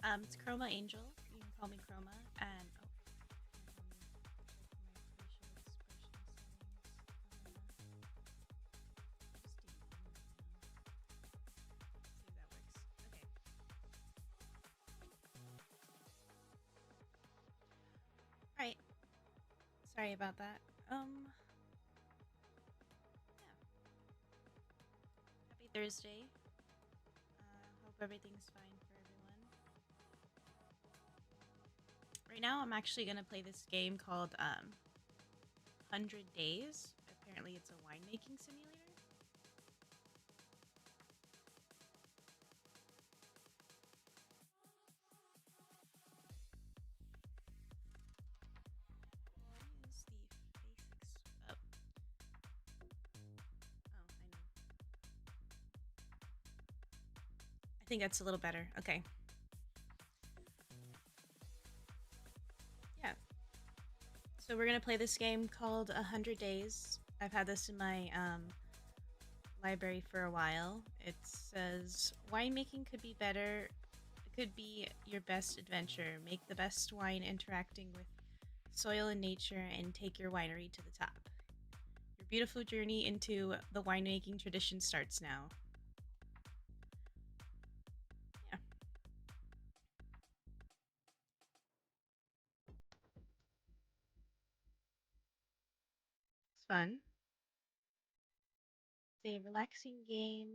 It's Chroma Angel. You can call me Chroma, and oh, all right. Sorry about that. Happy Thursday. Hope everything's fine for everyone. Right now, I'm actually gonna play this game called 100 Days. Apparently, it's a winemaking simulator. Why is the basics up? Oh, I know. I think that's a little better. Okay. Yeah. So we're gonna play this game called 100 Days. I've had this in my library for a while. It says winemaking could be better. It could be your best adventure. Make the best wine interacting with soil and nature, and take your winery to the top. Your beautiful journey into the winemaking tradition starts now. Yeah, it's fun. It's a relaxing game.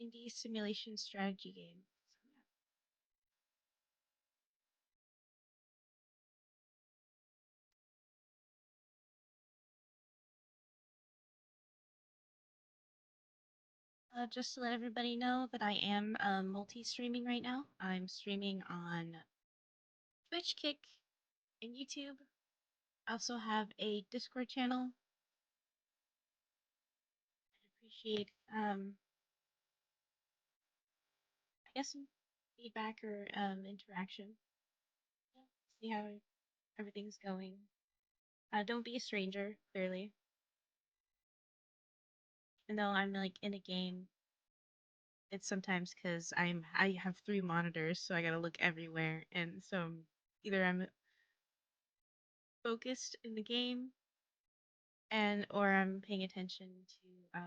Indie simulation strategy game. Just to let everybody know that I am multi-streaming right now. I'm streaming on Twitch, Kick, and YouTube. I also have a Discord channel. I'd appreciate, I guess, some feedback or interaction. Yeah, see how everything's going. Don't be a stranger, clearly. Even though I'm like in a game, it's sometimes because I have three monitors, so I gotta look everywhere, and so either I'm focused in the game, and or I'm paying attention to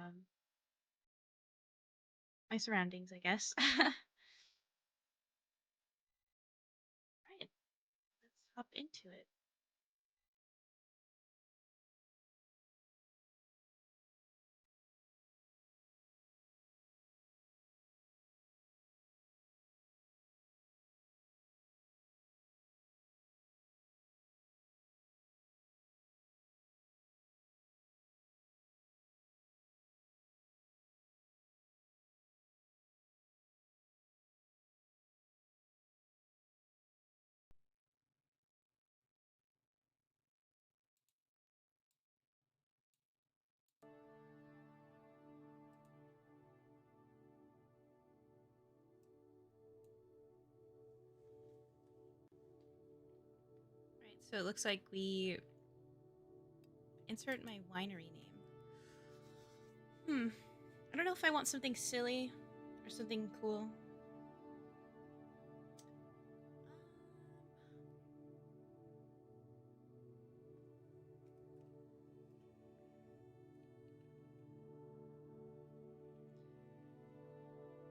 my surroundings, I guess. Right, let's hop into it. Right, so it looks like we insert my winery name. I don't know if I want something silly or something cool.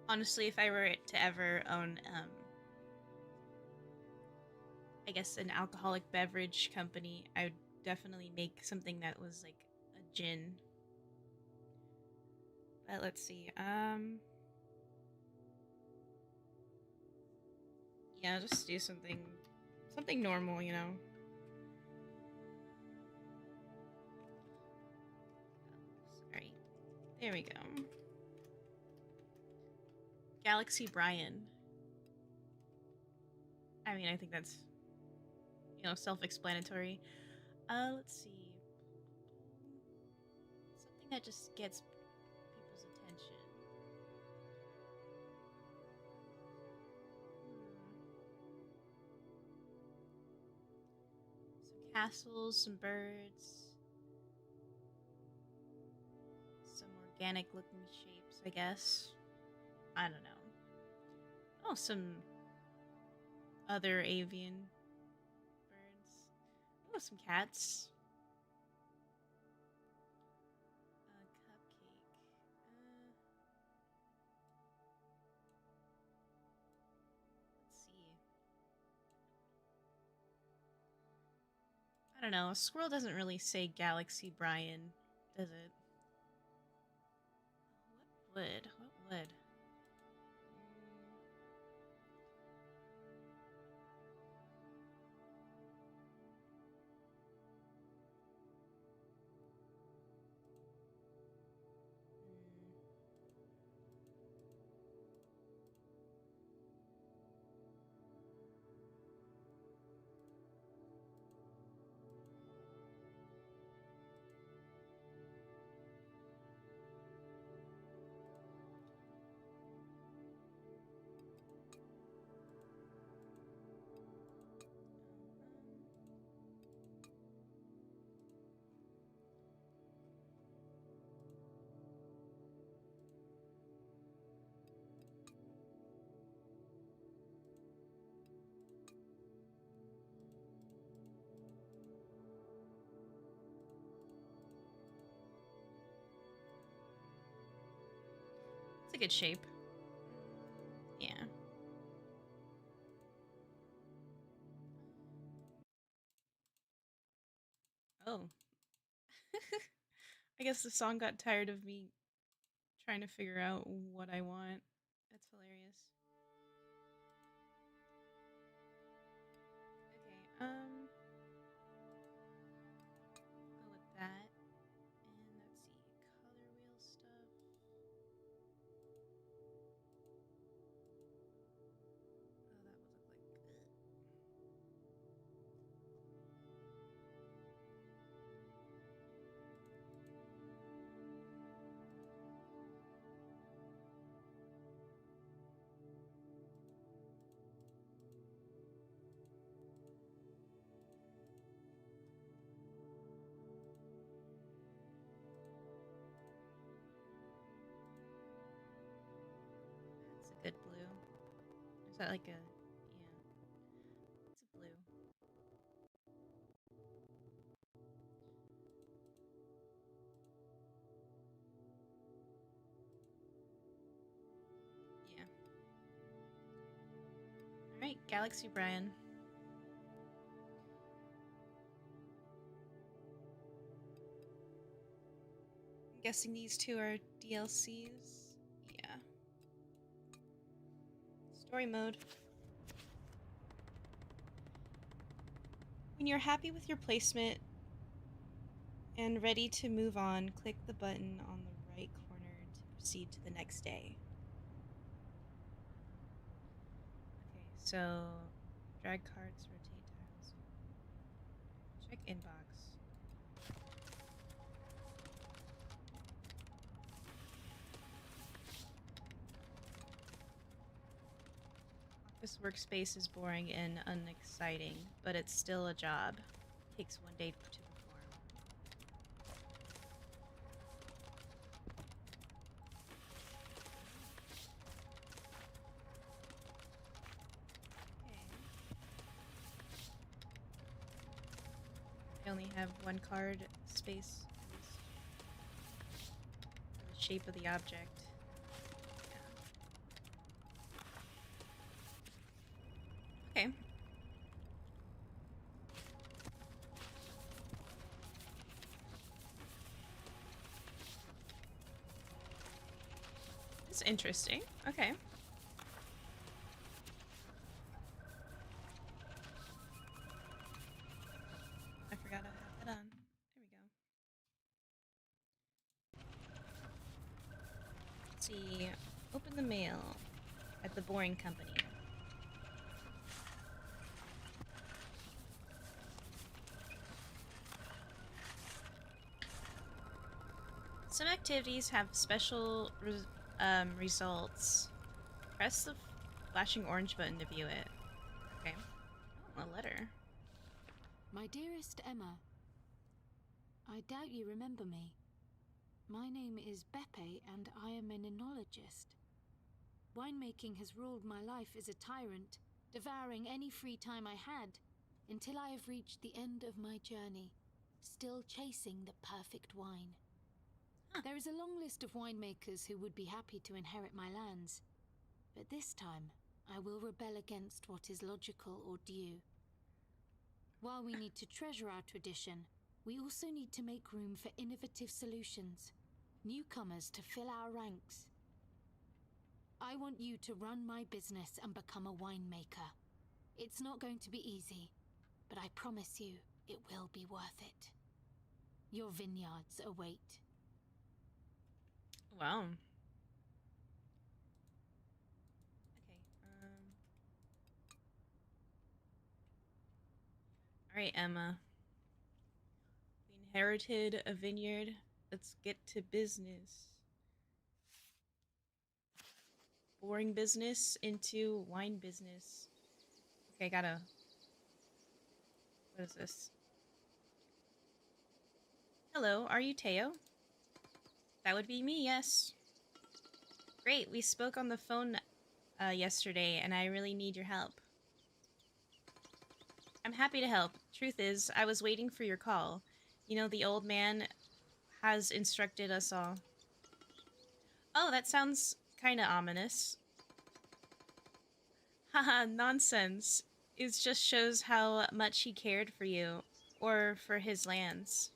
Honestly, if I were to ever own, I guess, an alcoholic beverage company, I would definitely make something that was like a gin. But let's see. Yeah, just do something normal, you know. Sorry. There we go. Galaxy Brian. I mean, I think that's, self-explanatory. Let's see. Something that just gets people's attention. Some castles, some birds, some organic looking shapes, I guess. I don't know. Oh, some other avian birds. Oh, some cats. Cupcake. Let's see. I don't know. A squirrel doesn't really say Galaxy Brian, does it? What would? What would? It's a good shape. Yeah. Oh. I guess the song got tired of me trying to figure out what I want. That's hilarious. Okay, go with that. And let's see, color wheel stuff. Oh, that was like that's a good blue. Is that like a yeah? It's a blue. Yeah. All right, Galaxy Brian. I'm guessing these two are DLCs. Yeah. Story mode. When you're happy with your placement and ready to move on, click the button on the right corner to proceed to the next day. Okay, so drag carts, rotate tiles. Check inbox. Office workspace is boring and unexciting, but it's still a job. Takes 1 day to perform. Okay. I only have one card space for the shape of the object. Yeah. Okay. It's interesting. Okay. I forgot I had that on. There we go. Let's see. Open the mail at the Boring Company. Some activities have special results. Press the flashing orange button to view it. Okay. Oh, a letter. My dearest Emma, I doubt you remember me. My name is Beppe and I am an enologist. Winemaking has ruled my life as a tyrant, devouring any free time I had, until I have reached the end of my journey, still chasing the perfect wine. There is a long list of winemakers who would be happy to inherit my lands, but this time I will rebel against what is logical or due. While we need to treasure our tradition, we also need to make room for innovative solutions, newcomers to fill our ranks. I want you to run my business and become a winemaker. It's not going to be easy, but I promise you it will be worth it. Your vineyards await. Wow. Okay. All right, Emma. We inherited a vineyard. Let's get to business. Boring business into wine business. Okay, I gotta... What is this? Hello, are you Teo? That would be me, yes. Great, we spoke on the phone yesterday, and I really need your help. I'm happy to help. Truth is, I was waiting for your call. You know, the old man has instructed us all. Oh, that sounds kinda ominous. Haha, nonsense. It just shows how much he cared for you, or for his lands.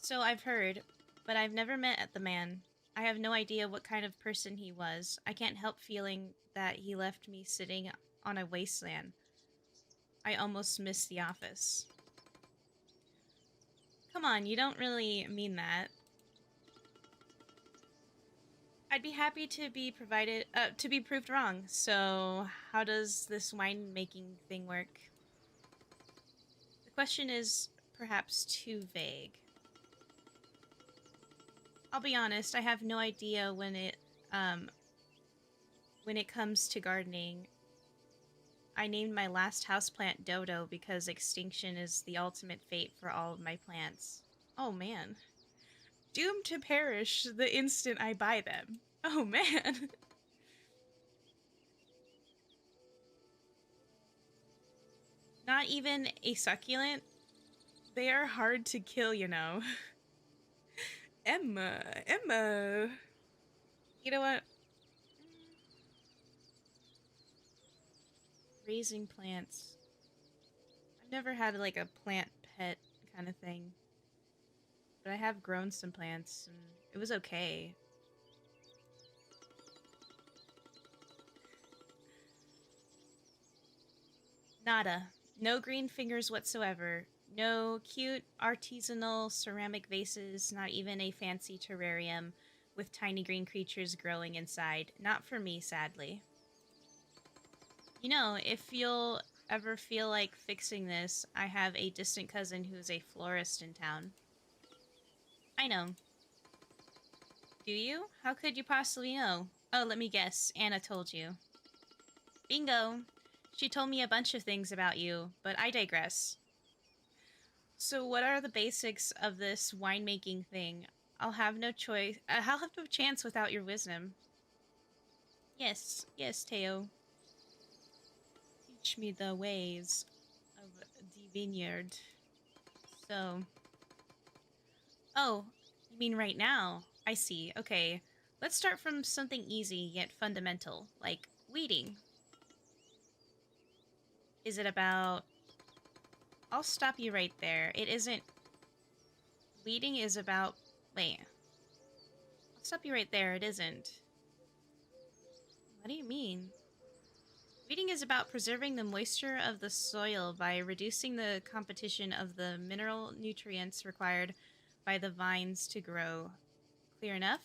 So I've heard, but I've never met the man. I have no idea what kind of person he was. I can't help feeling that he left me sitting on a wasteland. I almost missed the office. Come on, you don't really mean that. I'd be happy to be proved wrong. So, how does this winemaking thing work? The question is perhaps too vague. I'll be honest, I have no idea when it comes to gardening. I named my last houseplant Dodo because extinction is the ultimate fate for all of my plants. Oh man. Doomed to perish the instant I buy them. Oh man. Not even a succulent? They are hard to kill, you know. Emma. You know what? Raising plants. I've never had like a plant pet kind of thing. But I have grown some plants and it was okay. Nada. No green fingers whatsoever. No cute artisanal ceramic vases, not even a fancy terrarium with tiny green creatures growing inside. Not for me, sadly. You know, if you'll ever feel like fixing this, I have a distant cousin who's a florist in town. I know. Do you? How could you possibly know? Oh, let me guess. Anna told you. Bingo! She told me a bunch of things about you, but I digress. So what are the basics of this winemaking thing? I'll have no choice. I'll have no chance without your wisdom. Yes, Teo. Teach me the ways of the vineyard. So... Oh, you mean right now? I see. Okay. Let's start from something easy yet fundamental, like weeding. Is it about... I'll stop you right there. It isn't... Weeding is about... Wait. I'll stop you right there. It isn't. What do you mean? Weeding is about preserving the moisture of the soil by reducing the competition of the mineral nutrients required by the vines to grow. Clear enough?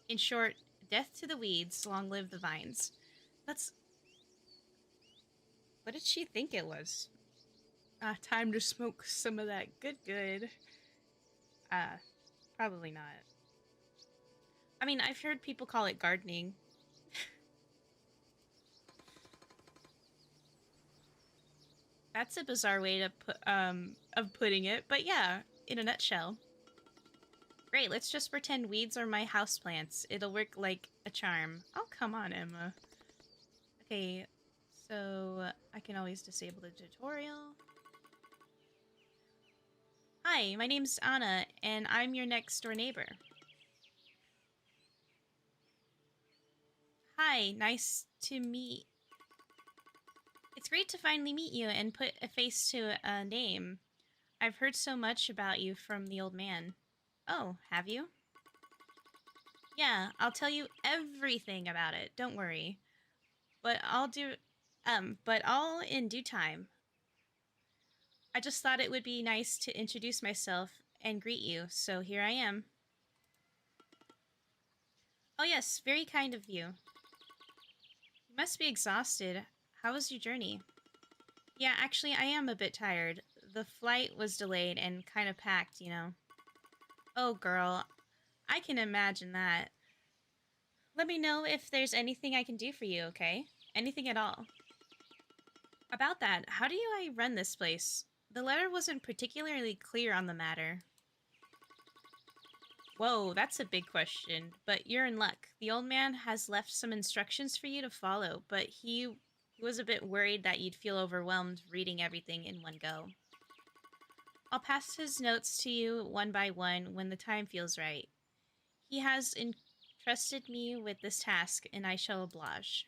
In short, death to the weeds, long live the vines. That's... What did she think it was? Time to smoke some of that good. Probably not. I mean, I've heard people call it gardening. That's a bizarre way to put, of putting it, but yeah, in a nutshell. Great, let's just pretend weeds are my houseplants. It'll work like a charm. Oh, come on, Emma. Okay, so I can always disable the tutorial. Hi, my name's Anna, and I'm your next door neighbor. Hi, nice to meet. It's great to finally meet you and put a face to a name. I've heard so much about you from the old man. Oh, have you? Yeah, I'll tell you everything about it. Don't worry. But all in due time. I just thought it would be nice to introduce myself and greet you, so here I am. Oh yes, very kind of you. You must be exhausted. How was your journey? Yeah, actually, I am a bit tired. The flight was delayed and kind of packed, you know. Oh, girl, I can imagine that. Let me know if there's anything I can do for you, okay? Anything at all. About that, how do I run this place? The letter wasn't particularly clear on the matter. Whoa, that's a big question, but you're in luck. The old man has left some instructions for you to follow, but he was a bit worried that you'd feel overwhelmed reading everything in one go. I'll pass his notes to you one by one when the time feels right. He has entrusted me with this task, and I shall oblige.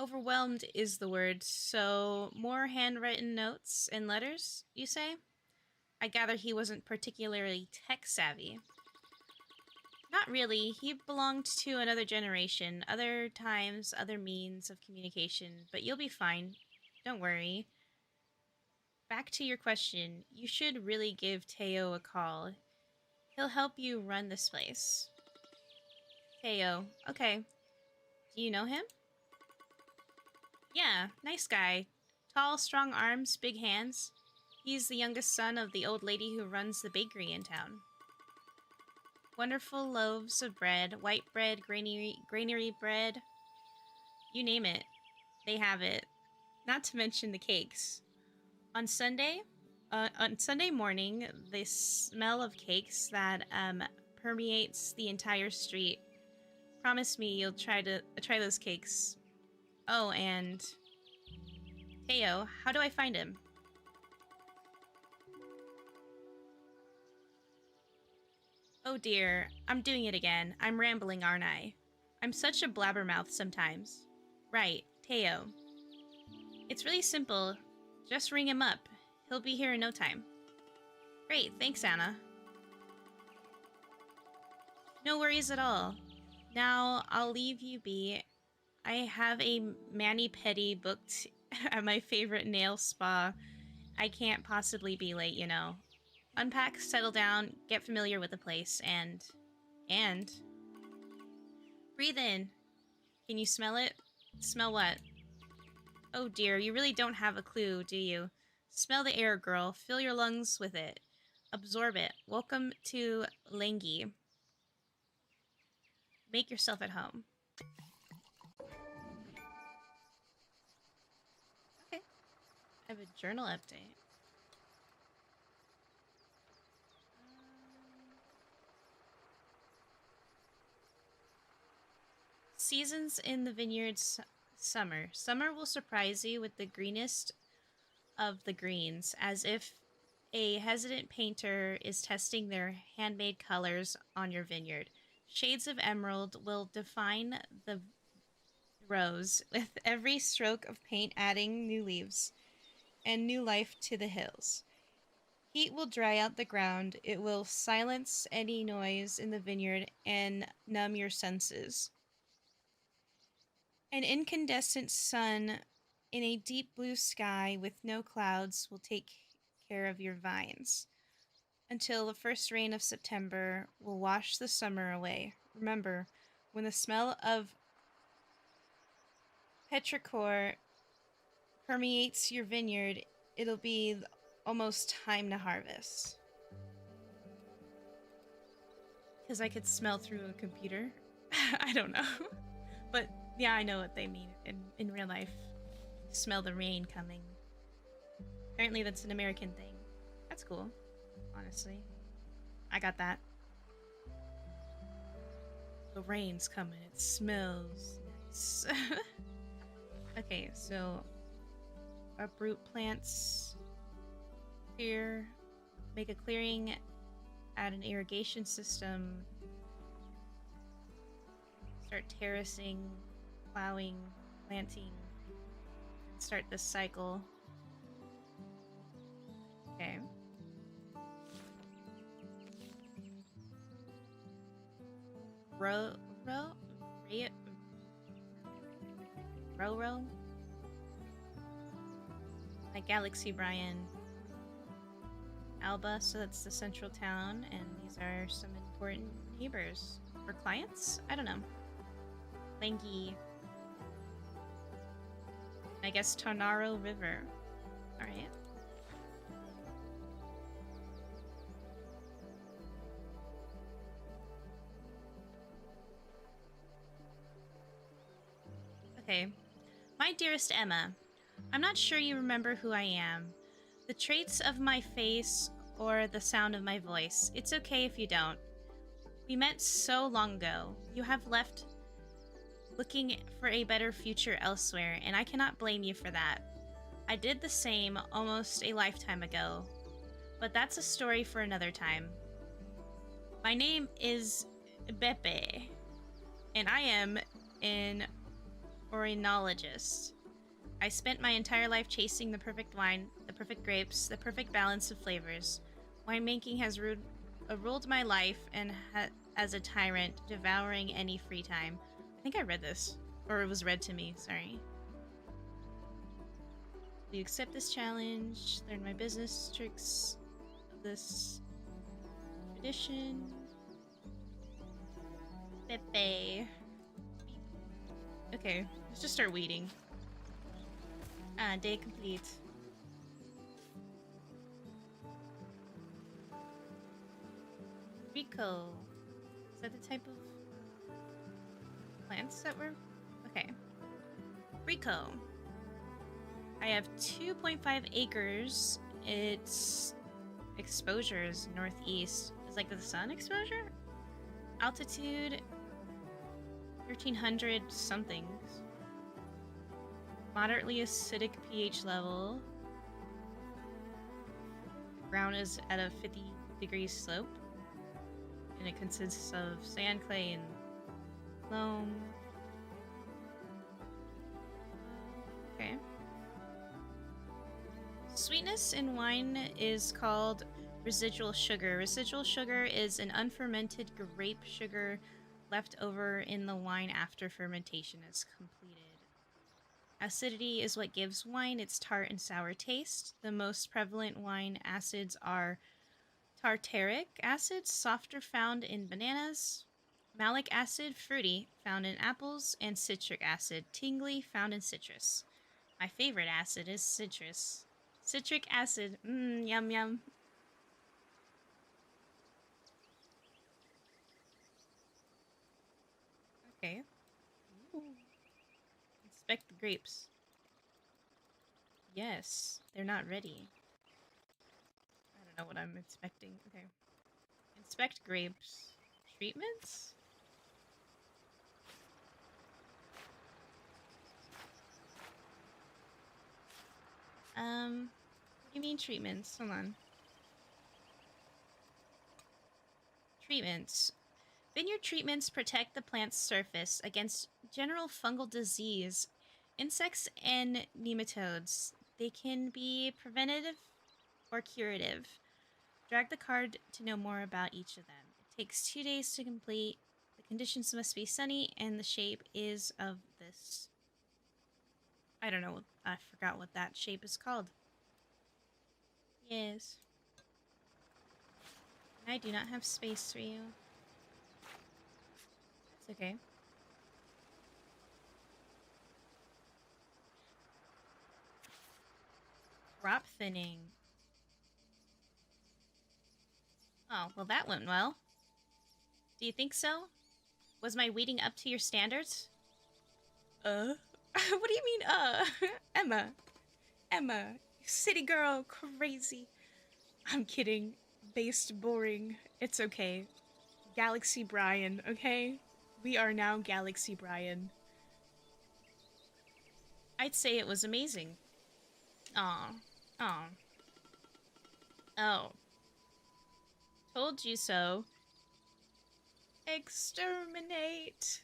Overwhelmed is the word, so more handwritten notes and letters, you say? I gather he wasn't particularly tech-savvy. Not really. He belonged to another generation, other times, other means of communication, but you'll be fine. Don't worry. Back to your question, you should really give Teo a call. He'll help you run this place. Teo. Okay. Do you know him? Yeah, nice guy. Tall, strong arms, big hands. He's the youngest son of the old lady who runs the bakery in town. Wonderful loaves of bread, white bread, granary bread. You name it, they have it. Not to mention the cakes. On Sunday morning, the smell of cakes that permeates the entire street. Promise me you'll try those cakes. Oh, and Teo, how do I find him? Oh dear, I'm doing it again. I'm rambling, aren't I? I'm such a blabbermouth sometimes. Right, Teo. It's really simple. Just ring him up. He'll be here in no time. Great, thanks, Anna. No worries at all. Now, I'll leave you be. I have a mani-pedi booked at my favorite nail spa. I can't possibly be late, you know. Unpack, settle down, get familiar with the place, and... Breathe in. Can you smell it? Smell what? Oh dear, you really don't have a clue, do you? Smell the air, girl. Fill your lungs with it. Absorb it. Welcome to Langi. Make yourself at home. Okay. I have a journal update. Seasons in the vineyards. Summer. Summer will surprise you with the greenest of the greens, as if a hesitant painter is testing their handmade colors on your vineyard. Shades of emerald will define the rose, with every stroke of paint adding new leaves and new life to the hills. Heat will dry out the ground. It will silence any noise in the vineyard and numb your senses. An incandescent sun in a deep blue sky with no clouds will take care of your vines until the first rain of September will wash the summer away. Remember, when the smell of petrichor permeates your vineyard, it'll be almost time to harvest. Because I could smell through a computer. I don't know. But yeah, I know what they mean in real life. Smell the rain coming. Apparently that's an American thing. That's cool, honestly. I got that. The rain's coming. It smells nice. Okay, so uproot plants here. Make a clearing. Add an irrigation system. Start terracing, plowing, planting. Start this cycle. Okay. Row. Like Galaxy Brian. Alba, so that's the central town, and these are some important neighbors. Or clients? I don't know. Langy. I guess Tornaro River. Alright. Okay. My dearest Emma, I'm not sure you remember who I am, the traits of my face, or the sound of my voice. It's okay if you don't. We met so long ago. You have left looking for a better future elsewhere, and I cannot blame you for that. I did the same almost a lifetime ago, but that's a story for another time. My name is Beppe, and I am an oenologist. I spent my entire life chasing the perfect wine, the perfect grapes, the perfect balance of flavors. Winemaking has ruled my life and as a tyrant, devouring any free time. I think I read this, or it was read to me, sorry. Do you accept this challenge? Learn my business tricks of this tradition. Pepe. Okay, let's just start weeding. Day complete. Rico. Is that the type of plants that were? Okay. Rico. I have 2.5 acres. Its exposure is northeast. It's like the sun exposure? Altitude 1300 something. Moderately acidic pH level. Ground is at a 50 degree slope. And it consists of sand, clay, and loam. Okay. Sweetness in wine is called residual sugar. Residual sugar is an unfermented grape sugar left over in the wine after fermentation is completed. Acidity is what gives wine its tart and sour taste. The most prevalent wine acids are tartaric acid, softer, found in bananas; malic acid, fruity, found in apples; and citric acid, tingly, found in citrus. My favorite acid is citrus. Citric acid, yum yum. Okay. Ooh. Inspect the grapes. Yes, they're not ready. I don't know what I'm inspecting. Okay. Inspect grapes. Treatments? What do you mean treatments? Hold on. Treatments. Vineyard treatments protect the plant's surface against general fungal disease, insects, and nematodes. They can be preventative or curative. Drag the card to know more about each of them. It takes 2 days to complete. The conditions must be sunny, and the shape is of this. I don't know. I forgot what that shape is called. Yes. I do not have space for you. That's okay. Crop thinning. Oh, well that went well. Do you think so? Was my weeding up to your standards? What do you mean, Emma? Emma, city girl, crazy. I'm kidding. Based boring. It's okay. Galaxy Brian, okay? We are now Galaxy Brian. I'd say it was amazing. Aw. Aw. Oh. Told you so. Exterminate.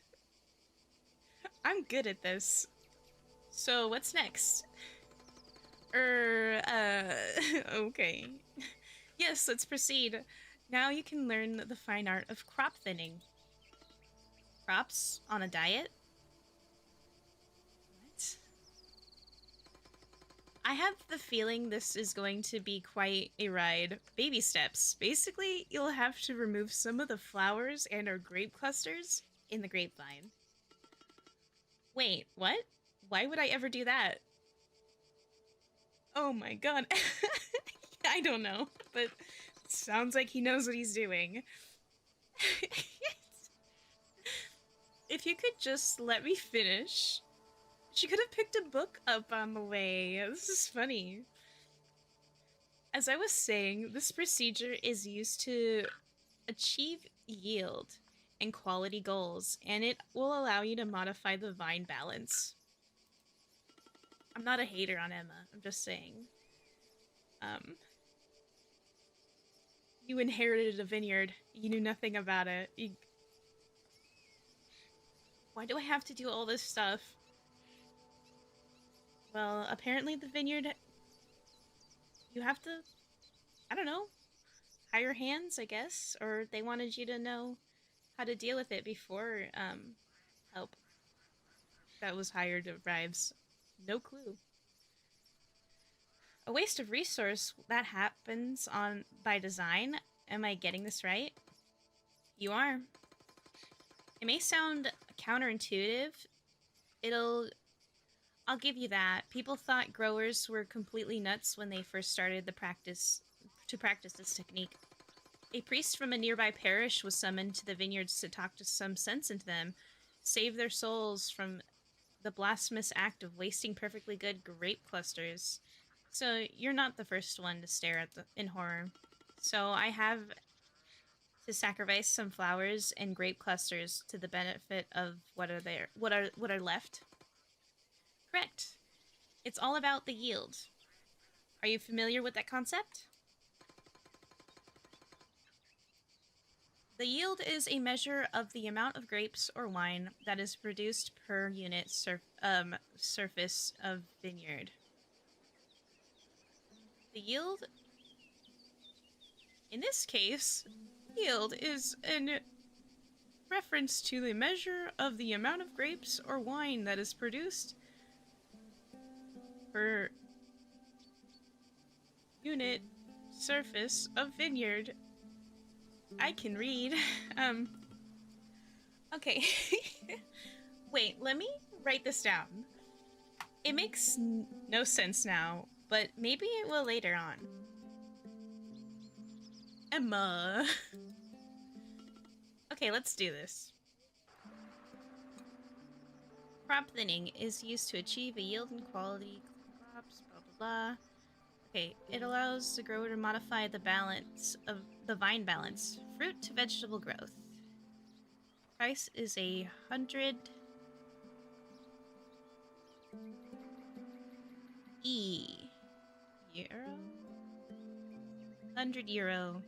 I'm good at this. So, what's next? Okay. Yes, let's proceed. Now you can learn the fine art of crop thinning. Crops on a diet? What? I have the feeling this is going to be quite a ride. Baby steps. Basically, you'll have to remove some of the flowers and or grape clusters in the grapevine. Wait, what? Why would I ever do that? Oh my god. I don't know, but sounds like he knows what he's doing. If you could just let me finish. She could have picked a book up on the way. This is funny. As I was saying, this procedure is used to achieve yield and quality goals, and it will allow you to modify the vine balance. I'm not a hater on Emma, I'm just saying. You inherited a vineyard. You knew nothing about it. Why do I have to do all this stuff? Well, apparently the vineyard... You have to... I don't know. Hire hands, I guess? Or they wanted you to know how to deal with it before, help that was hired arrives. No clue. A waste of resource that happens on by design. Am I getting this right? You are. It may sound counterintuitive. I'll give you that. People thought growers were completely nuts when they first started to practice this technique. A priest from a nearby parish was summoned to the vineyards to talk to some sense into them, save their souls from the blasphemous act of wasting perfectly good grape clusters. So you're not the first one to stare at in horror. So I have to sacrifice some flowers and grape clusters to the benefit of what are left. Correct. It's all about the yield. Are you familiar with that concept? The yield is a measure of the amount of grapes or wine that is produced per unit surface of vineyard. The yield, in this case, yield is in reference to the measure of the amount of grapes or wine that is produced per unit surface of vineyard. I can read. Okay. Wait, let me write this down. It makes no sense now, but maybe it will later on. Emma. Okay, let's do this. Crop thinning is used to achieve a yield and quality crops, blah blah blah. Okay, it allows the grower to modify the balance of the vine balance, fruit to vegetable growth. Price is 100 euro? 100 euro.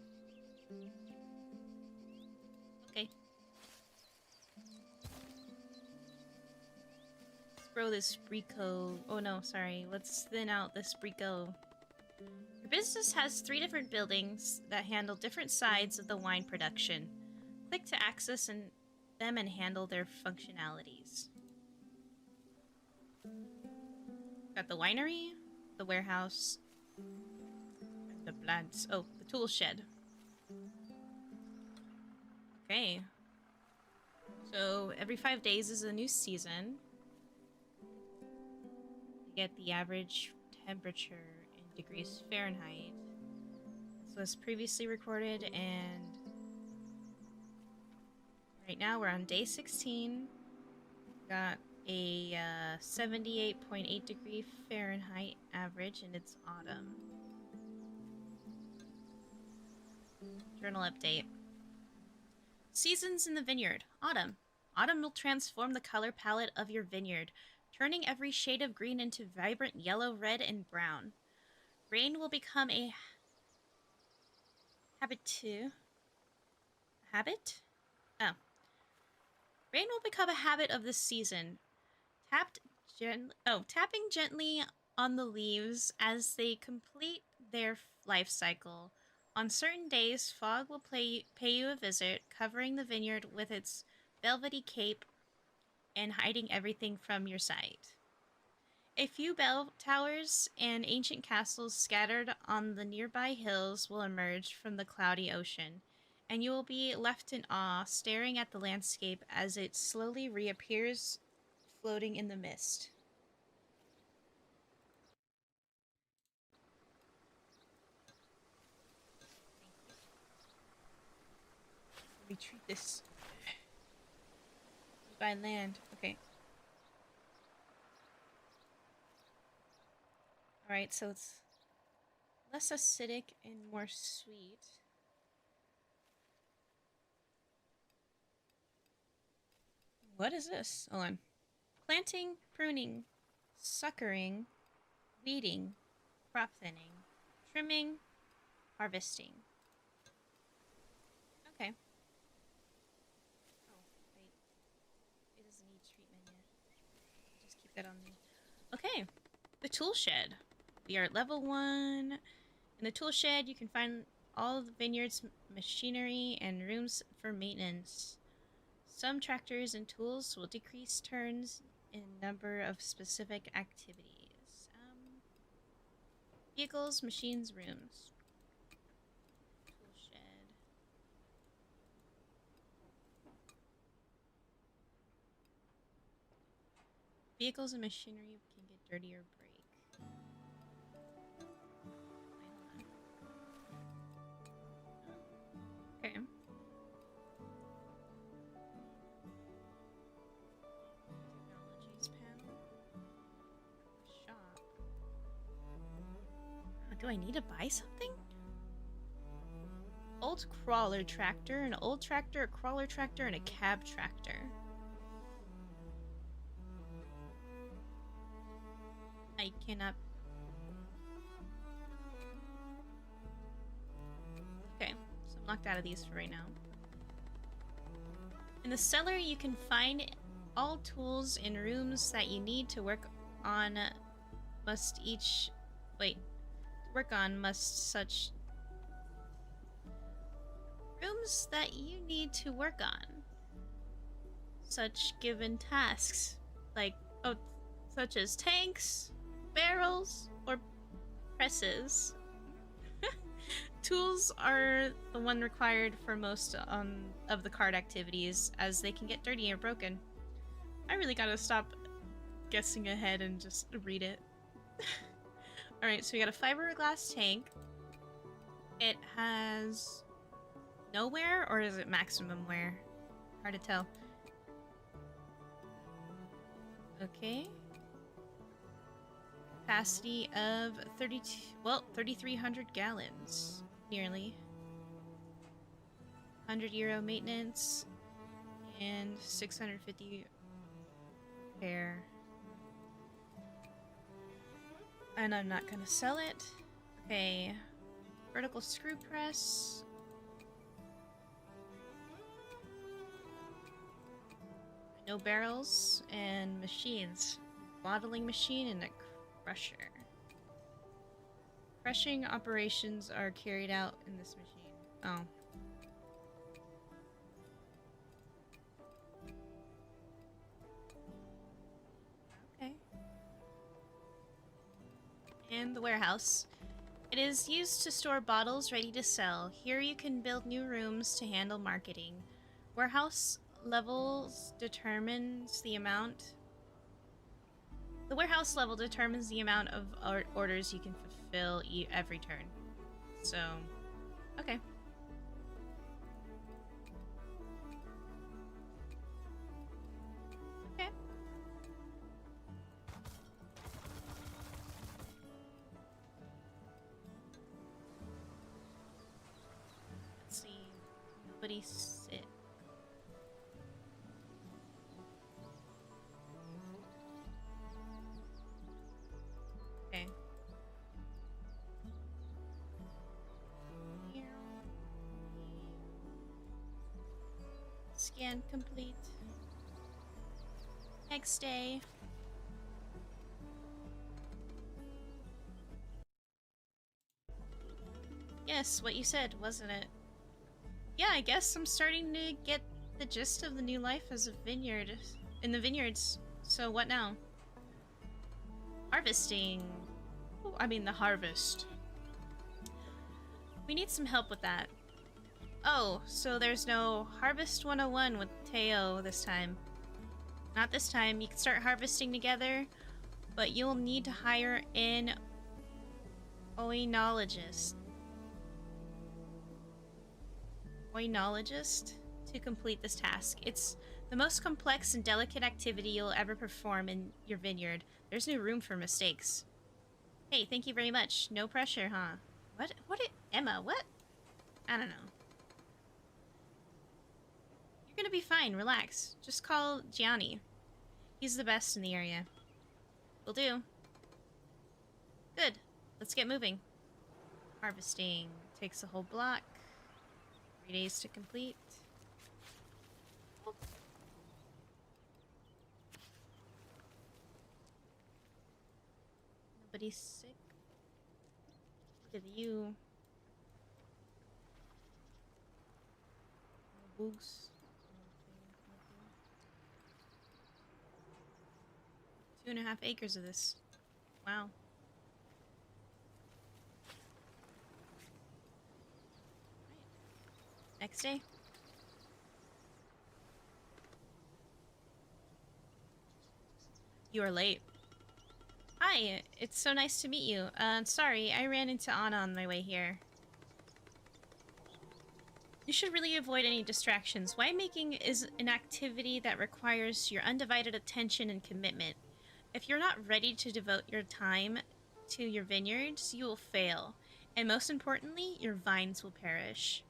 Okay. Let's grow this Brico. Oh no, sorry. Let's thin out this Brico. Your business has 3 different buildings that handle different sides of the wine production. Click to access them and handle their functionalities. Got the winery, the warehouse, and the plants. Oh, the tool shed. Okay. So every 5 days is a new season. You get the average temperature in degrees Fahrenheit. So as previously recorded, and right now we're on day 16. Got a 78.8 degree Fahrenheit average, and it's autumn. Journal update. Seasons in the vineyard. Autumn. Autumn will transform the color palette of your vineyard, turning every shade of green into vibrant yellow, red, and brown. Rain will become a habit? Oh. Rain will become a habit of this season. Tapping gently on the leaves as they complete their life cycle. On certain days, fog will pay you a visit, covering the vineyard with its velvety cape and hiding everything from your sight. A few bell towers and ancient castles scattered on the nearby hills will emerge from the cloudy ocean, and you will be left in awe, staring at the landscape as it slowly reappears, floating in the mist. Retreat this. By land. Okay. Alright, so it's less acidic and more sweet. What is this? Hold on. Planting, pruning, suckering, weeding, crop thinning, trimming, harvesting. Okay. Oh, wait. It doesn't need treatment yet. Just keep that on me. Okay. The tool shed. We are at level 1. In the tool shed, you can find all of the vineyard's machinery and rooms for maintenance. Some tractors and tools will decrease turns in number of specific activities. Vehicles, machines, rooms. Tool shed. Vehicles and machinery can get dirty or break. Okay. Technologies panel. Shop. Do I need to buy something? Old crawler tractor, an old tractor, a crawler tractor, and a cab tractor. I cannot. Okay, so I'm locked out of these for right now. In the cellar, you can find all tools and rooms that you need to work on. Rooms that you need to work on. Such given tasks, such as tanks, barrels, or presses. Tools are the one required for most of the card activities, as they can get dirty or broken. I really gotta stop guessing ahead and just read it. Alright, so we got a fiberglass tank. It has no wear, or is it maximum wear? Hard to tell. Okay. Capacity of 3,300 gallons. Nearly. €100 maintenance. And 650 repair. And I'm not gonna sell it. Okay. Vertical screw press. No barrels and machines. Bottling machine and a crusher. Crushing operations are carried out in this machine. Oh. Okay. And the warehouse. It is used to store bottles ready to sell. Here you can build new rooms to handle marketing. Warehouse levels determines the amount. The warehouse level determines the amount of orders you can fulfill every turn. So, okay. Okay. Nobody sick. Okay. Scan complete. Next day. Yes, what you said, wasn't it? Yeah, I guess I'm starting to get the gist of the new life as a vineyard in the vineyards. So what now? Harvesting. Ooh, I mean the harvest. We need some help with that. Oh, so there's no Harvest 101 with Teo this time. Not this time. You can start harvesting together, but you'll need to hire an oenologist. Oenologist to complete this task. It's the most complex and delicate activity you'll ever perform in your vineyard. There's no room for mistakes. Hey, thank you very much. No pressure, huh? What? Emma, what? I don't know. You're gonna be fine. Relax. Just call Gianni. He's the best in the area. Will do. Good. Let's get moving. Harvesting takes a whole block. 3 days to complete. Nobody's sick. Look at you. No bugs. 2.5 acres of this. Wow. Next day. You are late. Hi, it's so nice to meet you. Sorry, I ran into Anna on my way here. You should really avoid any distractions. Winemaking is an activity that requires your undivided attention and commitment. If you're not ready to devote your time to your vineyards, you will fail. And most importantly, your vines will perish.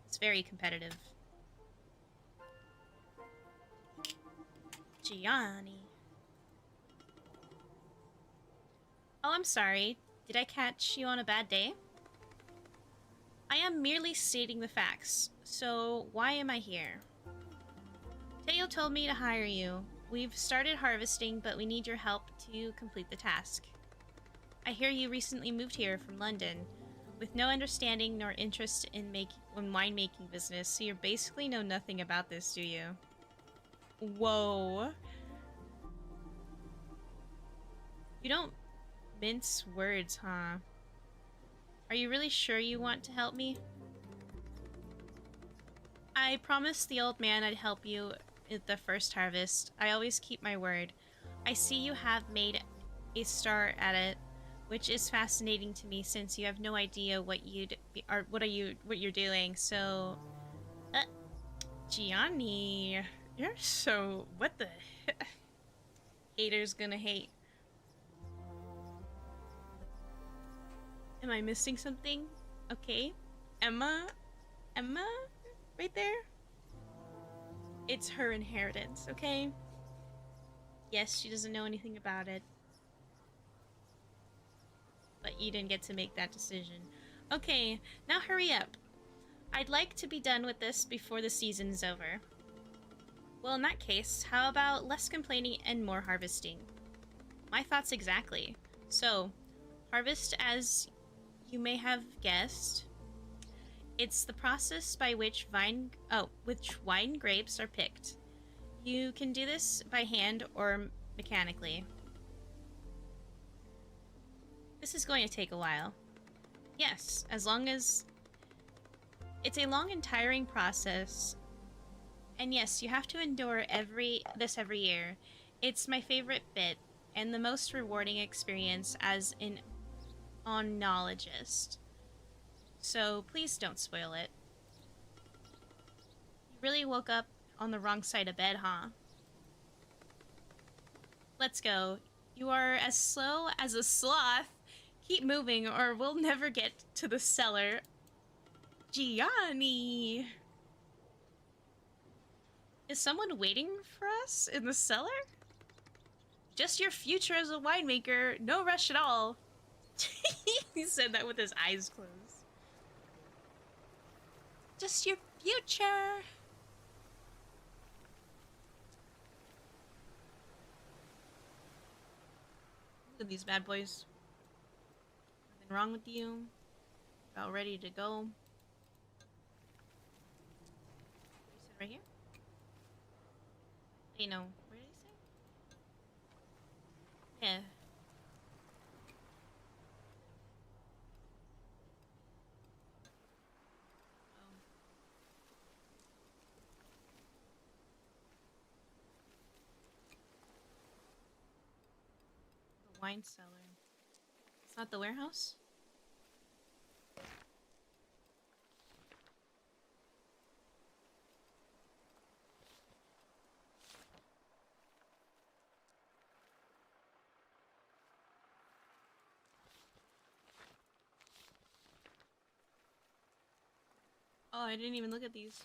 It's very competitive. Gianni. Oh, I'm sorry. Did I catch you on a bad day? I am merely stating the facts. So, why am I here? Teo told me to hire you. We've started harvesting, but we need your help to complete the task. I hear you recently moved here from London, with no understanding nor interest in winemaking business, so you basically know nothing about this, do you? Whoa. You don't mince words, huh? Are you really sure you want to help me? I promised the old man I'd help you at the first harvest. I always keep my word. I see you have made a start at it, which is fascinating to me since you have no idea what you're doing. So, Gianni, you're so what the haters gonna hate. Am I missing something? Okay, Emma, right there. It's her inheritance, okay? Yes, she doesn't know anything about it. But you didn't get to make that decision. Okay, now hurry up. I'd like to be done with this before the season is over. Well, in that case, how about less complaining and more harvesting? My thoughts exactly. So, harvest, as you may have guessed, it's the process by which wine grapes are picked. You can do this by hand or mechanically. This is going to take a while. Yes, as long as... It's a long and tiring process. And yes, you have to endure this every year. It's my favorite bit, and the most rewarding experience as an oenologist. So please don't spoil it. You really woke up on the wrong side of bed, huh? Let's go. You are as slow as a sloth. Keep moving or we'll never get to the cellar. Gianni! Is someone waiting for us in the cellar? Just your future as a winemaker. No rush at all. He said that with his eyes closed. Just your future. Look at these bad boys. Nothing wrong with you. About ready to go. You said right here? Wait, no. Where did he say? Yeah. Oh. The wine cellar. It's not the warehouse? Oh, I didn't even look at these.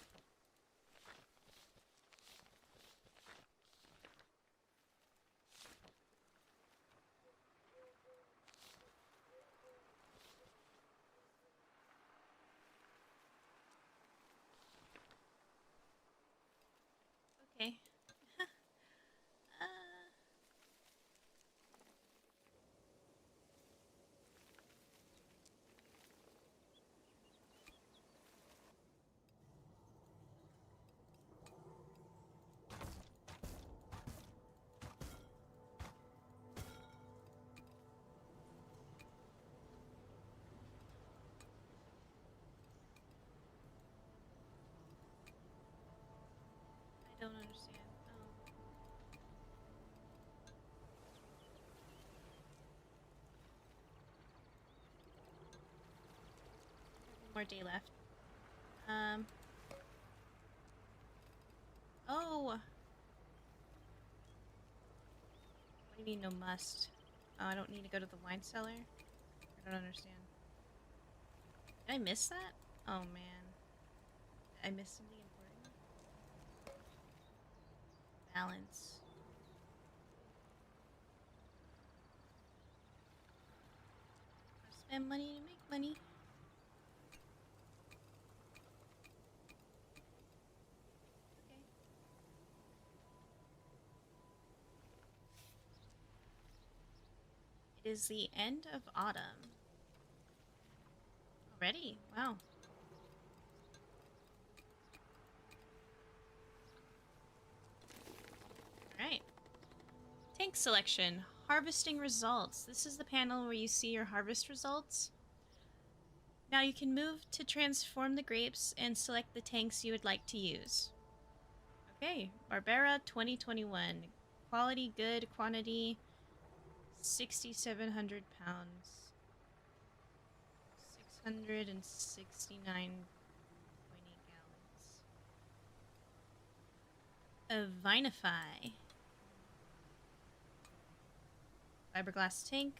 Okay. uh, I don't understand. Oh. One more day left. Oh! What do you mean no must? Oh, I don't need to go to the wine cellar? I don't understand. Did I miss that? Oh man. Did I miss something important? Balance. Spend money to make money. Okay. It is the end of autumn. Already? Wow. Alright. Tank selection. Harvesting results. This is the panel where you see your harvest results. Now you can move to transform the grapes and select the tanks you would like to use. Okay, Barbera 2021. Quality good, quantity 6,700 pounds. 669.8 gallons. A Vinify. Fiberglass tank.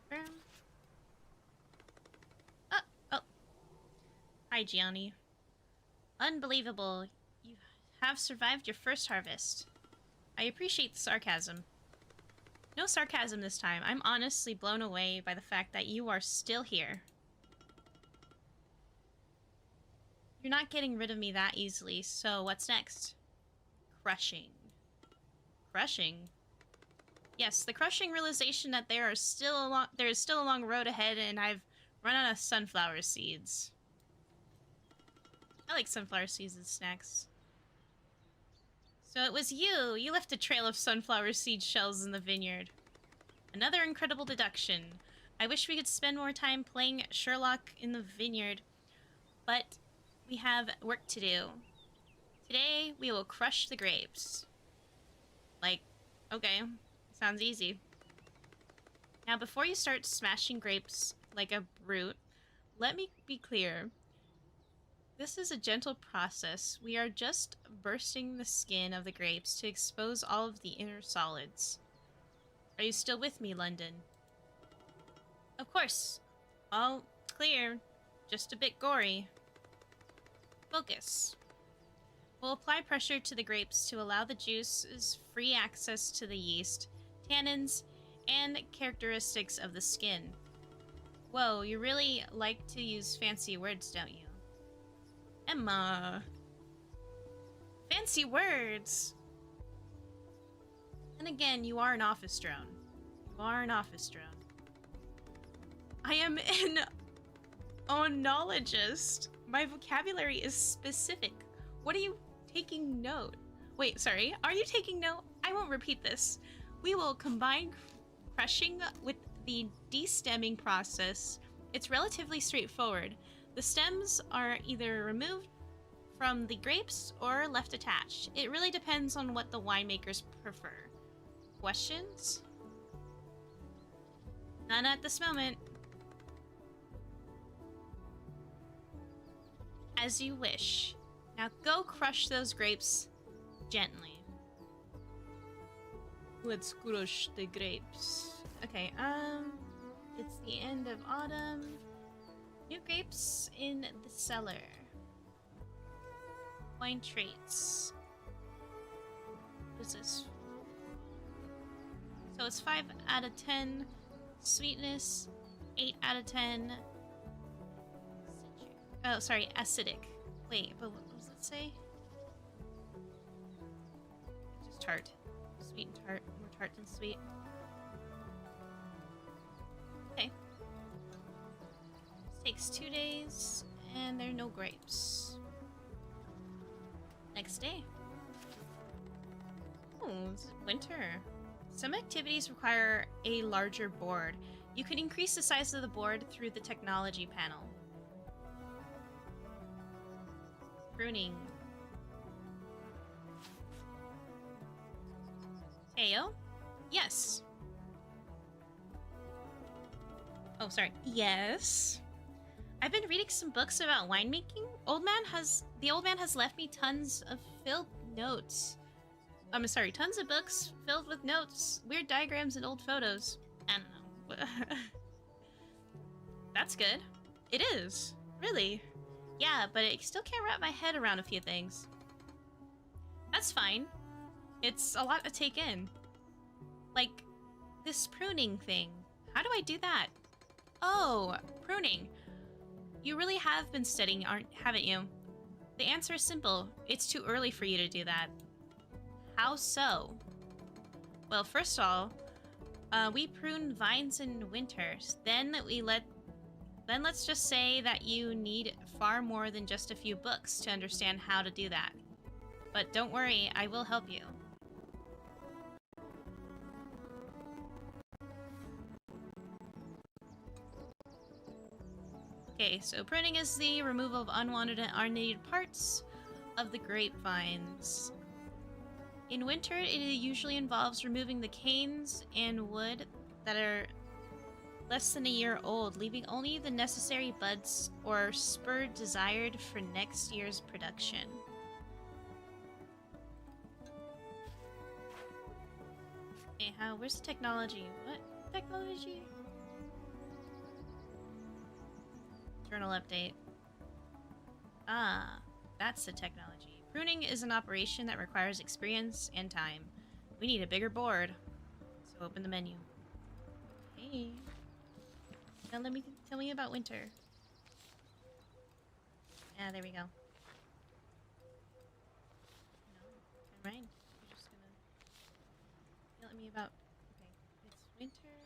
Confirm. Oh. Hi, Gianni. Unbelievable. You have survived your first harvest. I appreciate the sarcasm. No sarcasm this time. I'm honestly blown away by the fact that you are still here. You're not getting rid of me that easily, so what's next? Crushing. Crushing? Yes, the crushing realization that there is still a long road ahead and I've run out of sunflower seeds. I like sunflower seeds as snacks. So it was you! You left a trail of sunflower seed shells in the vineyard. Another incredible deduction. I wish we could spend more time playing Sherlock in the vineyard, but we have work to do. Today, we will crush the grapes. Like, okay, sounds easy. Now, before you start smashing grapes like a brute, let me be clear. This is a gentle process. We are just bursting the skin of the grapes to expose all of the inner solids. Are you still with me, London? Of course. All clear. Just a bit gory. Focus. We'll apply pressure to the grapes to allow the juice's free access to the yeast, tannins, and characteristics of the skin. Whoa, you really like to use fancy words, don't you? Emma. Fancy words! And again, you are an office drone. You are an office drone. I am an oenologist. My vocabulary is specific. What are you taking note? Wait, sorry. Are you taking note? I won't repeat this. We will combine crushing with the destemming process. It's relatively straightforward. The stems are either removed from the grapes or left attached. It really depends on what the winemakers prefer. Questions? None at this moment. As you wish. Now go crush those grapes gently. Let's crush the grapes. Okay, it's the end of autumn. New grapes in the cellar. Wine traits. What is this? So it's 5 out of 10. Sweetness, 8 out of 10. Oh, sorry, acidic. Wait, but what does it say? Just tart. Sweet and tart. More tart than sweet. Okay. This takes 2 days, and there are no grapes. Next day. Oh, it's winter. Some activities require a larger board. You can increase the size of the board through the technology panel. Pruning. Heyo? Yes. Oh, sorry. Yes. I've been reading some books about winemaking. The old man has left me tons of filled notes. I'm sorry, tons of books filled with notes, weird diagrams, and old photos. I don't know. That's good. It is. Really. Yeah, but I still can't wrap my head around a few things. That's fine. It's a lot to take in. Like, this pruning thing. How do I do that? Oh, pruning. You really have been studying, haven't you? The answer is simple. It's too early for you to do that. How so? Well, first of all, we prune vines in winters. Then let's just say that you need far more than just a few books to understand how to do that. But don't worry, I will help you. Okay, so pruning is the removal of unwanted and unneeded parts of the grapevines. In winter, it usually involves removing the canes and wood that are less than a year old, leaving only the necessary buds or spur desired for next year's production. Okay, where's the technology? What technology? Journal update. Ah, that's the technology. Pruning is an operation that requires experience and time. We need a bigger board. So open the menu. Okay. Now tell me about winter. Yeah, there we go. No, turn right. You're just gonna tell me about. Okay, it's winter.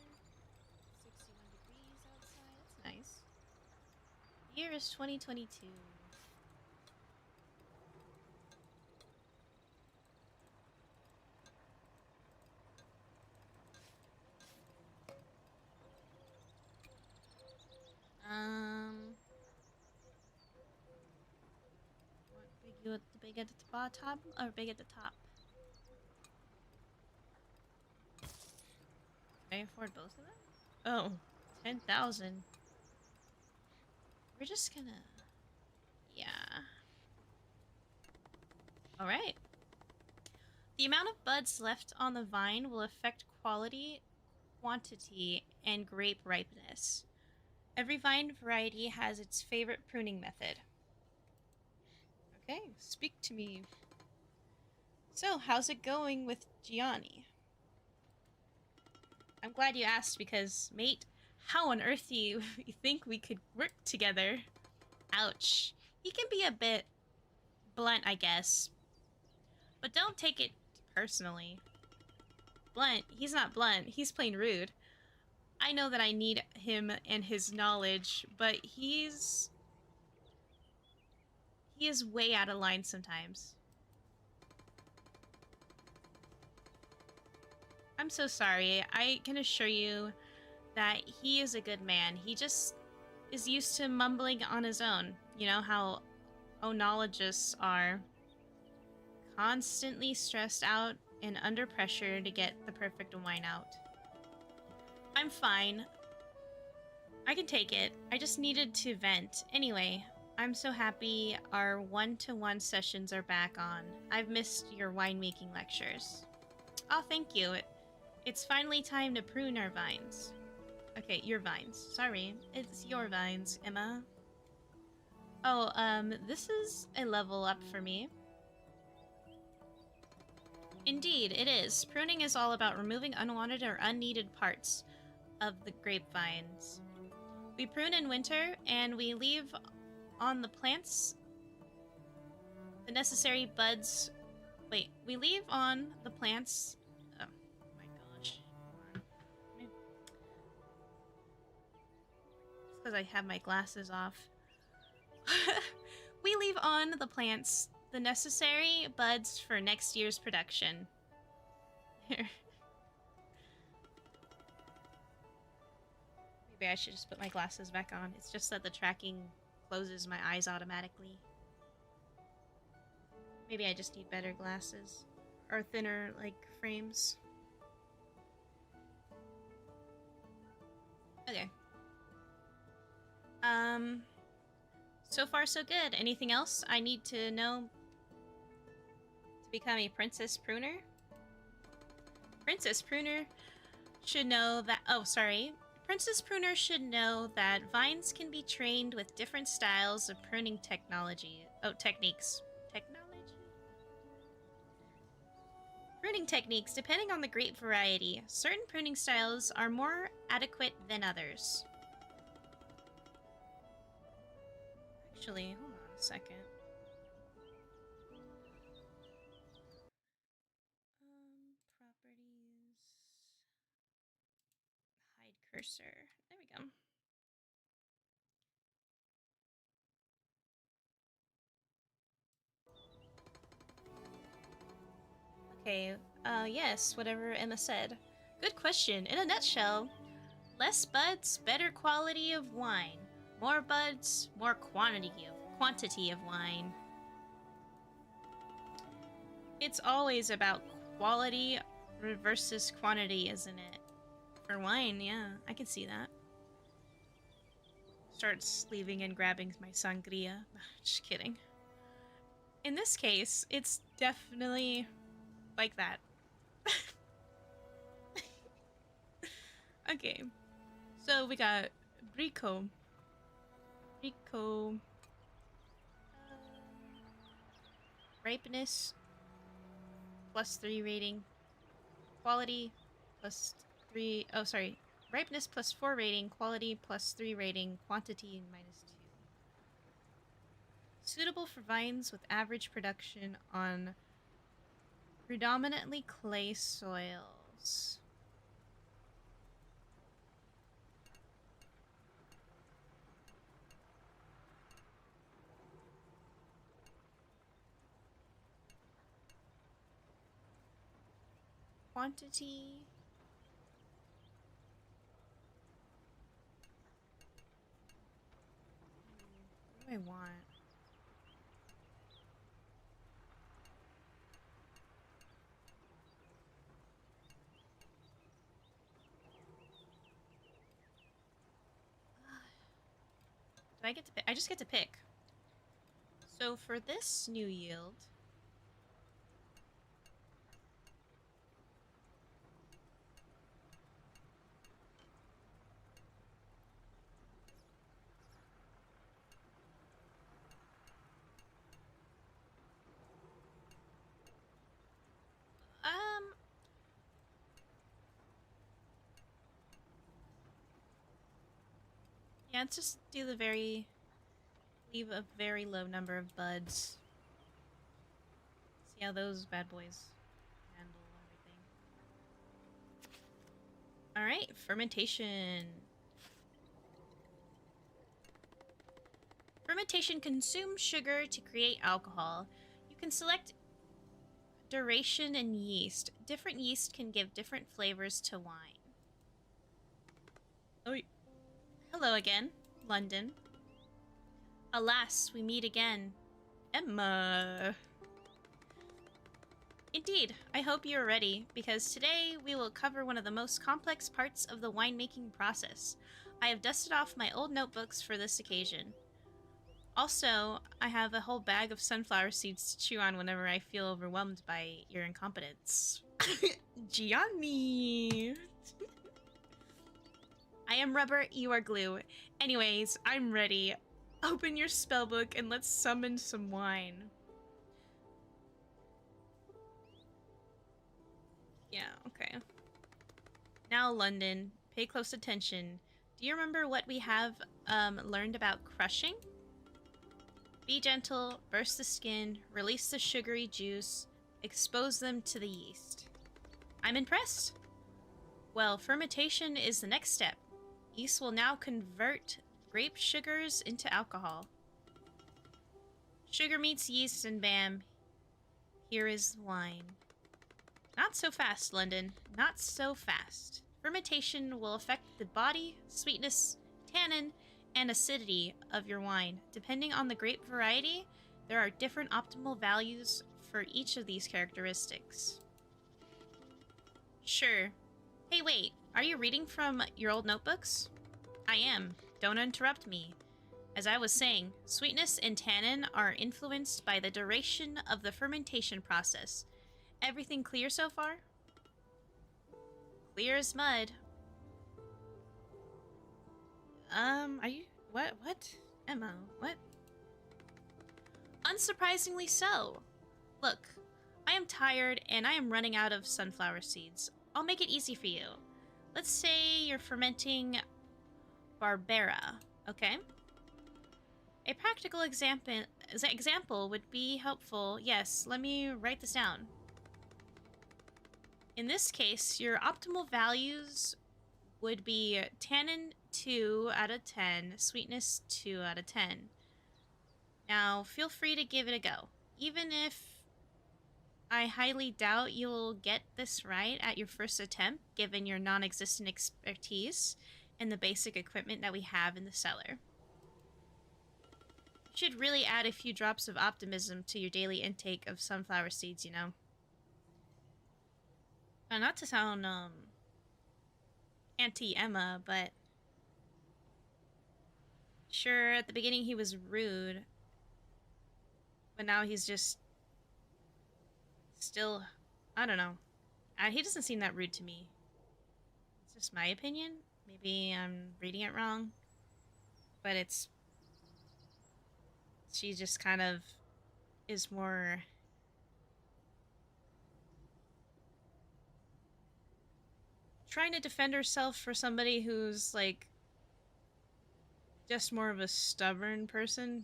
61 degrees outside. That's nice. The year is 2022. What big at the bottom or big at the top? Can I afford both of them? Oh, 10,000. We're just gonna... Yeah. Alright. The amount of buds left on the vine will affect quality, quantity, and grape ripeness. Every vine variety has its favorite pruning method. Okay, speak to me. So, how's it going with Gianni? I'm glad you asked because, mate, how on earth do you think we could work together? Ouch. He can be a bit blunt, I guess. But don't take it personally. Blunt? He's not blunt. He's plain rude. I know that I need him and his knowledge, but he is way out of line sometimes. I'm so sorry. I can assure you that he is a good man. He just is used to mumbling on his own. You know how onologists are, constantly stressed out and under pressure to get the perfect wine out. I'm fine. I can take it. I just needed to vent. Anyway, I'm so happy our one-to-one sessions are back on. I've missed your winemaking lectures. Oh, thank you. It's finally time to prune our vines. Okay, your vines. Sorry, it's your vines, Emma. Oh, this is a level up for me. Indeed, it is. Pruning is all about removing unwanted or unneeded parts of the grapevines. We prune in winter, and we leave on the plants the necessary buds. Wait, we leave on the plants. Oh my gosh. It's because I have my glasses off. We leave on the plants the necessary buds for next year's production. Here. Maybe I should just put my glasses back on. It's just that the tracking closes my eyes automatically. Maybe I just need better glasses. Or thinner, like, frames. Okay. So far so good. Anything else I need to know to become a princess pruner? Princess pruner should know that— oh, sorry. Princess pruner should know that vines can be trained with different styles of pruning technology. Oh, techniques. Technology? Pruning techniques, depending on the grape variety. Certain pruning styles are more adequate than others. Actually, hold on a second. Properties. Hide cursor. There we go. Okay, yes, whatever Emma said. Good question. In a nutshell, less buds, better quality of wine. More buds, more quantity of wine. It's always about quality versus quantity, isn't it? For wine, yeah, I can see that. Starts leaving and grabbing my sangria. Just kidding. In this case, it's definitely like that. Okay. So we got Brico. Ripeness +3 rating. Quality +3. Oh, sorry. Ripeness +4 rating. Quality +3 rating. Quantity -2. Suitable for vines with average production on predominantly clay soils. Quantity. What do I want? Do I get to pick? I just get to pick. So for this new yield, Yeah, let's just do leave a very low number of buds. See how those bad boys handle everything. Alright, fermentation. Fermentation consumes sugar to create alcohol. You can select duration and yeast. Different yeast can give different flavors to wine. Oh, hello again, London. Alas, we meet again. Emma. Indeed, I hope you are ready, because today we will cover one of the most complex parts of the winemaking process. I have dusted off my old notebooks for this occasion. Also, I have a whole bag of sunflower seeds to chew on whenever I feel overwhelmed by your incompetence. Gianni! I am rubber, you are glue. Anyways, I'm ready. Open your spellbook and let's summon some wine. Yeah, okay. Now, London, pay close attention. Do you remember what we have learned about crushing? Be gentle, burst the skin, release the sugary juice, expose them to the yeast. I'm impressed. Well, fermentation is the next step. Yeast will now convert grape sugars into alcohol. Sugar meets yeast and bam, here is wine. Not so fast, London. Not so fast. Fermentation will affect the body, sweetness, tannin, and acidity of your wine. Depending on the grape variety, there are different optimal values for each of these characteristics. Sure. Hey, wait. Are you reading from your old notebooks? I am. Don't interrupt me. As I was saying, sweetness and tannin are influenced by the duration of the fermentation process. Everything clear so far? Clear as mud. Are you... What? Emma, what? Unsurprisingly so. Look, I am tired and I am running out of sunflower seeds. I'll make it easy for you. Let's say you're fermenting Barbera, okay? A practical example would be helpful. Yes, let me write this down. In this case, your optimal values would be tannin 2 out of 10, sweetness 2 out of 10. Now, feel free to give it a go. Even if I highly doubt you'll get this right at your first attempt, given your non-existent expertise and the basic equipment that we have in the cellar. You should really add a few drops of optimism to your daily intake of sunflower seeds, you know. Not to sound, anti-Emma, but... Sure, at the beginning he was rude. But now he's just... Still... I don't know. He doesn't seem that rude to me. It's just my opinion. Maybe I'm reading it wrong. But it's... She just kind of... is more... trying to defend herself for somebody who's, like, just more of a stubborn person.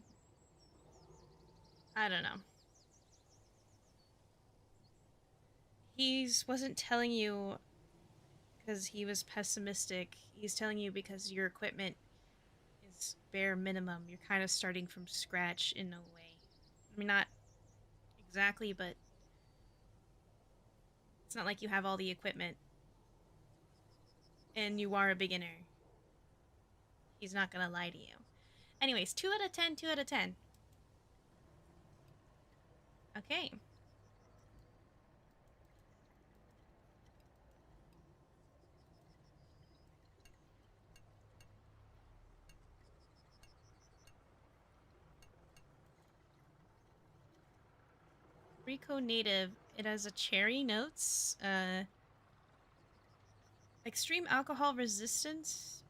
I don't know. He wasn't telling you because he was pessimistic. He's telling you because your equipment is bare minimum. You're kind of starting from scratch in a way. I mean, not exactly, but it's not like you have all the equipment. And you are a beginner. He's not gonna lie to you. Anyways, 2 out of 10, 2 out of 10. Okay. Rico native. It has a cherry notes. Extreme alcohol resistance.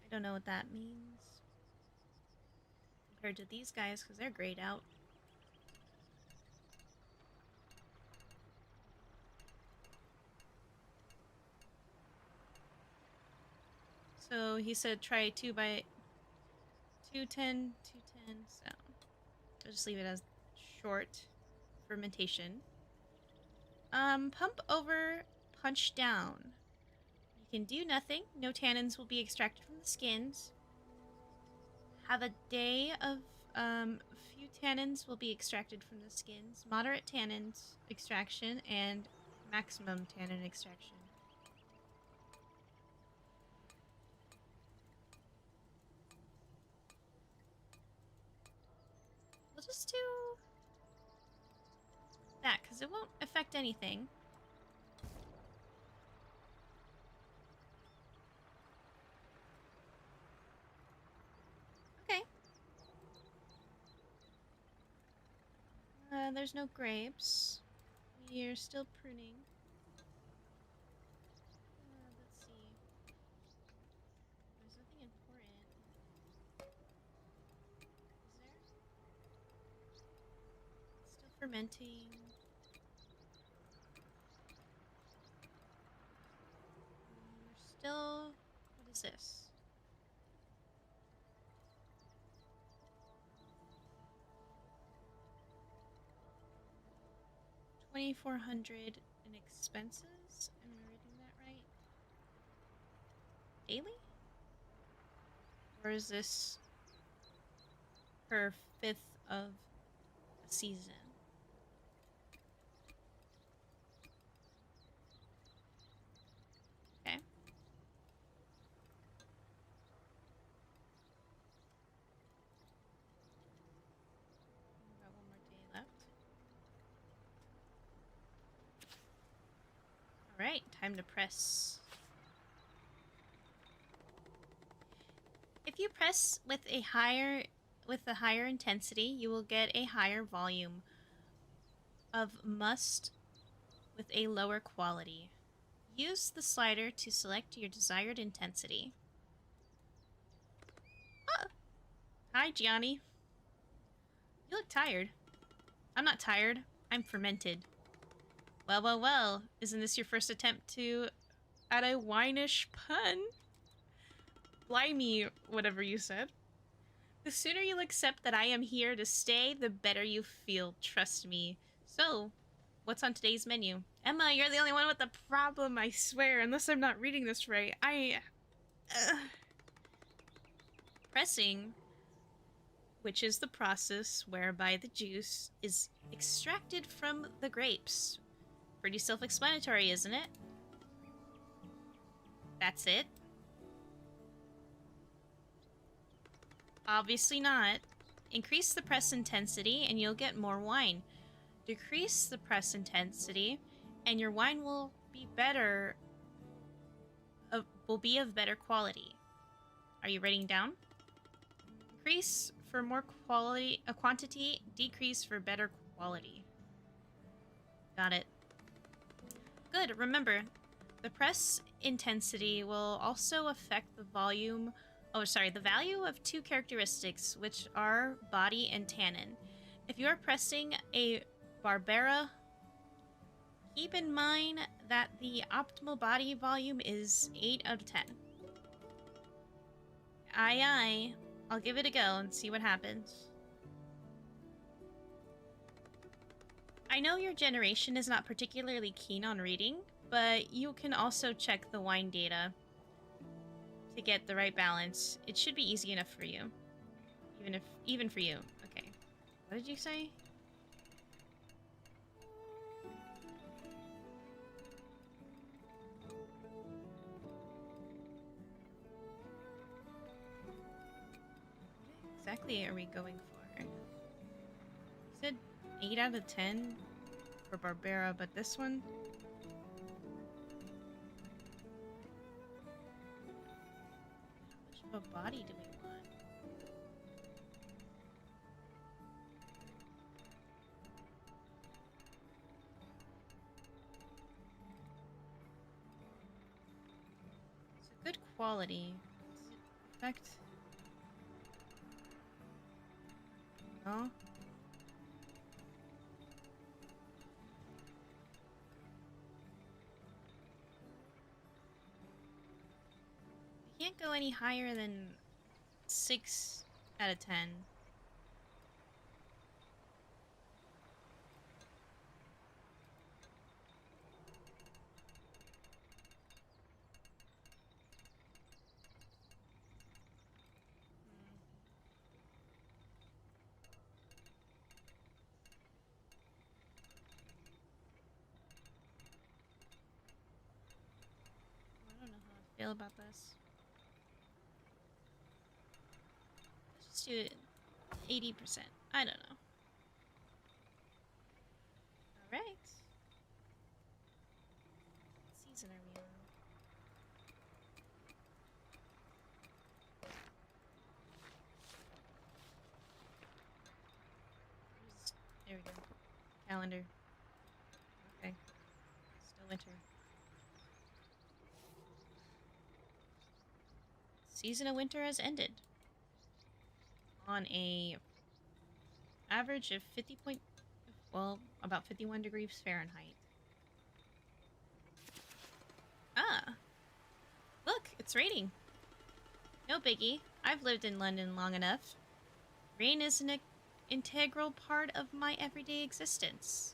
I don't know what that means. Compared to these guys, because they're grayed out. So he said try 2 by 210, 210. So I'll just leave it as short fermentation. Pump over, punch down. You can do nothing. No tannins will be extracted from the skins. Have a day of few tannins will be extracted from the skins. Moderate tannins extraction and maximum tannin extraction. We'll just do that because it won't affect anything. Okay. There's no grapes. We're still pruning. Let's see. There's nothing important. Is there? It's still fermenting. We're still... What is this? 2,400 in expenses. Am I reading that right? Daily? Or is this per 5th of a season? Okay. We've got one more day left. Alright, time to press. If you press with a higher intensity, you will get a higher volume of must with a lower quality. Use the slider to select your desired intensity. Ah! Hi, Gianni. You look tired. I'm not tired. I'm fermented. Well, well, well. Isn't this your first attempt to add a wine-ish pun? Blimey, whatever you said. The sooner you'll accept that I am here to stay, the better you feel, trust me. So, what's on today's menu? Emma, you're the only one with the problem, I swear, unless I'm not reading this right. Pressing, which is the process whereby the juice is extracted from the grapes. Pretty self-explanatory, isn't it? That's it. Obviously not. Increase the press intensity and you'll get more wine. Decrease the press intensity and your wine will be better, will be of better quality. Are you writing down? Increase for more quantity, decrease for better quality. Got it. Good, remember, the press intensity will also affect the volume, the value of two characteristics, which are body and tannin. If you are pressing a Barbera, keep in mind that the optimal body volume is 8 out of 10. Aye, aye. I'll give it a go and see what happens. I know your generation is not particularly keen on reading, but you can also check the wine data to get the right balance. It should be easy enough for you. Even for you. Okay. What did you say? What exactly are we going for? You said 8 out of 10 for Barbera, but this one? How much of a body do we want? It's a good quality. Does it affect... No? Can't go any higher than 6 out of 10. I don't know how I feel about this. Let's just do it 80%. I don't know. Alright. What season are we on? There we go. Calendar. Okay. Still winter. Season of winter has ended. On a average of about 51 degrees Fahrenheit. Ah! Look, it's raining. No biggie. I've lived in London long enough. Rain is an integral part of my everyday existence.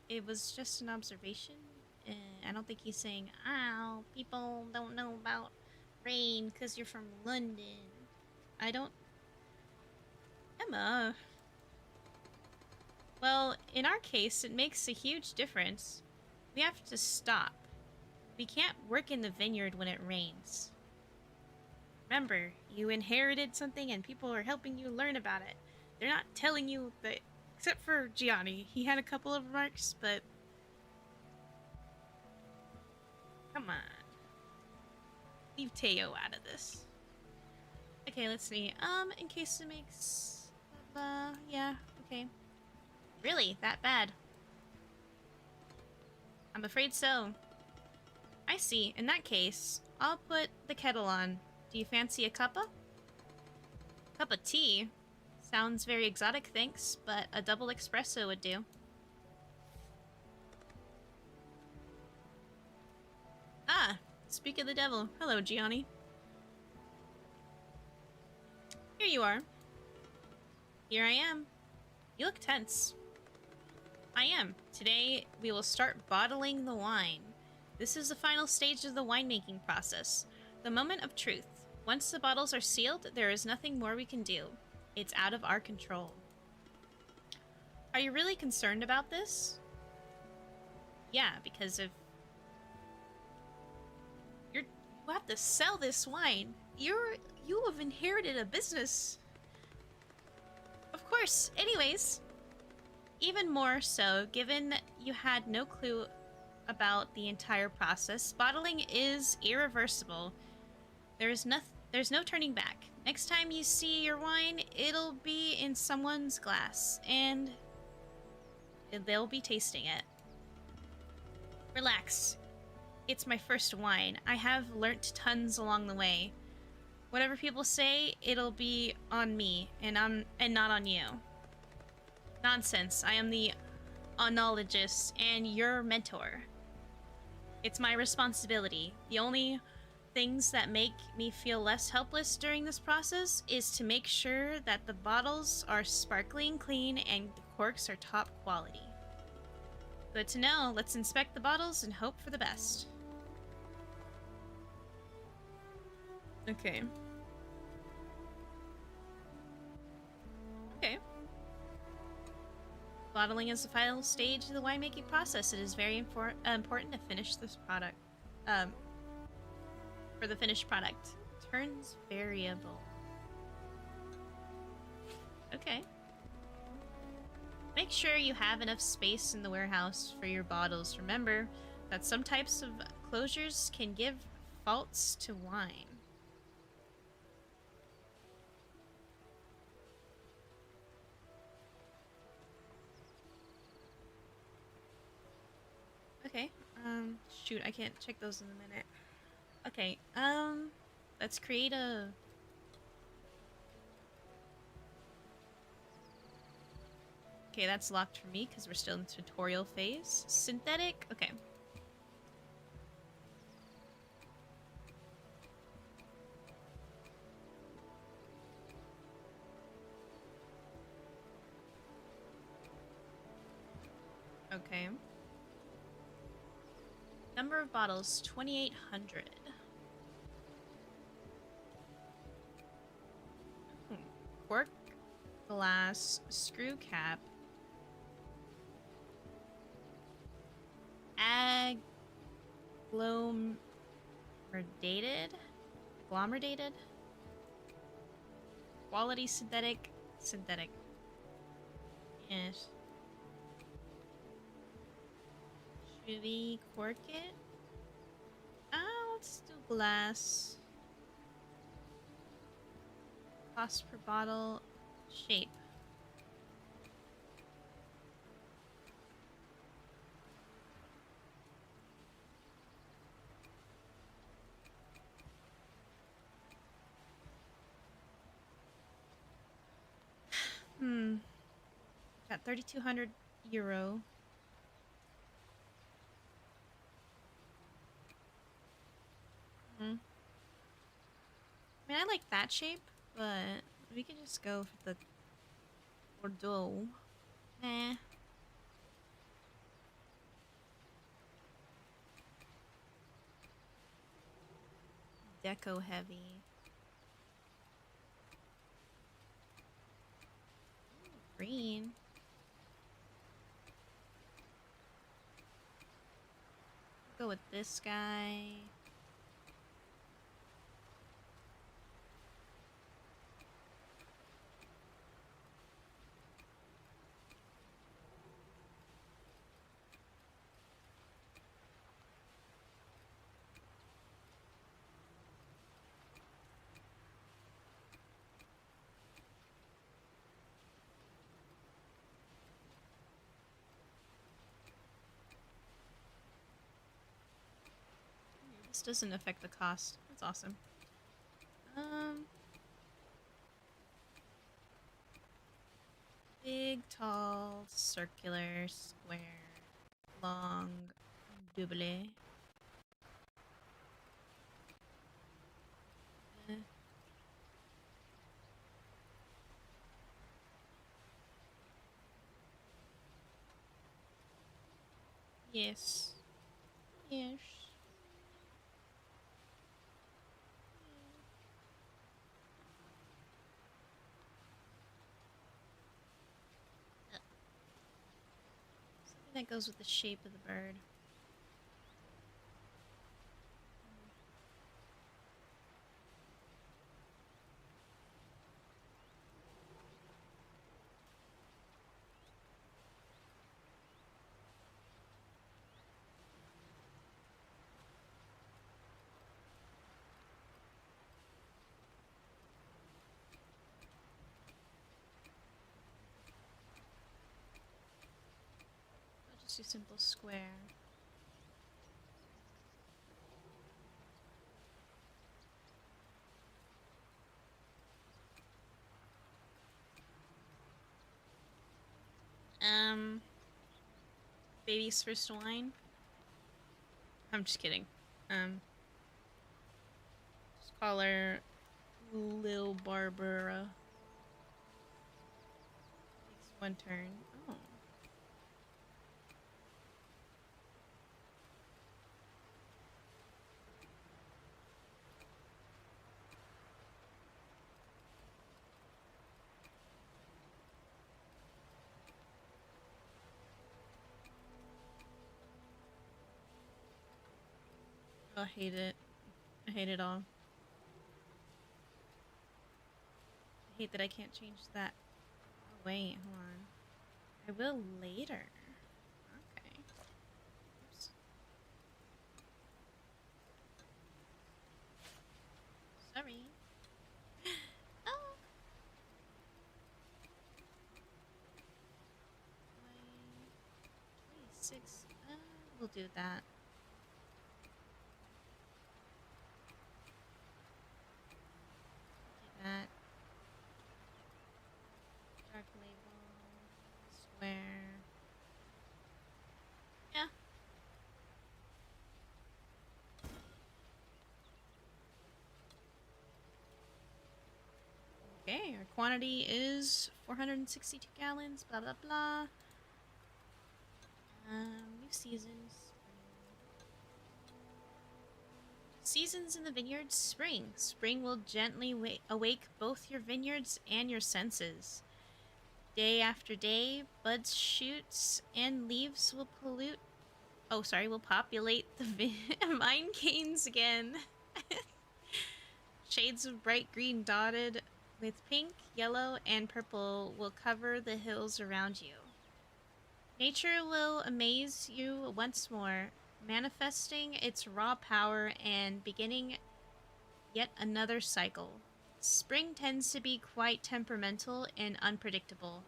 It was just an observation. I don't think he's saying, ow, people don't know about rain because you're from London. I don't... Emma. Well, in our case, it makes a huge difference. We have to stop. We can't work in the vineyard when it rains. Remember, you inherited something and people are helping you learn about it. They're not telling you that... Except for Gianni. He had a couple of remarks, but... Come on. Leave Teo out of this. Okay, let's see. In case it makes... yeah, okay. Really? That bad? I'm afraid so. I see. In that case, I'll put the kettle on. Do you fancy a cuppa? Cup of tea? Sounds very exotic, thanks, but a double espresso would do. Ah, speak of the devil. Hello, Gianni. Here you are. Here I am. You look tense. I am. Today, we will start bottling the wine. This is the final stage of the winemaking process. The moment of truth. Once the bottles are sealed, there is nothing more we can do. It's out of our control. Are you really concerned about this? Yeah, because if you have to sell this wine, you have inherited a business. Of course. Anyways, even more so, given you had no clue about the entire process, bottling is irreversible. There's no turning back. Next time you see your wine, it'll be in someone's glass, and they'll be tasting it. Relax. It's my first wine. I have learnt tons along the way. Whatever people say, it'll be on me, and not on you. Nonsense. I am the oenologist and your mentor. It's my responsibility. The only things that make me feel less helpless during this process is to make sure that the bottles are sparkling clean and the corks are top quality. Good to know. Let's inspect the bottles and hope for the best. Okay. Okay. Bottling is the final stage of the winemaking process. It is very important to finish this product. For the finished product. Turns variable. Okay. Make sure you have enough space in the warehouse for your bottles. Remember that some types of closures can give faults to wine. Okay. Shoot, I can't check those in a minute. Okay, let's create a... Okay, that's locked for me because we're still in the tutorial phase. Synthetic? Okay. Okay. Number of bottles, 2,800. Cork, glass, screw cap, agglomerated, agglomerated, quality synthetic, synthetic. Yes. Should we cork it? Let's do glass. Cost per bottle, shape. Got 3,200 euro. I mean, I like that shape, but we could just go for the Bordeaux. Eh. Deco heavy. Green. Go with this guy. This doesn't affect the cost. That's awesome. Big, tall, circular, square, long, double. Yes. Yes. Something that goes with the shape of the bird. I'll just do simple square. Baby's first wine. I'm just kidding. Just call her Lil Barbara. Takes one turn. Oh. I hate it. I hate it all. I hate that I can't change that. Oh, wait, hold on. I will later. Okay. Oops. Sorry. Oh. 26. We'll do that. Do that. Dark label. Square. Yeah. Okay, our quantity is 462 gallons, blah blah blah. New seasons. Seasons in the vineyards. Spring. Spring will gently awake both your vineyards and your senses. Day after day, buds, shoots, and leaves will pollute. Oh, sorry, will populate the vine canes again. Shades of bright green dotted with pink, yellow, and purple will cover the hills around you. Nature will amaze you once more, manifesting its raw power and beginning yet another cycle. Spring tends to be quite temperamental and unpredictable,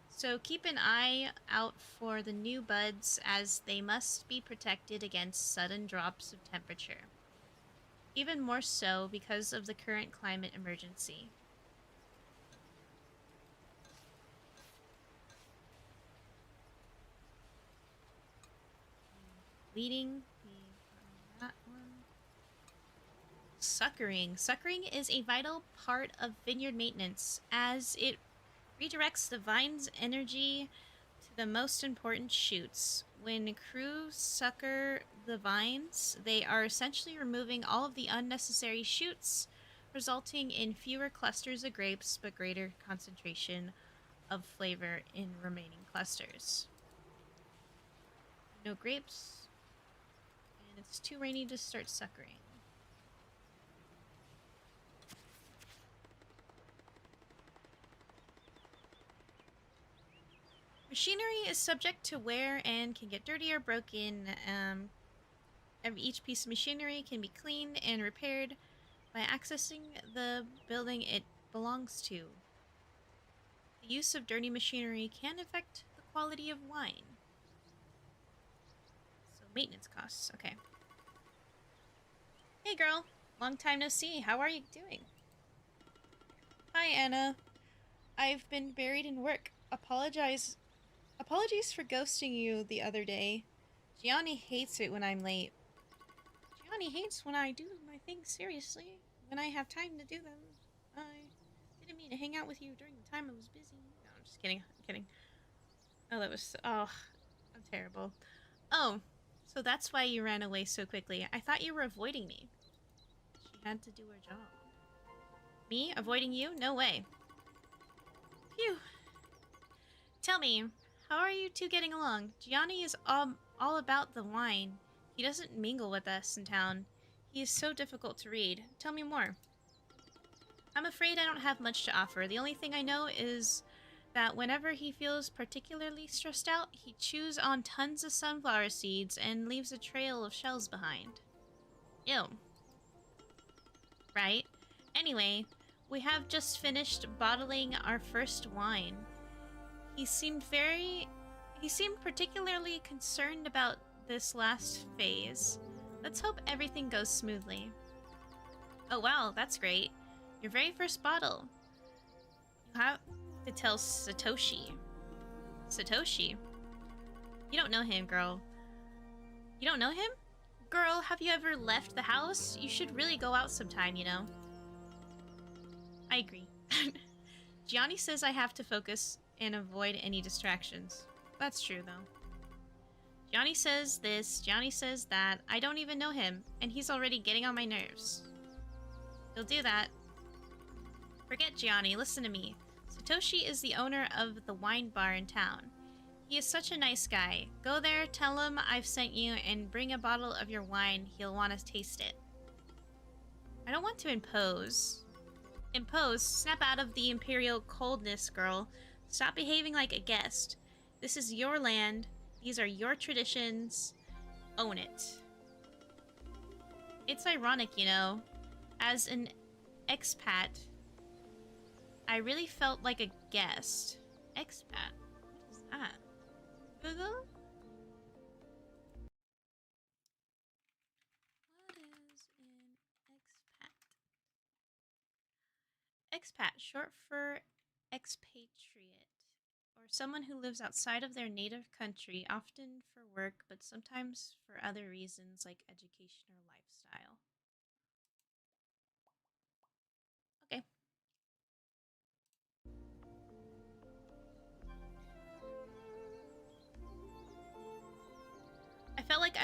so keep an eye out for the new buds as they must be protected against sudden drops of temperature. Even more so because of the current climate emergency. Bleeding, that one. Suckering. Suckering is a vital part of vineyard maintenance as it redirects the vine's energy to the most important shoots. When crew sucker the vines, they are essentially removing all of the unnecessary shoots, resulting in fewer clusters of grapes but greater concentration of flavor in remaining clusters. No grapes, and it's too rainy to start suckering. Machinery is subject to wear and can get dirty or broken. Each piece of machinery can be cleaned and repaired by accessing the building it belongs to. The use of dirty machinery can affect the quality of wine. So maintenance costs, okay. Hey girl, long time no see. How are you doing? Hi Anna. I've been buried in work. Apologies for ghosting you the other day. Gianni hates it when I'm late. Gianni hates when I do my things seriously. When I have time to do them. I didn't mean to hang out with you during the time I was busy. No, I'm just kidding. I'm kidding. Oh, that was... Oh, I'm terrible. Oh, so that's why you ran away so quickly. I thought you were avoiding me. She had to do her job. Me? Avoiding you? No way. Phew. Tell me, how are you two getting along? Gianni is all about the wine. He doesn't mingle with us in town. He is so difficult to read. Tell me more. I'm afraid I don't have much to offer. The only thing I know is that whenever he feels particularly stressed out, he chews on tons of sunflower seeds and leaves a trail of shells behind. Ew. Right? Anyway, we have just finished bottling our first wine. He seemed particularly concerned about this last phase. Let's hope everything goes smoothly. Oh wow, that's great. Your very first bottle. You have to tell Satoshi. Satoshi? You don't know him, girl. You don't know him? Girl, have you ever left the house? You should really go out sometime, you know? I agree. Gianni says I have to focus and avoid any distractions. That's true, though. Gianni says this, Gianni says that. I don't even know him, and he's already getting on my nerves. He'll do that. Forget Gianni, listen to me. Satoshi is the owner of the wine bar in town. He is such a nice guy. Go there, tell him I've sent you, and bring a bottle of your wine. He'll want to taste it. I don't want to impose. Impose? Snap out of the imperial coldness, girl. Stop behaving like a guest. This is your land. These are your traditions. Own it. It's ironic, you know. As an expat, I really felt like a guest. Expat? What is that? Google? What is an expat? Expat, short for expatriate, or someone who lives outside of their native country, often for work, but sometimes for other reasons like education or lifestyle. Okay.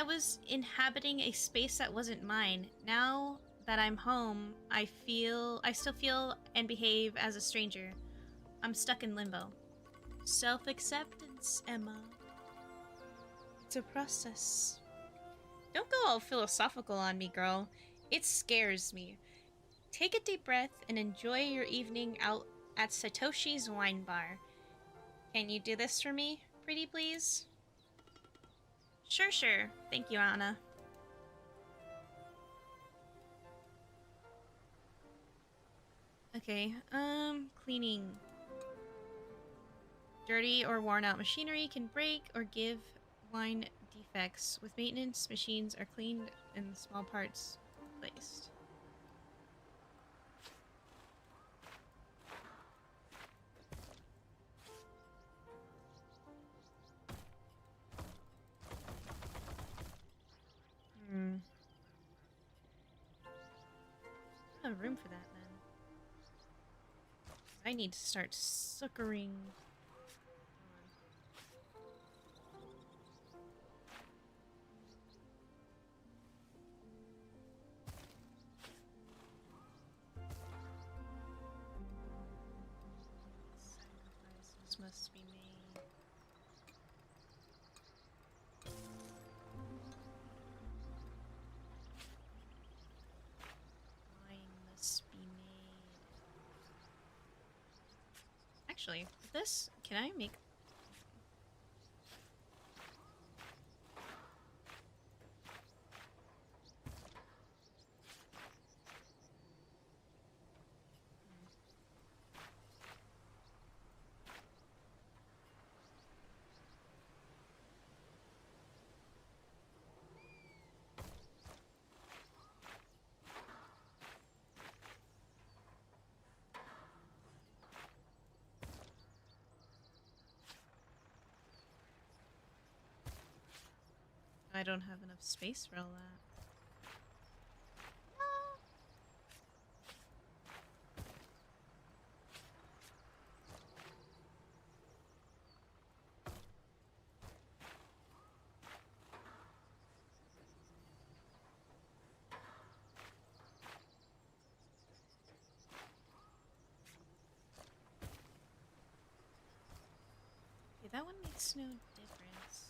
I was inhabiting a space that wasn't mine. Now that I'm home, I still feel and behave as a stranger. I'm stuck in limbo. Self-acceptance, Emma. It's a process. Don't go all philosophical on me, girl. It scares me. Take a deep breath and enjoy your evening out at Satoshi's wine bar. Can you do this for me, pretty please? Sure, sure. Thank you, Anna. Okay, cleaning. Dirty or worn out machinery can break or give wine defects. With maintenance, machines are cleaned and small parts replaced. I don't have room for that then. I need to start suckering. Sacrifices must be made. Wine must be made. Actually, this, can I make... I don't have enough space for all that. Okay, that one makes no difference.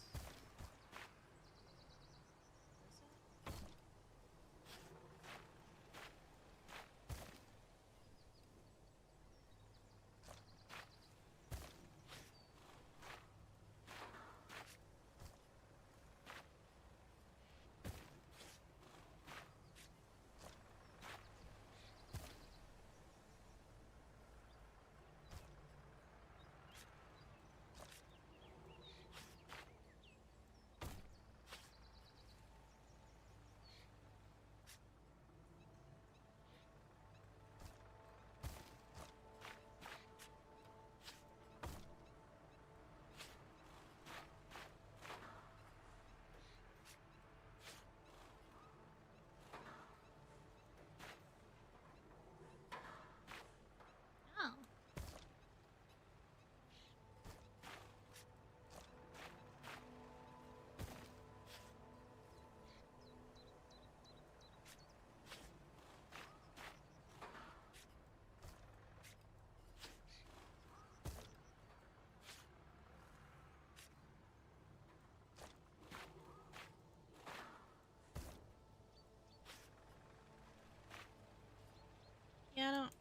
Oh. Yeah, I don't...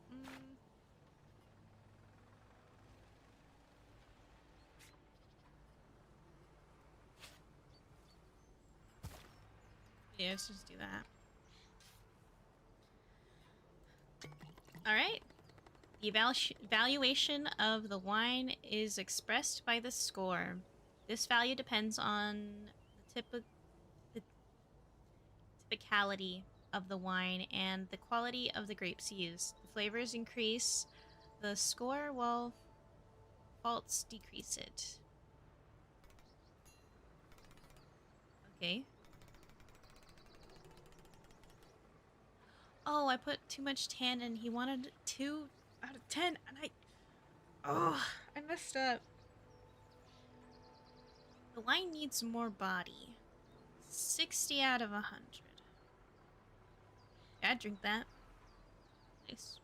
Yeah, let's just do that. Alright. The valuation of the wine is expressed by the score. This value depends on the typicality of the wine and the quality of the grapes used. The flavors increase the score while faults decrease it. Okay. Oh, I put too much tannin. He wanted 2 out of 10, and I messed up. The wine needs more body. 60 out of 100. Yeah, I'd drink that. Nice.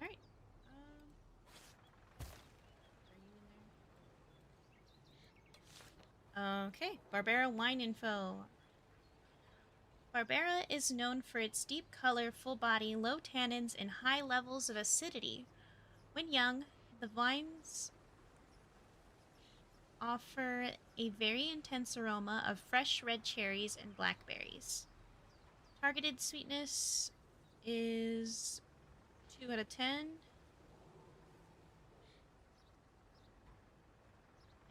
Alright. Are you in there? Okay, Barbera wine info. Barbera is known for its deep color, full body, low tannins, and high levels of acidity. When young, the vines offer a very intense aroma of fresh red cherries and blackberries. Targeted sweetness is 2 out of 10.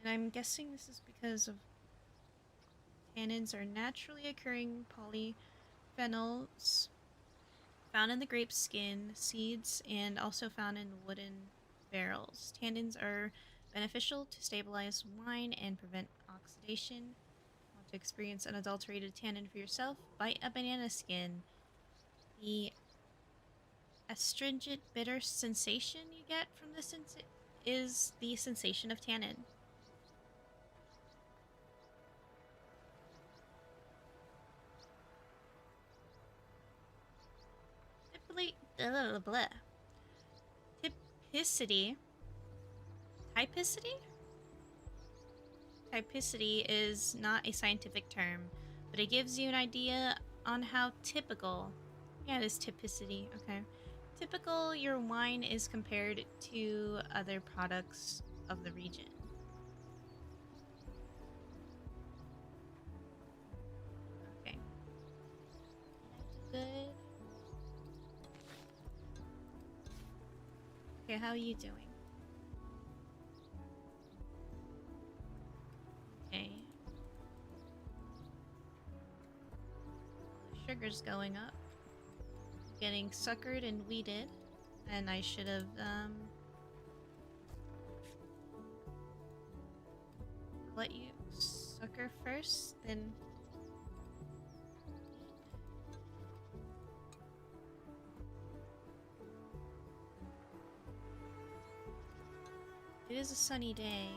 And I'm guessing this is because of tannins are naturally occurring polyphenols found in the grape's skin, seeds, and also found in wooden barrels. Tannins are beneficial to stabilize wine and prevent oxidation. Want to experience unadulterated tannin for yourself? Bite a banana skin. The astringent bitter sensation you get from this is the sensation of tannin. Blah, blah, blah. Typicity. Typicity? Typicity is not a scientific term, but it gives you an idea on how typical. Yeah, it is typicity. Okay. Typical your wine is compared to other products of the region. Okay. Good. Okay, how are you doing? Okay. The sugar's going up. Getting suckered and weeded. And I should have, let you sucker first, then... It is a sunny day.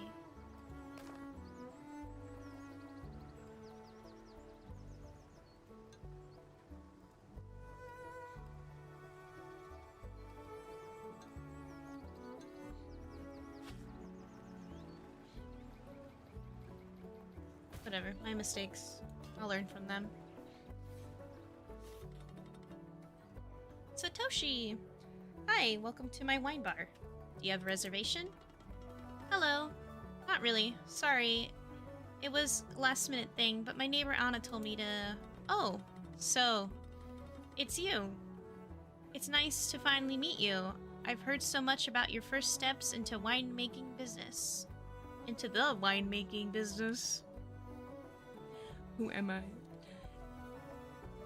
Whatever, my mistakes. I'll learn from them. Satoshi! Hi, welcome to my wine bar. Do you have a reservation? Hello. Not really. Sorry. It was a last minute thing, but my neighbor Anna told me to... Oh, so... It's you. It's nice to finally meet you. I've heard so much about your first steps into winemaking business. Into the winemaking business. Who am I?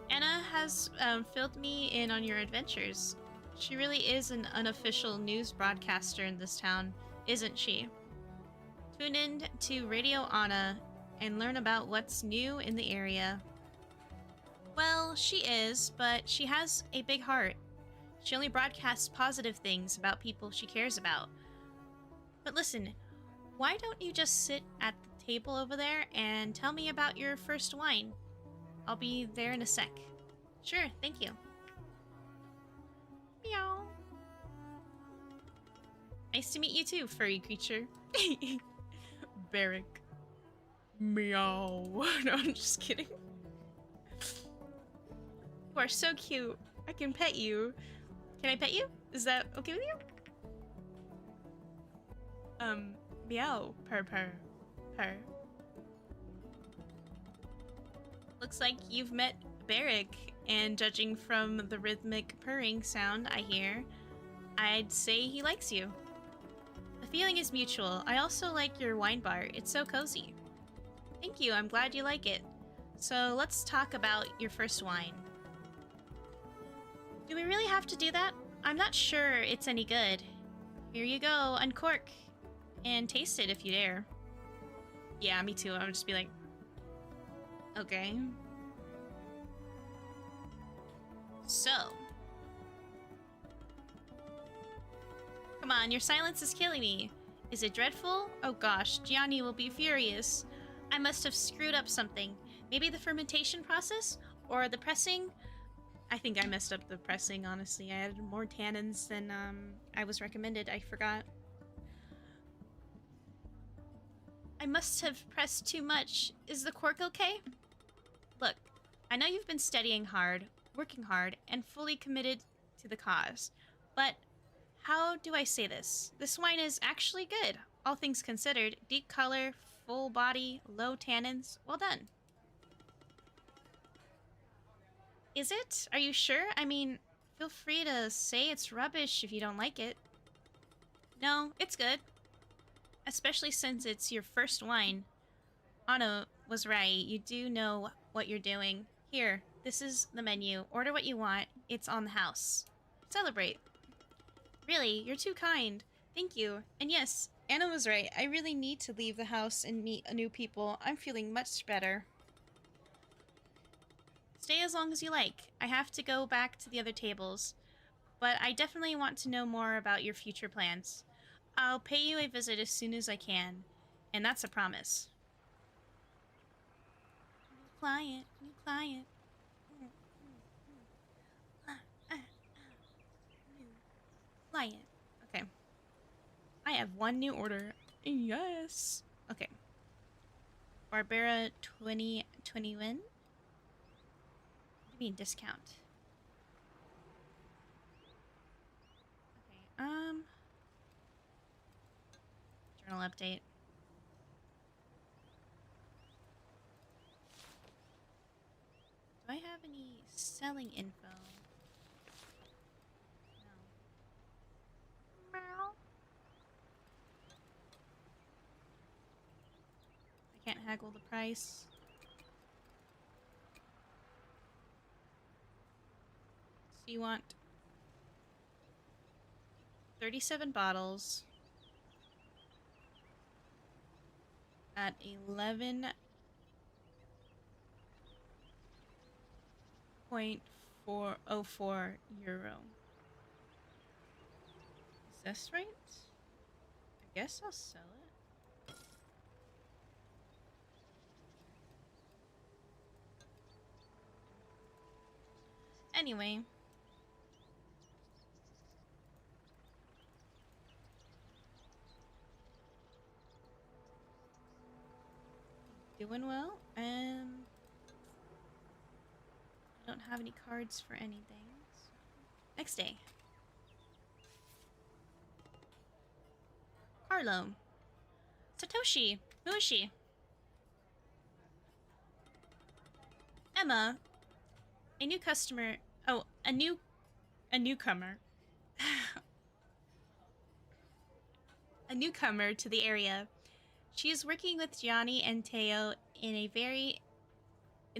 Anna has filled me in on your adventures. She really is an unofficial news broadcaster in this town, isn't she? Tune in to Radio Anna and learn about what's new in the area. Well, she is, but she has a big heart. She only broadcasts positive things about people she cares about. But listen, why don't you just sit at the table over there and tell me about your first wine? I'll be there in a sec. Sure, thank you. Meow. Nice to meet you too, furry creature. Barrick. Meow. No, I'm just kidding. You are so cute. I can pet you. Can I pet you? Is that okay with you? Meow. Purr, purr. Purr. Looks like you've met Barrick, and judging from the rhythmic purring sound I hear, I'd say he likes you. The feeling is mutual. I also like your wine bar. It's so cozy. Thank you. I'm glad you like it. So let's talk about your first wine. Do we really have to do that? I'm not sure it's any good. Here you go. Uncork. And taste it if you dare. Yeah, me too. I would just be like, okay. So. Come on, your silence is killing me. Is it dreadful? Oh gosh, Gianni will be furious. I must have screwed up something. Maybe the fermentation process? Or the pressing? I think I messed up the pressing, honestly. I added more tannins than I was recommended. I forgot. I must have pressed too much. Is the cork okay? Look, I know you've been studying hard, working hard, and fully committed to the cause. But how do I say this? This wine is actually good. All things considered, deep color, full body, low tannins. Well done. Is it? Are you sure? I mean, feel free to say it's rubbish if you don't like it. No, it's good. Especially since it's your first wine. Anna was right. You do know what you're doing. Here, this is the menu. Order what you want. It's on the house. Celebrate. Really, you're too kind. Thank you. And yes, Anna was right. I really need to leave the house and meet new people. I'm feeling much better. Stay as long as you like. I have to go back to the other tables. But I definitely want to know more about your future plans. I'll pay you a visit as soon as I can. And that's a promise. New client, new client. New client. Okay. I have one new order. Yes. Okay. Barbera 2021. What do you mean discount? Okay. Journal update. Do I have any selling info? No. Meow. I can't haggle the price. So you want 37 bottles at 11.404 euro. Is this right? I guess I'll sell it. Anyway. Doing well. I don't have any cards for anything. So. Next day. Carlo. Satoshi. Who is she? Emma. A new customer. Oh, a newcomer. A newcomer to the area. She is working with Gianni and Teo in the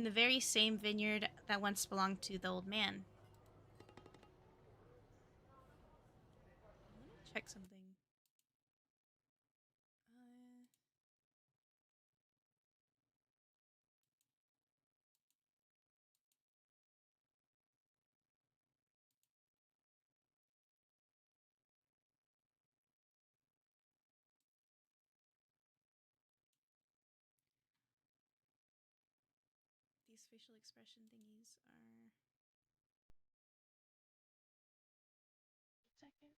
very same vineyard that once belonged to the old man. Let me check something. These facial expression thingies are. Second.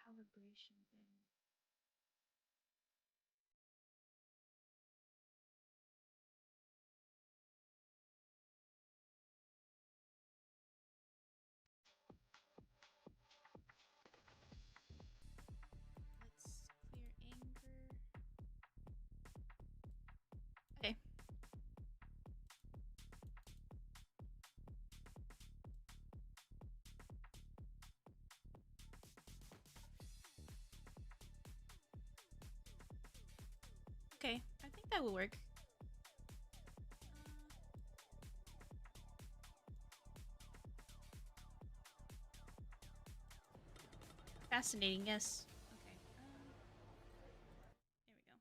Calibration thing. that will work. Fascinating, yes. Okay. There we go.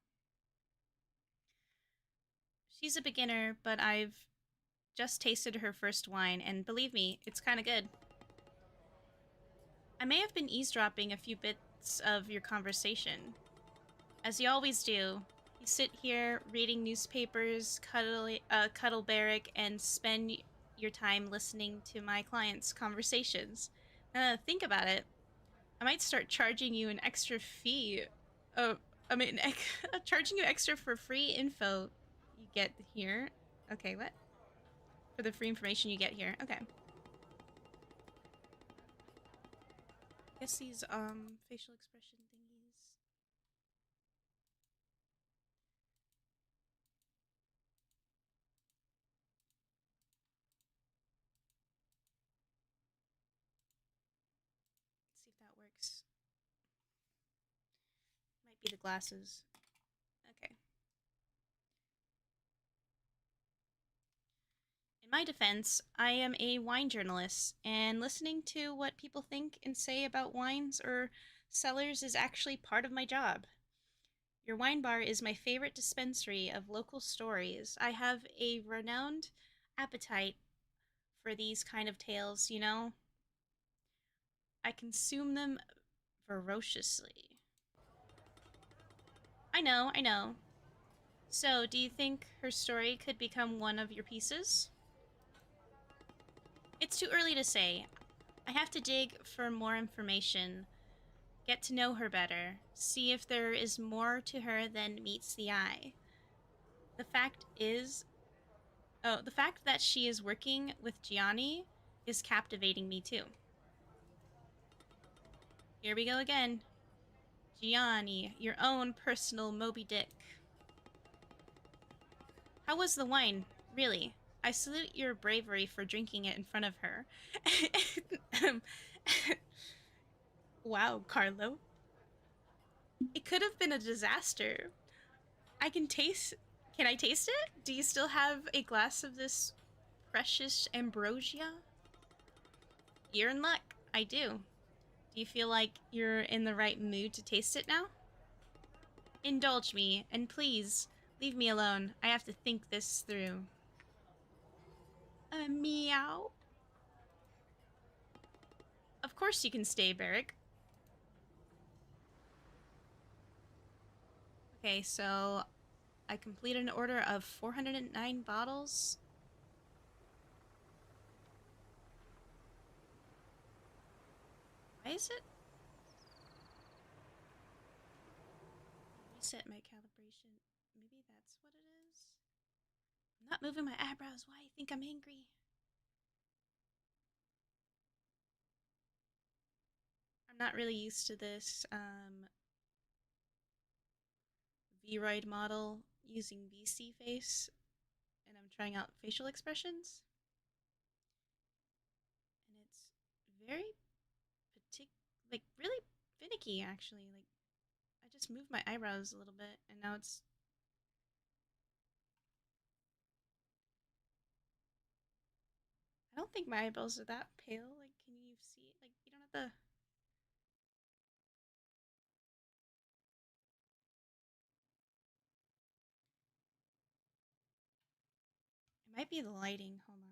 She's a beginner, but I've just tasted her first wine, and believe me, it's kind of good. I may have been eavesdropping a few bits of your conversation. As you always do, you sit here reading newspapers, cuddle barrack, and spend your time listening to my clients' conversations. Think about it. I might start charging you an extra fee. Uh, I mean, charging you extra for free info you get here. Okay, what? For the free information you get here. Okay. I guess these facial expression thingies. Let's see if that works. Might be the glasses. Okay. In my defense, I am a wine journalist, and listening to what people think and say about wines or cellars is actually part of my job. Your wine bar is my favorite dispensary of local stories. I have a renowned appetite for these kind of tales, you know? I consume them ferociously. I know. So, do you think her story could become one of your pieces? It's too early to say. I have to dig for more information, get to know her better, see if there is more to her than meets the eye. The fact is, the fact that she is working with Gianni is captivating me too. Here we go again. Gianni, your own personal Moby Dick. How was the wine, really? I salute your bravery for drinking it in front of her. Wow, Carlo. It could have been a disaster. I can taste. Can I taste it? Do you still have a glass of this precious ambrosia? You're in luck. I do. Do you feel like you're in the right mood to taste it now? Indulge me, and please, leave me alone. I have to think this through. Meow? Of course you can stay, Barrick. Okay, so I completed an order of 409 bottles. Why is it? Reset my calibration. Maybe that's what it is? I'm not moving my eyebrows. Why? I think I'm angry. I'm not really used to this Vroid model using VC face, and I'm trying out facial expressions, and it's very like really finicky actually. Like I just moved my eyebrows a little bit, and now it's. I don't think my eyebrows are that pale. Like, can you see? Like, you don't have the. It might be the lighting. Hold on.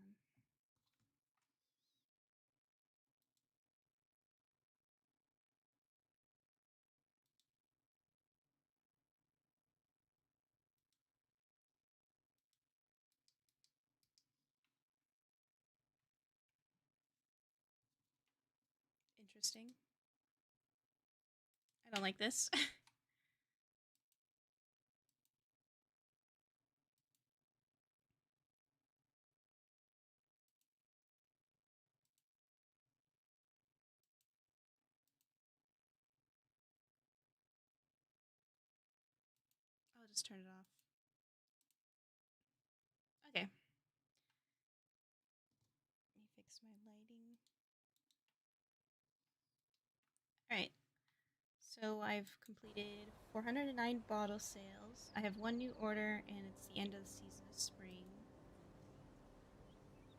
Interesting. I don't like this. I'll just turn it off. Okay. Let me fix my lighting. All right. So I've completed 409 bottle sales. I have one new order, and it's the end of the season of spring.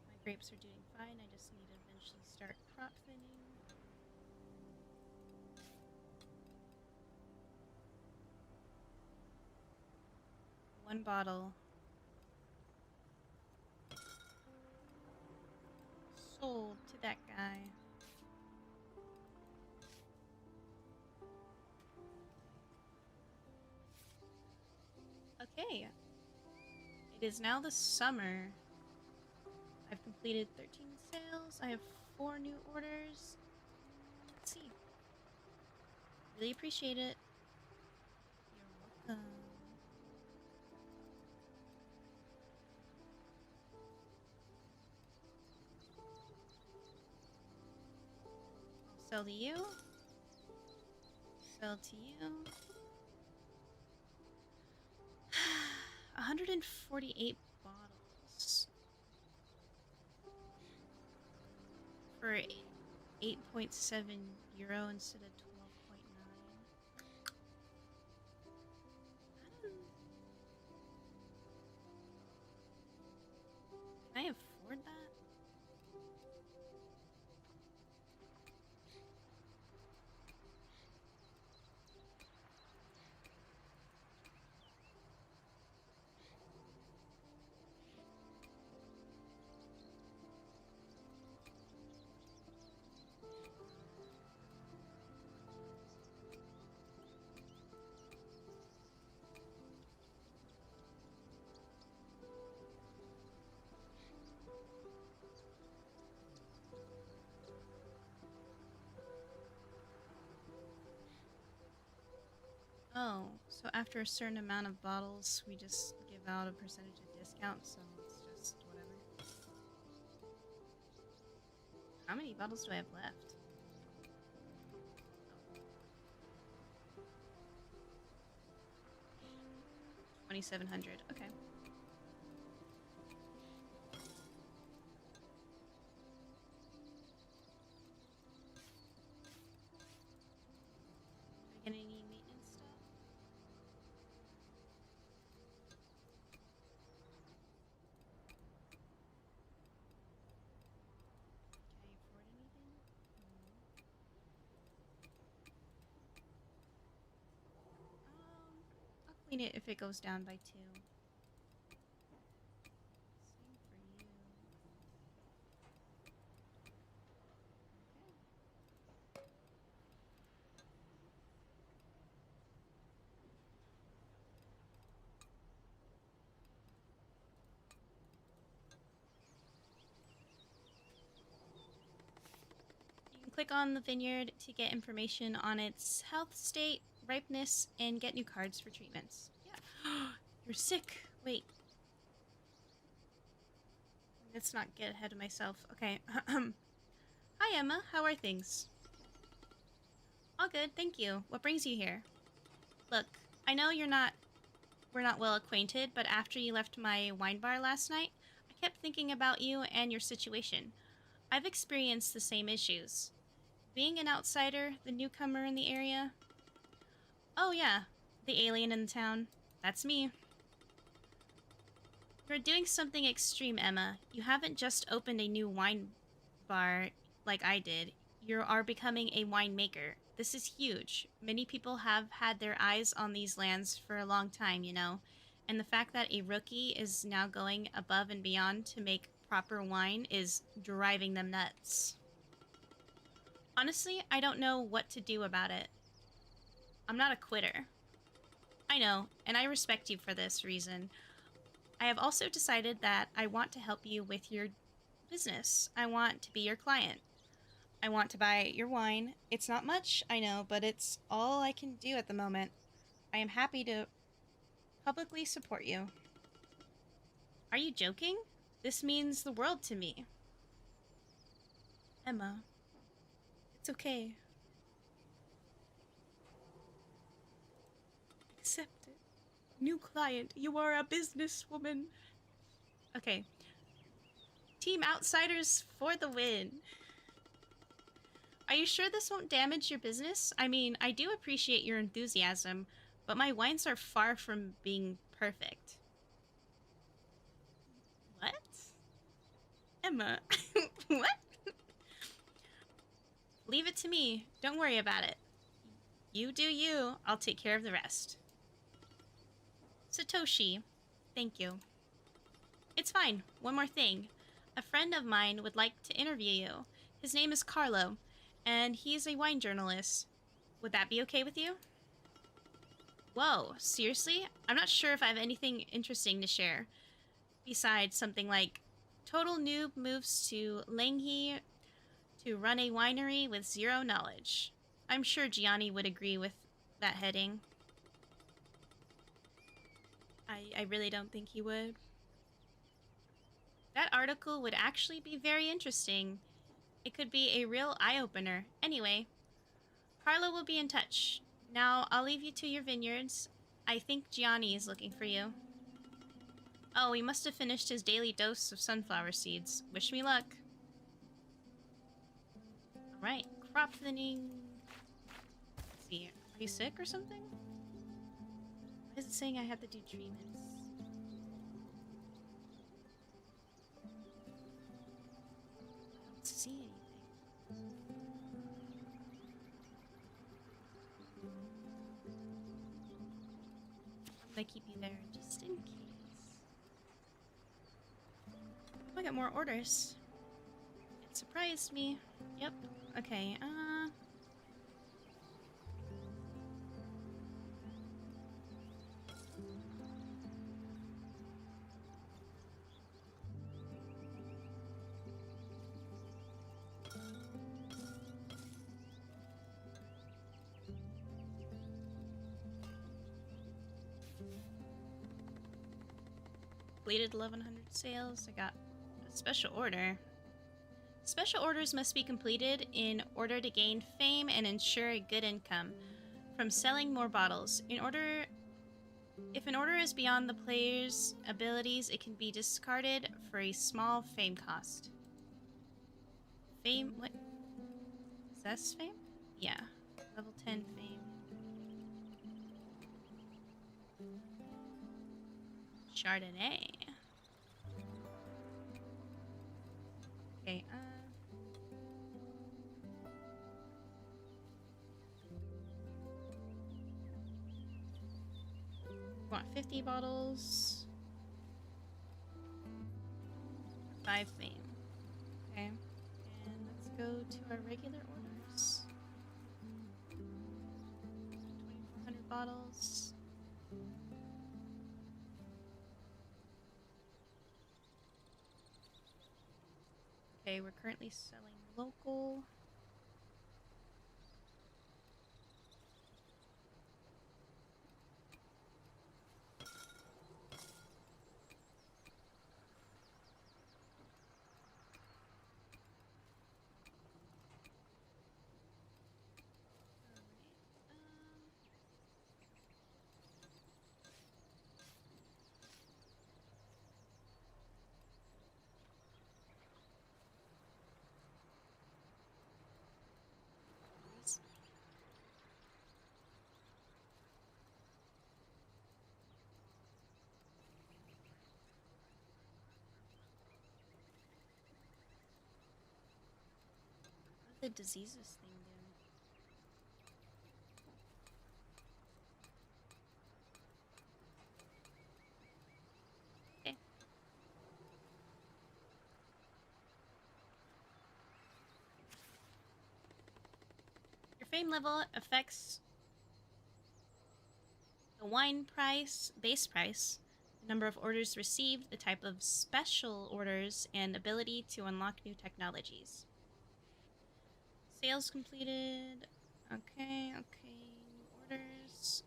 My grapes are doing fine. I just need to eventually start crop thinning. One bottle. Sold to that guy. Okay. It is now the summer. I've completed 13 sales. I have 4 new orders. Let's see. Really appreciate it. You're welcome. I'll sell to you. Sell to you. 148 bottles. For 8.7 euro instead of 12.9. Can I afford that? Oh, so after a certain amount of bottles, we just give out a percentage of discount, so it's just whatever. How many bottles do I have left? 2,700. Okay. Do I get any maintenance stuff? Can I afford anything? I'll clean it if it goes down by 2. Same for you. Okay. You can click on the vineyard to get information on its health state, ripeness, and get new cards for treatments. Yeah. You're sick. Wait. Let's not get ahead of myself. Okay. Hi, Emma. How are things? All good, thank you. What brings you here? Look, I know we're not well acquainted, but after you left my wine bar last night, I kept thinking about you and your situation. I've experienced the same issues. Being an outsider, the newcomer in the area. Oh yeah, the alien in the town. That's me. You're doing something extreme, Emma. You haven't just opened a new wine bar like I did. You are becoming a winemaker. This is huge. Many people have had their eyes on these lands for a long time, you know. And the fact that a rookie is now going above and beyond to make proper wine is driving them nuts. Honestly, I don't know what to do about it. I'm not a quitter. I know, and I respect you for this reason. I have also decided that I want to help you with your business. I want to be your client. I want to buy your wine. It's not much, I know, but it's all I can do at the moment. I am happy to publicly support you. Are you joking? This means the world to me. Emma, it's okay. Accept it. New client, you are a businesswoman. Okay. Team Outsiders for the win. Are you sure this won't damage your business? I mean, I do appreciate your enthusiasm, but my wines are far from being perfect. What? Emma, what? Leave it to me. Don't worry about it. You do you. I'll take care of the rest. Satoshi, thank you. It's fine. One more thing. A friend of mine would like to interview you. His name is Carlo, and he's a wine journalist. Would that be okay with you? Whoa, seriously? I'm not sure if I have anything interesting to share. Besides something like, total noob moves to Langhe to run a winery with zero knowledge. I'm sure Gianni would agree with that heading. I really don't think he would. That article would actually be very interesting. It could be a real eye-opener. Anyway, Carlo will be in touch. Now, I'll leave you to your vineyards. I think Gianni is looking for you. Oh, he must have finished his daily dose of sunflower seeds. Wish me luck. Alright, crop thinning. Let's see, are you sick or something? Why is it saying I have to do treatments? I don't see anything. I'm gonna keep you there just in case. Oh, I got more orders. It surprised me. Yep. Okay, completed 1,100 sales. I got a special order. Special orders must be completed in order to gain fame and ensure a good income from selling more bottles. If an order is beyond the player's abilities, it can be discarded for a small fame cost. Fame? What? Is that fame? Yeah. Level 10 fame. Chardonnay. Okay, want 50 bottles. 5 fame. Okay. And let's go to our regular orders. 2,400 bottles. Okay, we're currently selling local. The diseases thing doing? Okay. Your fame level affects the wine price, base price, the number of orders received, the type of special orders, and ability to unlock new technologies. Sales completed. Okay. New orders.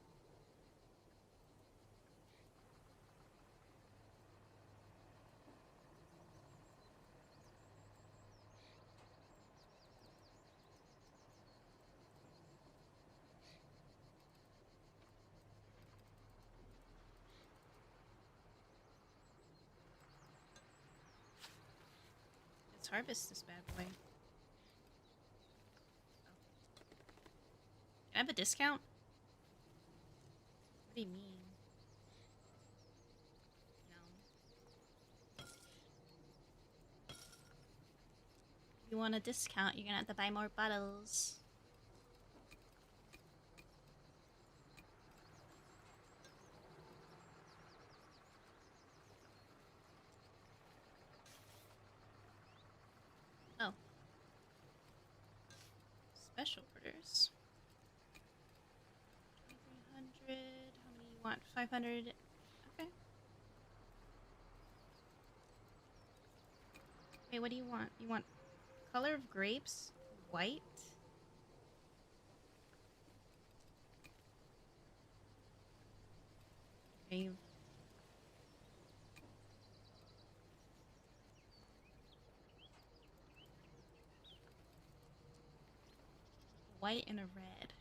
Let's harvest this bad boy. Can I have a discount? What do you mean? No. If you want a discount, you're gonna have to buy more bottles. Oh. Special orders. 2,300. How many you want? 500. Okay. Wait, what do you want? You want color of grapes? White? Okay. White and a red.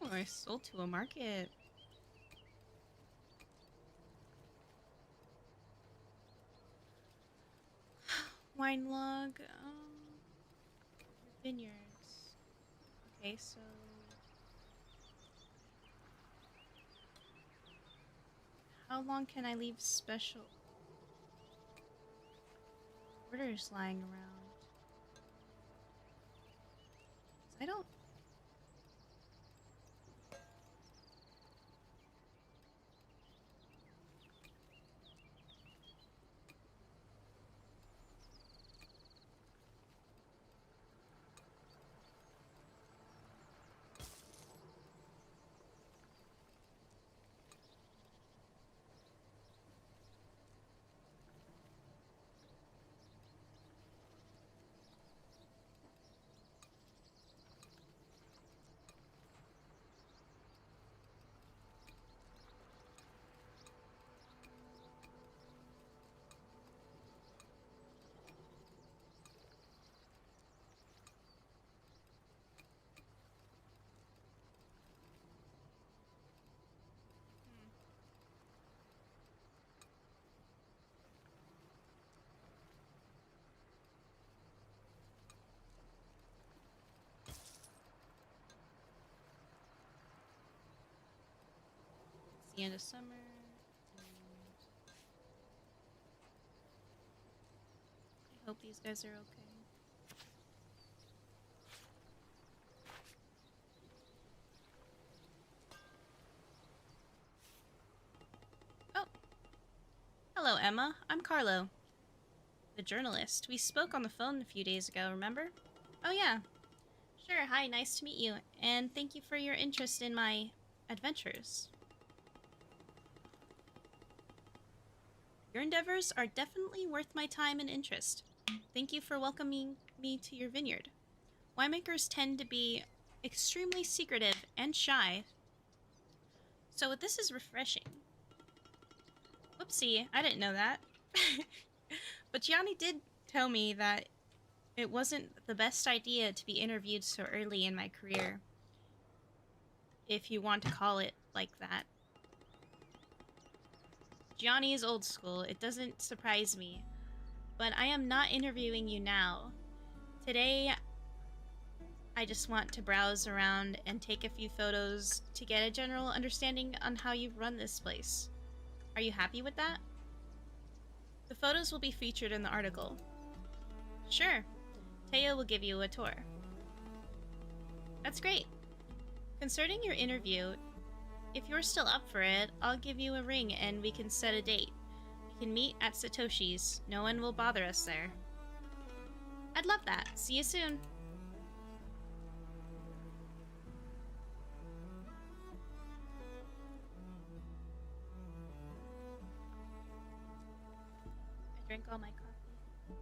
Oh, I sold to a market. Wine log. Vineyards. Okay, so how long can I leave special orders lying around? I don't. It's the end of summer. I hope these guys are okay. Oh. Hello, Emma. I'm Carlo, the journalist. We spoke on the phone a few days ago, remember? Oh, yeah. Sure, hi, nice to meet you. And thank you for your interest in my adventures. Your endeavors are definitely worth my time and interest. Thank you for welcoming me to your vineyard. Winemakers tend to be extremely secretive and shy, so this is refreshing. Whoopsie, I didn't know that. But Gianni did tell me that it wasn't the best idea to be interviewed so early in my career, if you want to call it like that. Gianni is old school, it doesn't surprise me, but I am not interviewing you now. Today, I just want to browse around and take a few photos to get a general understanding on how you run this place. Are you happy with that? The photos will be featured in the article. Sure. Teo will give you a tour. That's great. Concerning your interview, if you're still up for it, I'll give you a ring and we can set a date. We can meet at Satoshi's. No one will bother us there. I'd love that. See you soon. I drank all my coffee.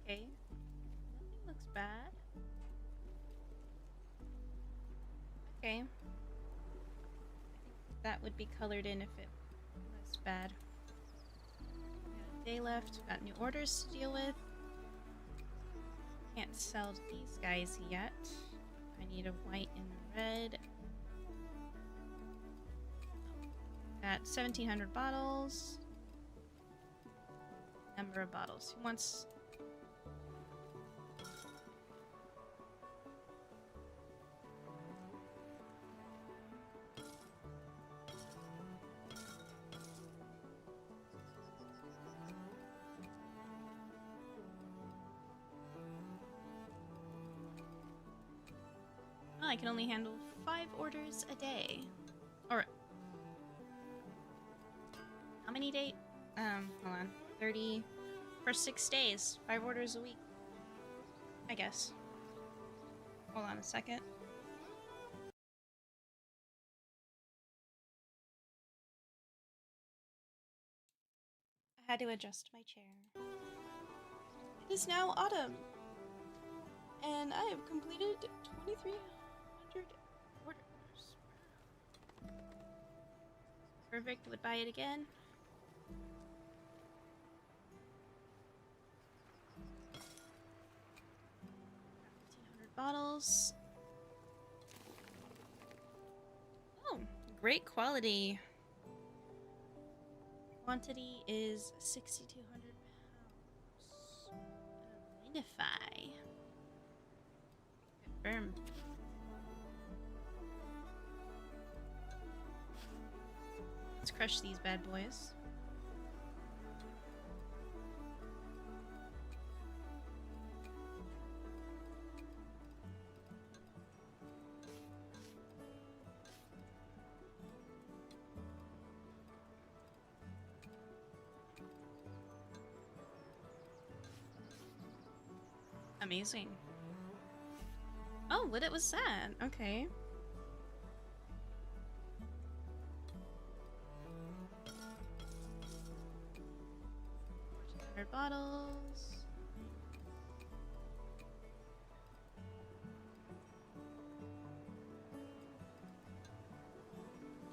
Okay. Nothing looks bad. Okay. That would be colored in if it was bad. We got a day left. Got new orders to deal with. Can't sell to these guys yet. I need a white and a red. Got 1,700 bottles. Number of bottles. Who wants... Oh, I can only handle 5 orders a day. Or... How many days? Hold on. 30... For 6 days. 5 orders a week. I guess. Hold on a second. I had to adjust my chair. It is now autumn. And I have completed 2,300 orders. Perfect, would buy it again. 1,500 bottles. Oh, great quality. Quantity is 6,200 pounds. Vinify. Confirm. Let's crush these bad boys. Amazing. Oh, what it was that? Okay. Bottles.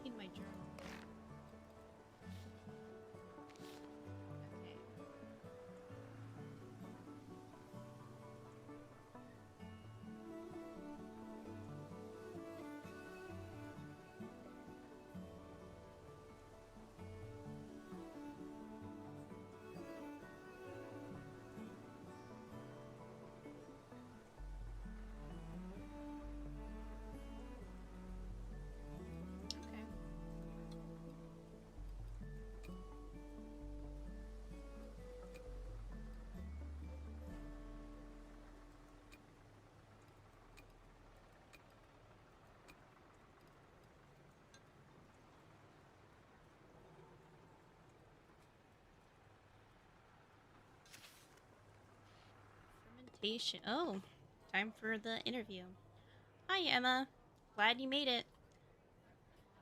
Need my journal. Okay. Fermentation. Oh, time for the interview. Hi, Emma. Glad you made it.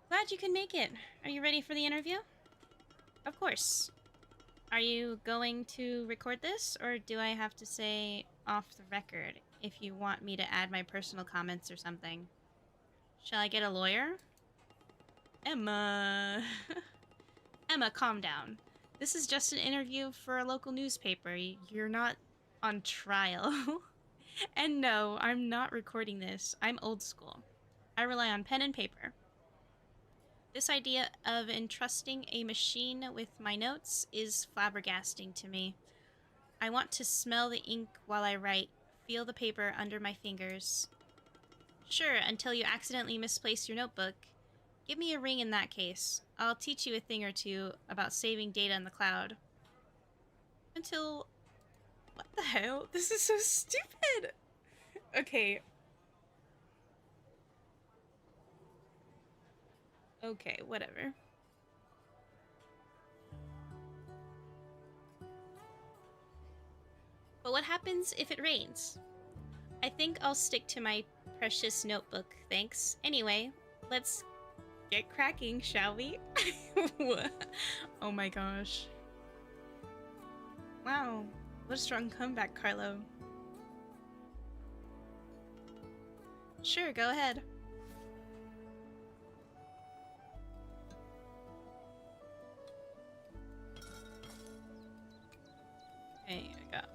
Glad you could make it. Are you ready for the interview? Of course. Are you going to record this, or do I have to say off the record if you want me to add my personal comments or something? Shall I get a lawyer? Emma. Emma, calm down. This is just an interview for a local newspaper. You're not on trial. And no, I'm not recording this. I'm old school. I rely on pen and paper. This idea of entrusting a machine with my notes is flabbergasting to me. I want to smell the ink while I write, feel the paper under my fingers. Sure, until you accidentally misplace your notebook. Give me a ring in that case. I'll teach you a thing or two about saving data in the cloud. Until... What the hell? This is so stupid! Okay. Okay, whatever. But what happens if it rains? I think I'll stick to my precious notebook, thanks. Anyway, let's get cracking, shall we? Oh my gosh. Wow, what a strong comeback, Carlo. Sure, go ahead. Okay, I got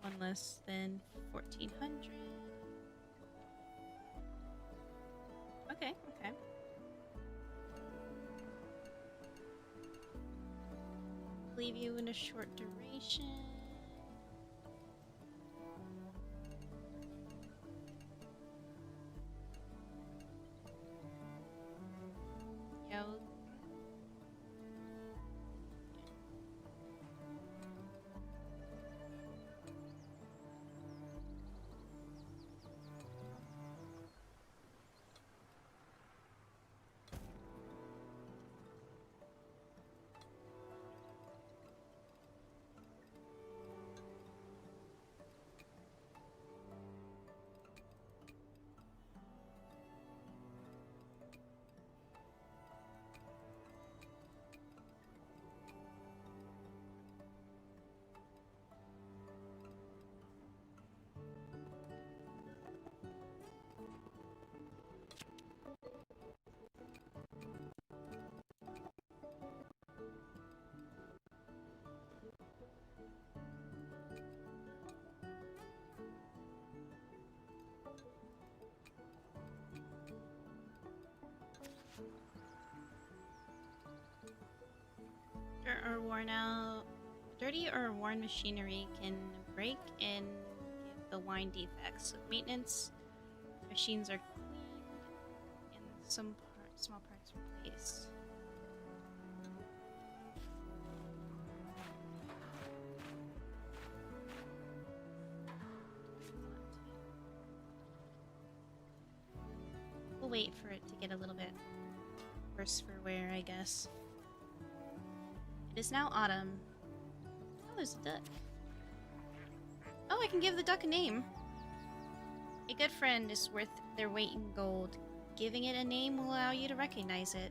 one less than 1,400. Okay, okay. leave you in a short duration. Yo. Dirty or worn machinery can break and give the wine defects. With maintenance, machines are cleaned and small parts replaced. We'll wait for it to get a little bit worse for wear, I guess. It is now autumn. Oh, there's a duck. Oh, I can give the duck a name. A good friend is worth their weight in gold. Giving it a name will allow you to recognize it.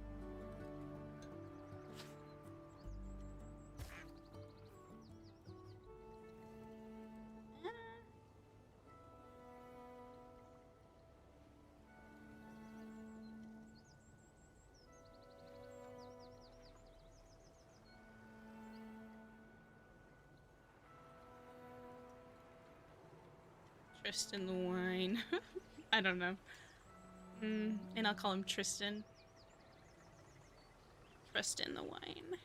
Tristan the wine. I don't know. And I'll call him Tristan. Tristan the wine.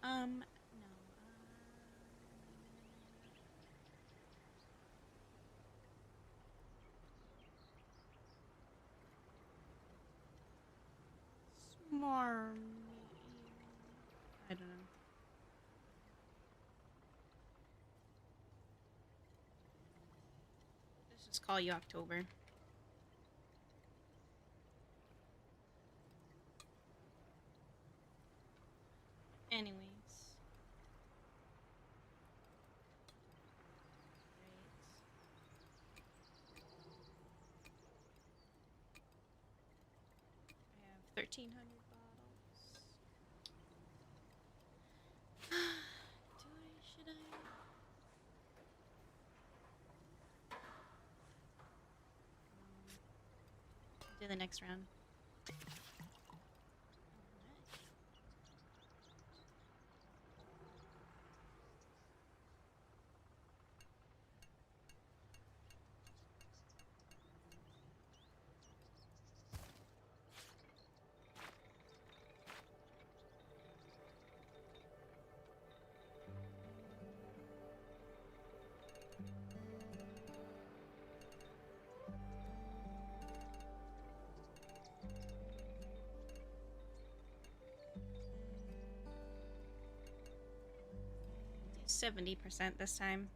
No. Smarmy. I don't know. Let's just call you October. Anyways. I have 1,300 bottles. Should I? Do the next round. Do 70% this time.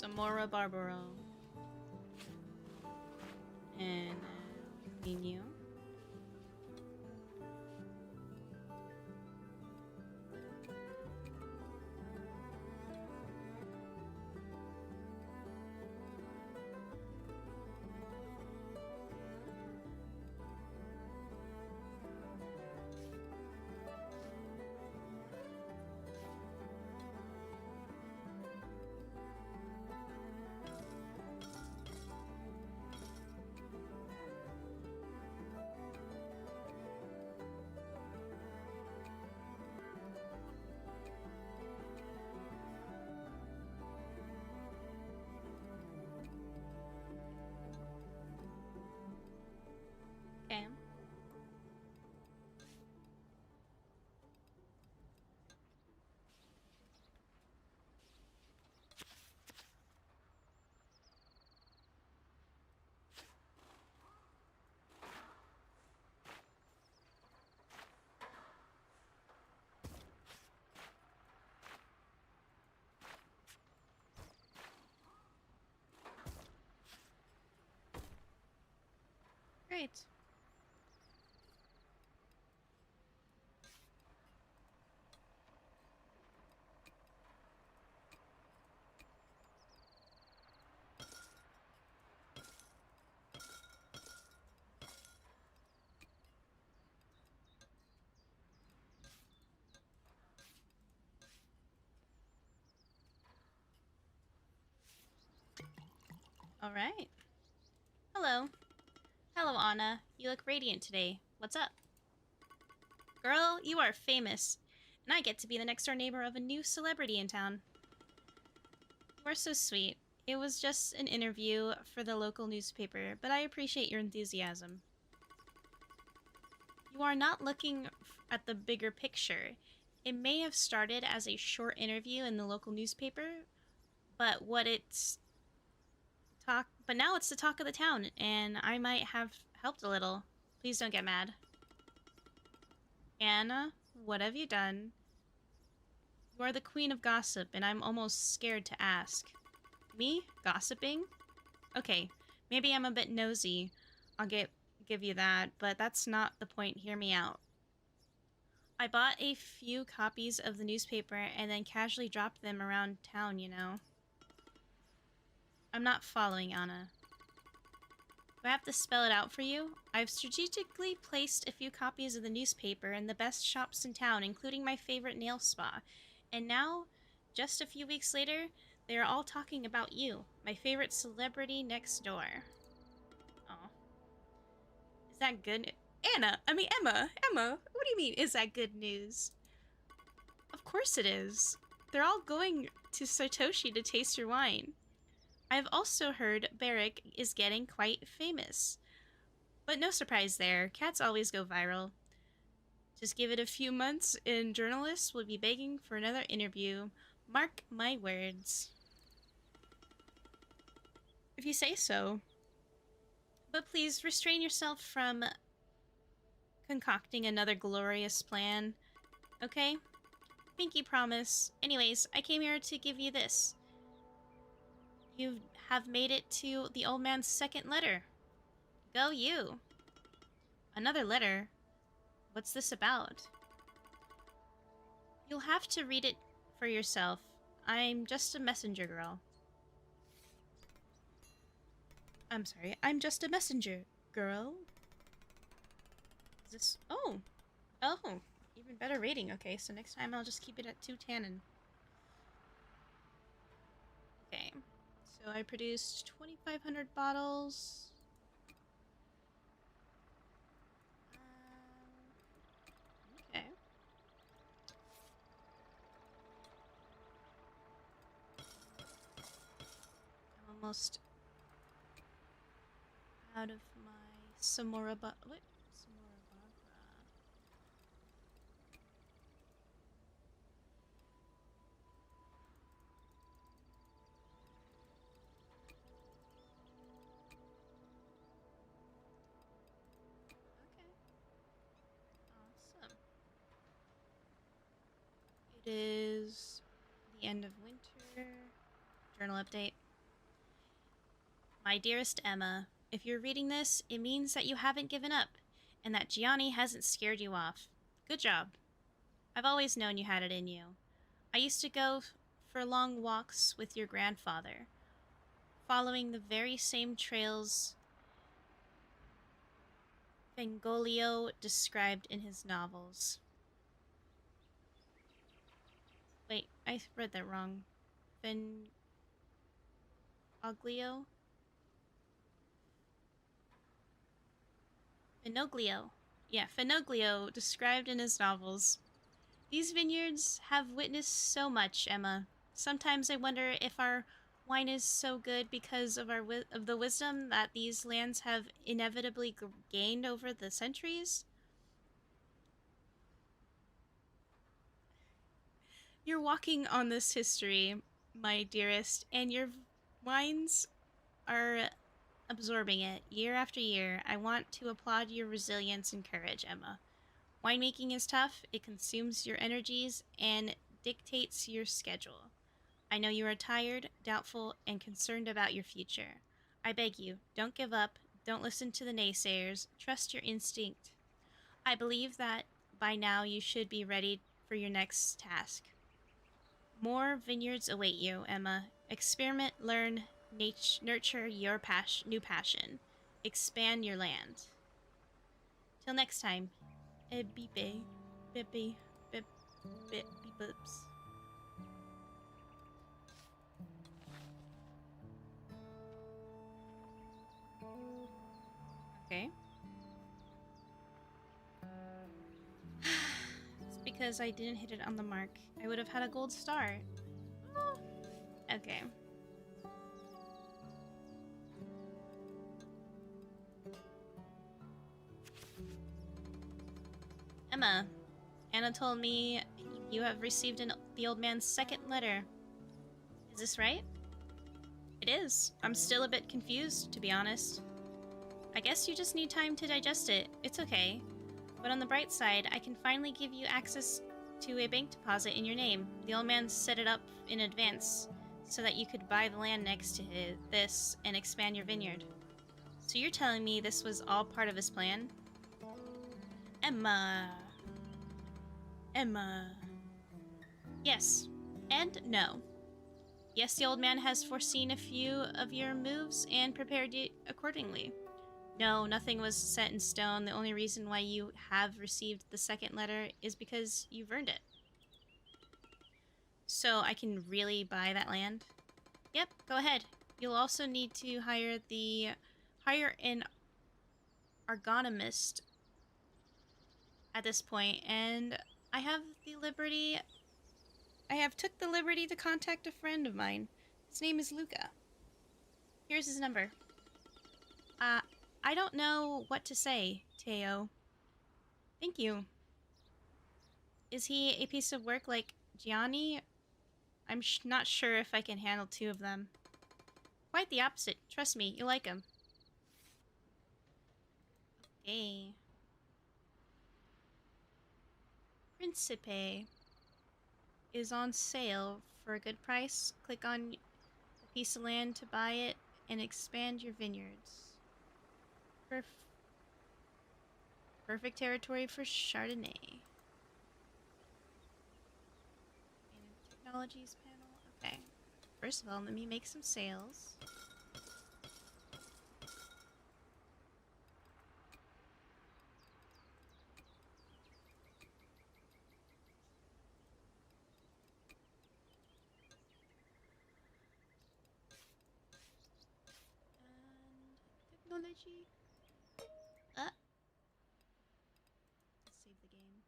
Samora Barbaro. And continue. Okay. Great. All right. Hello. Hello, Anna. You look radiant today. What's up? Girl, you are famous, and I get to be the next door neighbor of a new celebrity in town. You are so sweet. It was just an interview for the local newspaper, but I appreciate your enthusiasm. You are not looking at the bigger picture. It may have started as a short interview in the local newspaper, but now it's the talk of the town, and I might have helped a little. Please don't get mad. Anna, what have you done? You are the queen of gossip, and I'm almost scared to ask. Me? Gossiping? Okay, maybe I'm a bit nosy. I'll give you that, but that's not the point. Hear me out. I bought a few copies of the newspaper and then casually dropped them around town, you know. I'm not following, Anna. Do I have to spell it out for you? I've strategically placed a few copies of the newspaper in the best shops in town, including my favorite nail spa. And now, just a few weeks later, they are all talking about you, my favorite celebrity next door. Oh. Is that good? Emma, what do you mean, is that good news? Of course it is. They're all going to Satoshi to taste your wine. I've also heard Barrick is getting quite famous. But no surprise there, cats always go viral. Just give it a few months and journalists will be begging for another interview. Mark my words. If you say so. But please restrain yourself from concocting another glorious plan. Okay? Pinky promise. Anyways, I came here to give you this. You have made it to the old man's second letter. Go you. Another letter? What's this about? You'll have to read it for yourself. I'm just a messenger girl. I'm sorry, I'm just a messenger girl. Is this... Oh! Oh! Even better rating. Okay, so next time I'll just keep it at 2 tannin. Okay. So I produced 2,500 bottles. Okay. I'm almost out of my Samora Barbara. Awesome. It is the end of winter. Journal update. My dearest Emma, if you're reading this, it means that you haven't given up, and that Gianni hasn't scared you off. Good job. I've always known you had it in you. I used to go for long walks with your grandfather, following the very same trails Fengolio described in his novels. Wait, I read that wrong. Fenoglio? Fenoglio. Yeah, Fenoglio described in his novels. These vineyards have witnessed so much, Emma. Sometimes I wonder if our wine is so good because of of the wisdom that these lands have inevitably gained over the centuries. You're walking on this history, my dearest, and your wines are absorbing it year after year. I want to applaud your resilience and courage, Emma. Winemaking is tough, it consumes your energies and dictates your schedule. I know you are tired, doubtful, and concerned about your future. I beg you, don't give up, don't listen to the naysayers, trust your instinct. I believe that by now you should be ready for your next task. More vineyards await you, Emma. Experiment, learn, nurture your new passion. Expand your land. Till next time. Bippe. Bippy. Bip. Bip. Bips. Okay. It's because I didn't hit it on the mark. I would have had a gold star. Okay. Emma, Anna told me you have received the old man's second letter. Is this right? It is. I'm still a bit confused, to be honest. I guess you just need time to digest it. It's okay. But on the bright side, I can finally give you access to a bank deposit in your name. The old man set it up in advance so that you could buy the land next to this and expand your vineyard. So you're telling me this was all part of his plan? Emma. Yes. And no. Yes, the old man has foreseen a few of your moves and prepared you accordingly. No, nothing was set in stone. The only reason why you have received the second letter is because you've earned it. So I can really buy that land? Yep, go ahead. You'll also need to hire an argonomist at this point, and I have took the liberty to contact a friend of mine. His name is Luca. Here's his number. I don't know what to say, Teo. Thank you. Is he a piece of work like Gianni? I'm not sure if I can handle two of them. Quite the opposite. Trust me, you'll like him. Okay. Principe is on sale for a good price. Click on a piece of land to buy it and expand your vineyards. Perfect territory for Chardonnay. Technologies panel. Okay. First of all, let me make some sales. And technology. Let's save the game.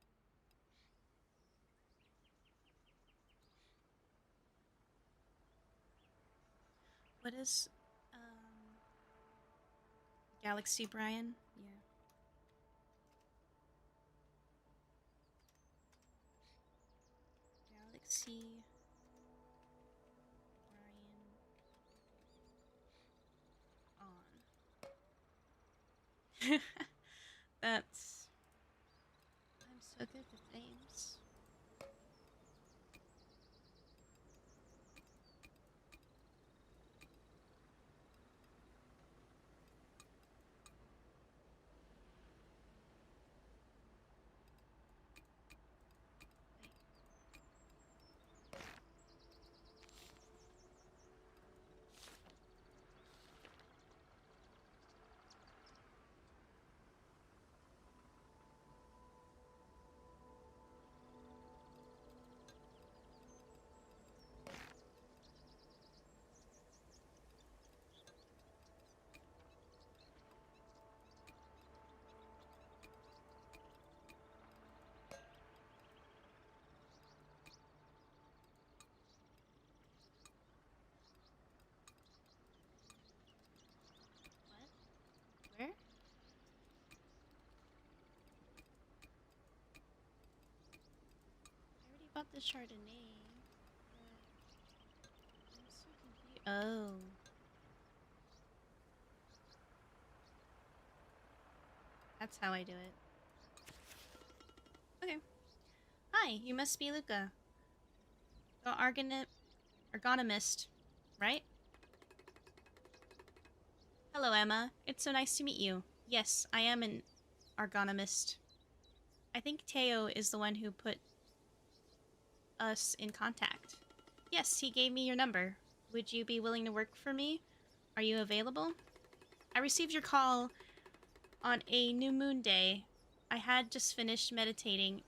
What is Galaxy Brian? Yeah. Galaxy Brian on. That's I'm so good with names. bought the Chardonnay. But I'm so confused. Oh. That's how I do it. Okay. Hi, you must be Luca. The ergonomist, right? Hello, Emma. It's so nice to meet you. Yes, I am an ergonomist. I think Teo is the one who put us in contact. Yes, he gave me your number. Would you be willing to work for me? Are you available? I received your call on a new moon day. I had just finished meditating.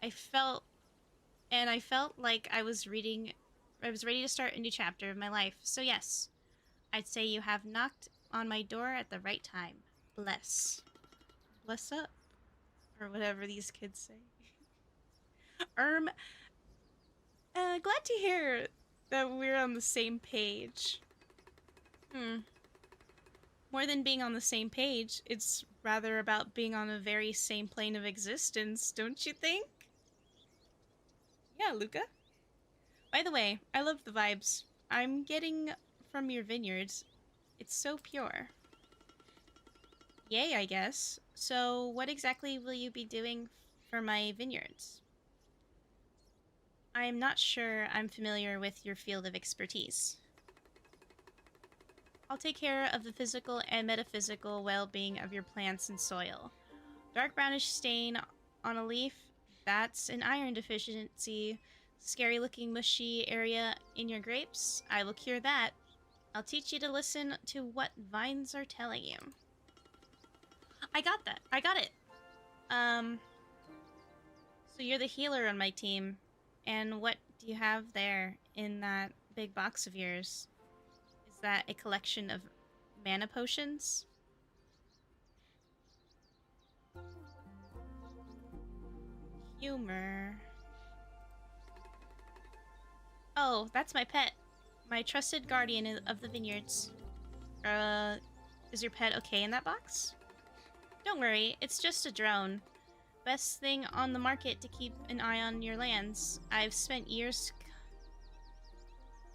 I felt like I was ready to start a new chapter of my life. So yes, I'd say you have knocked on my door at the right time. Bless. Bless up. Or whatever these kids say. Glad to hear that we're on the same page. More than being on the same page, it's rather about being on the very same plane of existence, don't you think? Yeah, Luca. By the way, I love the vibes I'm getting from your vineyards. It's so pure. Yay, I guess. So, what exactly will you be doing for my vineyards? I'm not sure I'm familiar with your field of expertise. I'll take care of the physical and metaphysical well-being of your plants and soil. Dark brownish stain on a leaf, that's an iron deficiency. Scary-looking mushy area in your grapes, I will cure that. I'll teach you to listen to what vines are telling you. I got that. I got it. So you're the healer on my team. And what do you have there in that big box of yours? Is that a collection of mana potions? Humor. Oh, that's my pet. My trusted guardian of the vineyards. Is your pet okay in that box? Don't worry, it's just a drone. Best thing on the market to keep an eye on your lands. I've spent years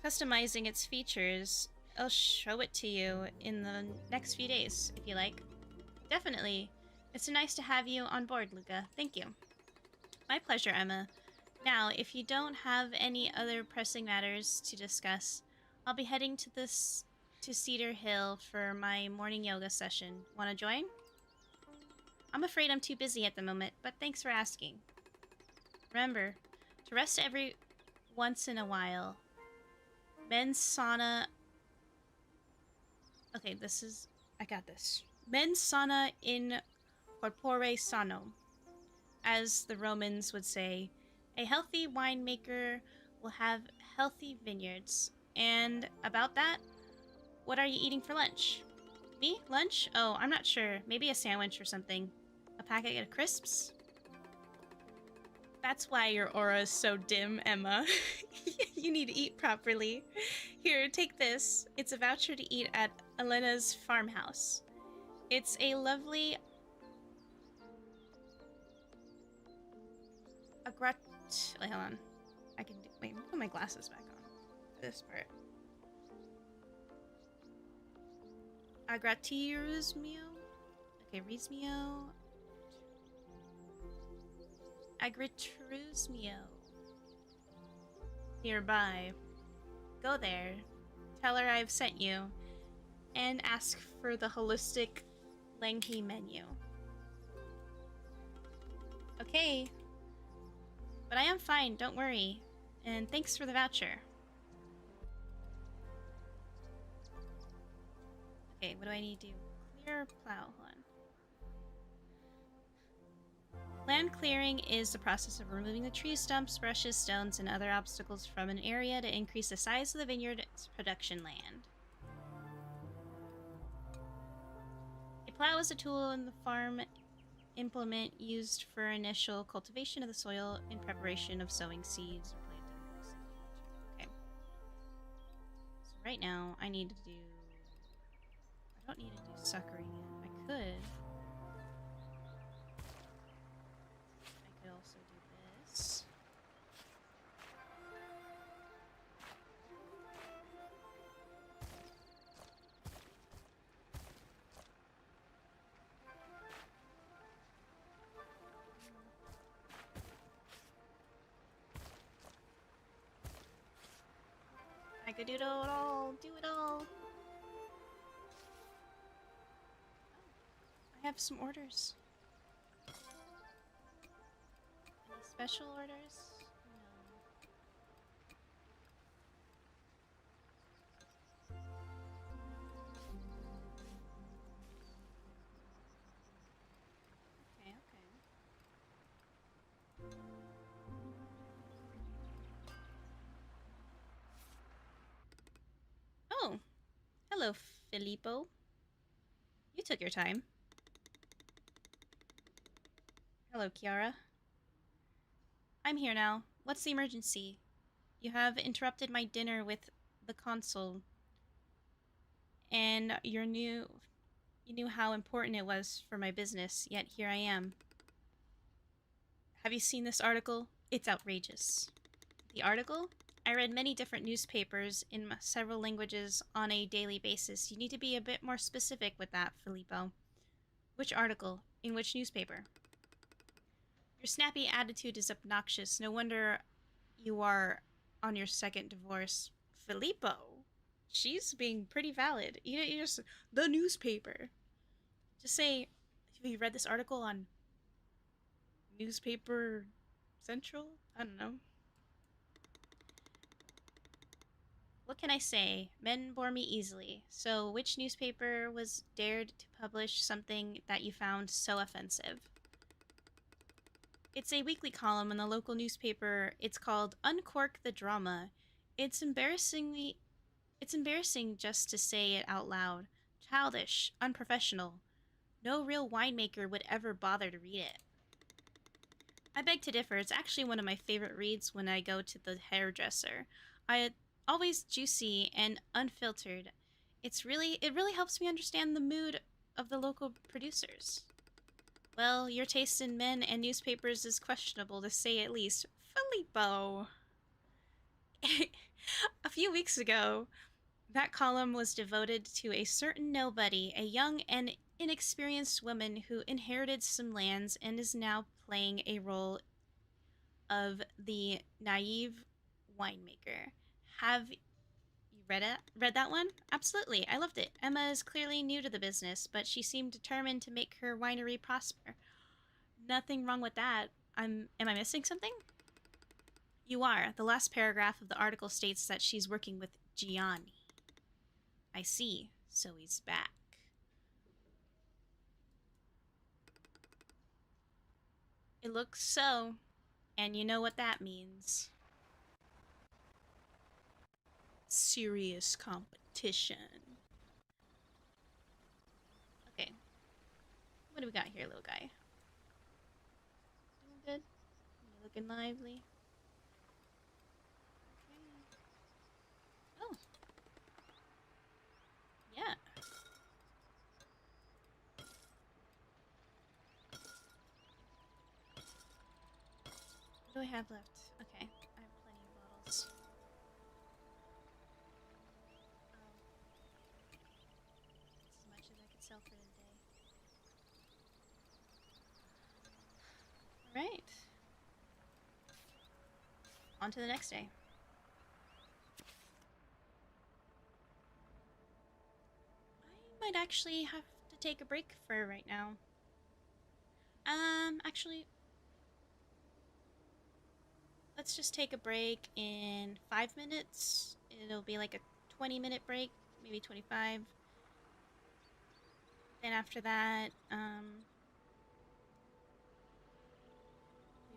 customizing its features. I'll show it to you in the next few days, if you like. Definitely. It's so nice to have you on board, Luca. Thank you. My pleasure, Emma. Now, if you don't have any other pressing matters to discuss, I'll be heading to Cedar Hill for my morning yoga session. Wanna join? I'm afraid I'm too busy at the moment, but thanks for asking. Remember, to rest every once in a while. Men's sauna... Okay, I got this. Men's sauna in corpore sano. As the Romans would say, a healthy winemaker will have healthy vineyards. And about that, what are you eating for lunch? Me? Lunch? Oh, I'm not sure. Maybe a sandwich or something. A packet of crisps? That's why your aura is so dim, Emma. You need to eat properly. Here, take this. It's a voucher to eat at Elena's farmhouse. It's a lovely... Wait, hold on. Wait, put my glasses back on. This part. Agratierusmio? Okay, Rismio. Agritrusmio. Nearby. Go there. Tell her I've sent you. And ask for the holistic Langhe menu. Okay. But I am fine, don't worry. And thanks for the voucher. Okay, what do I need to do? Clear plow, hold on. Land clearing is the process of removing the tree stumps, brushes, stones, and other obstacles from an area to increase the size of the vineyard's production land. A plow is a tool in the farm implement used for initial cultivation of the soil in preparation of sowing seeds or planting. Okay. So right now, I need to do... I don't need to do suckering yet. I could. I could also do this. I could do it all. Do it all. I have some orders. Any special orders? No. Okay, okay. Oh, hello, Filippo. You took your time. Hello, Kiara. I'm here now. What's the emergency? You have interrupted my dinner with the consul, and you knew how important it was for my business, yet here I am. Have you seen this article? It's outrageous. The article? I read many different newspapers in several languages on a daily basis. You need to be a bit more specific with that, Filippo. Which article? In which newspaper? Your snappy attitude is obnoxious. No wonder you are on your second divorce. Filippo. She's being pretty valid. You just the newspaper. Just say, have you read this article on Newspaper Central? I don't know. What can I say? Men bore me easily. So, which newspaper was dared to publish something that you found so offensive? It's a weekly column in the local newspaper. It's called Uncork the Drama. It's embarrassing just to say it out loud. Childish, unprofessional. No real winemaker would ever bother to read it. I beg to differ. It's actually one of my favorite reads when I go to the hairdresser. Always juicy and unfiltered. It really helps me understand the mood of the local producers. Well, your taste in men and newspapers is questionable, to say at least. Filippo! A few weeks ago, that column was devoted to a certain nobody, a young and inexperienced woman who inherited some lands and is now playing a role of the naive winemaker. Have you read that one? Absolutely. I loved it. Emma is clearly new to the business, but she seemed determined to make her winery prosper. Nothing wrong with that. Am I missing something? You are. The last paragraph of the article states that she's working with Gianni. I see. So he's back. It looks so. And you know what that means. Serious competition. Okay. What do we got here, little guy? Doing good? You looking lively? Okay. Oh. Yeah. What do I have left? Okay. I have plenty of bottles. As much as I could sell for today. Alright. On to the next day. I might actually have to take a break for right now. Actually, let's just take a break in 5 minutes. It'll be like a 20-minute break, maybe 25. Then after that, we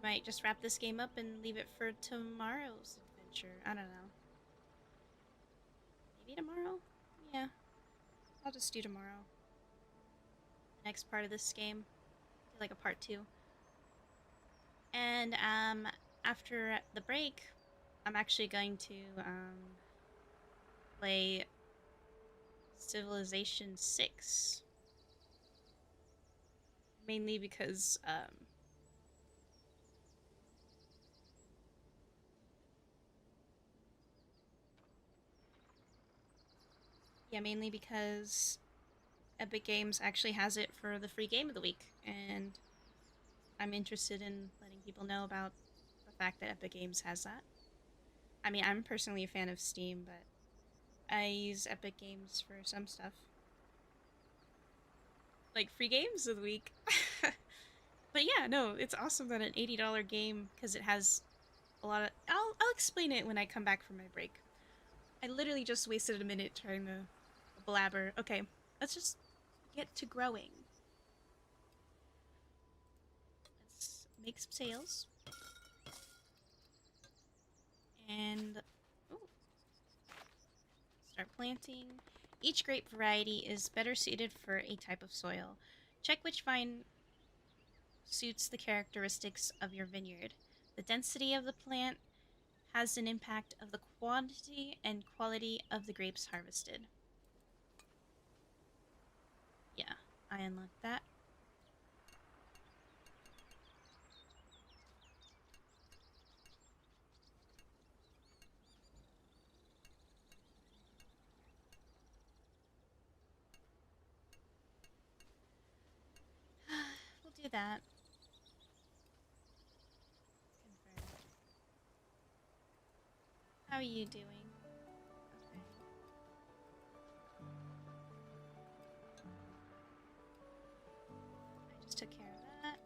might just wrap this game up and leave it for tomorrow's adventure. I don't know. Maybe tomorrow? Yeah. I'll just do tomorrow. The next part of this game. Do like a part 2. And, after the break, I'm actually going to, play Civilization 6. Mainly because, mainly because Epic Games actually has it for the free game of the week, and I'm interested in letting people know about the fact that Epic Games has that. I mean, I'm personally a fan of Steam, but I use Epic Games for some stuff. Like free games of the week. But yeah, no, it's awesome that an $80 game, because it has a lot of. I'll explain it when I come back from my break. I literally just wasted a minute trying to blabber. Okay, let's just get to growing. Let's make some sails. And ooh, start planting. Each grape variety is better suited for a type of soil. Check which vine suits the characteristics of your vineyard. The density of the plant has an impact of the quantity and quality of the grapes harvested. Yeah, I unlocked that. We'll do that. Confirm. How are you doing? Okay. I just took care of that.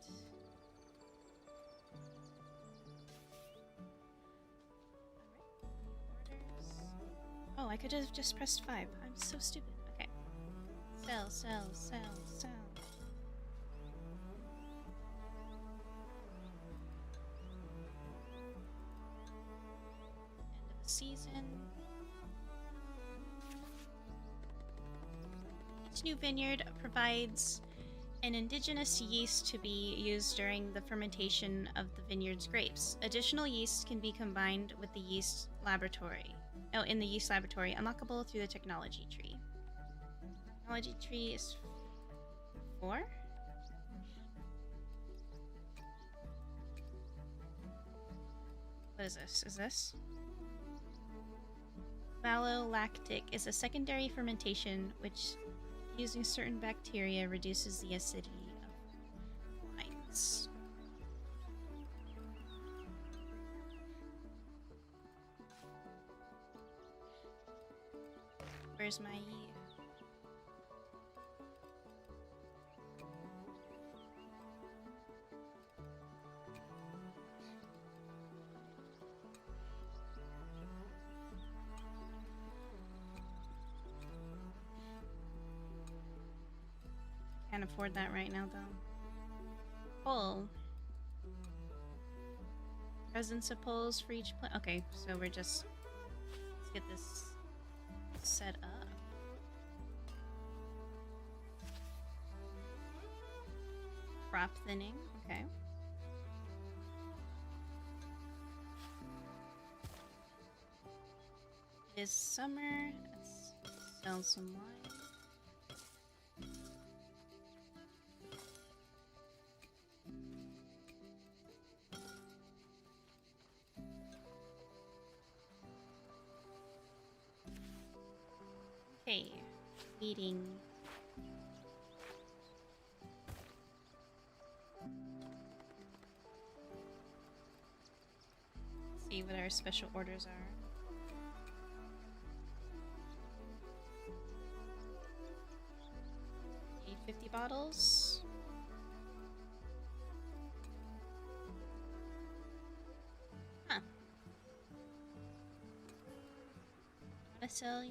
Alright. Orders. Oh, I could have just pressed 5. I'm so stupid. Okay. Sell, sell, sell, sell. End of the season. Each new vineyard provides an indigenous yeast to be used during the fermentation of the vineyard's grapes. Additional yeast can be combined with the yeast laboratory. Oh, in the yeast laboratory, unlockable through the technology tree. Technology tree is 4? What is this? Is this? Malolactic is a secondary fermentation which, using certain bacteria, reduces the acidity of wines. Where's my... Can't afford that right now, though. Pull. Presence of pulls for each plant. Okay, so we're just... Let's get this set up. Crop thinning. Okay. It is summer. Let's sell some wine. Okay, eating. See what our special orders are. Need 50 bottles. Huh. Want to sell you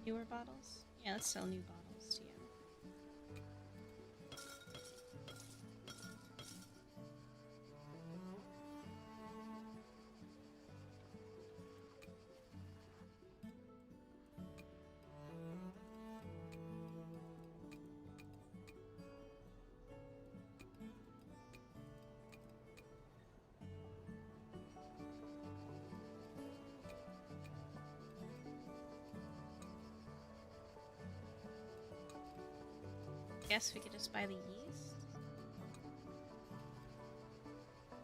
newer bottles? Yeah, let's sell new bottles to you. Guess we could just buy the yeast.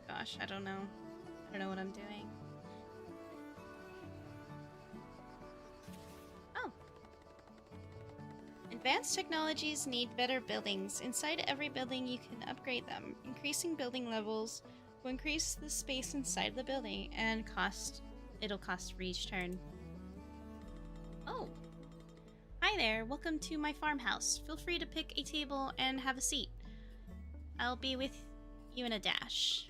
Gosh, I don't know. I don't know what I'm doing. Oh. Advanced technologies need better buildings. Inside every building, you can upgrade them. Increasing building levels will increase the space inside the building and it'll cost for each turn. Oh, hi there. Welcome to my farmhouse. Feel free to pick a table and have a seat. I'll be with you in a dash.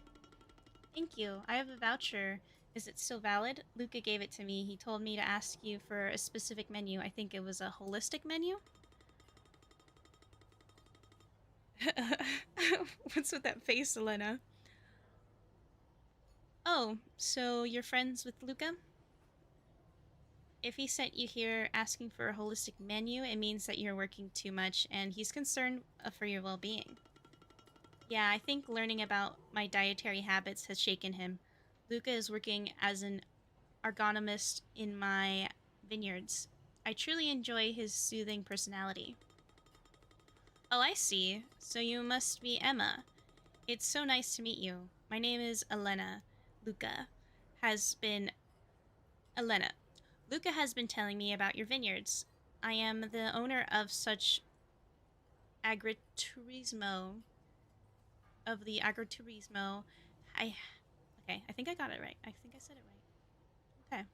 Thank you. I have a voucher. Is it still valid? Luca gave it to me. He told me to ask you for a specific menu. I think it was a holistic menu? What's with that face, Elena? Oh, so you're friends with Luca? If he sent you here asking for a holistic menu, it means that you're working too much and he's concerned for your well-being. Yeah, I think learning about my dietary habits has shaken him. Luca is working as an agronomist in my vineyards. I truly enjoy his soothing personality. Oh, I see. So you must be Emma. It's so nice to meet you. My name is Elena. Luca has been... Elena. Luca has been telling me about your vineyards. I am the owner of such agriturismo. Of the agriturismo. Okay, I think I got it right. I think I said it right. Okay.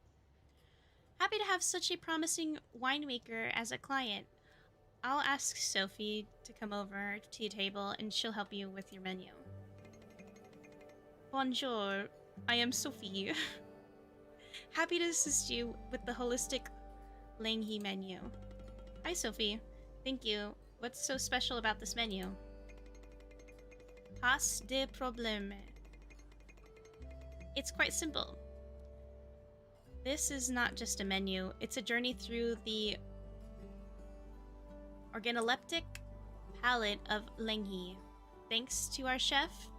Happy to have such a promising winemaker as a client. I'll ask Sophie to come over to your table and she'll help you with your menu. Bonjour, I am Sophie. Happy to assist you with the holistic Langhe menu. Hi, Sophie. Thank you. What's so special about this menu? Pas de problème. It's quite simple. This is not just a menu, it's a journey through the organoleptic palette of Langhe. Thanks to our chef,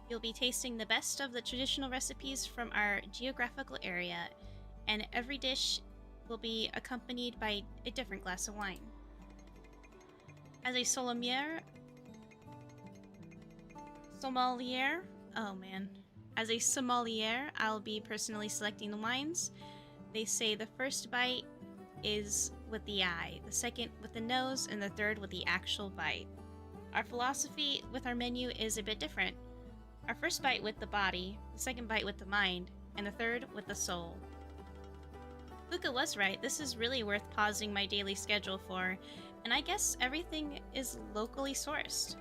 you'll be tasting the best of the traditional recipes from our geographical area, and every dish will be accompanied by a different glass of wine. As a sommelier, as a sommelier, I'll be personally selecting the wines. They say the first bite is with the eye, the second with the nose, and the third with the actual bite. Our philosophy with our menu is a bit different. Our first bite with the body, the second bite with the mind, and the third with the soul. Luca was right, this is really worth pausing my daily schedule for, and I guess everything is locally sourced.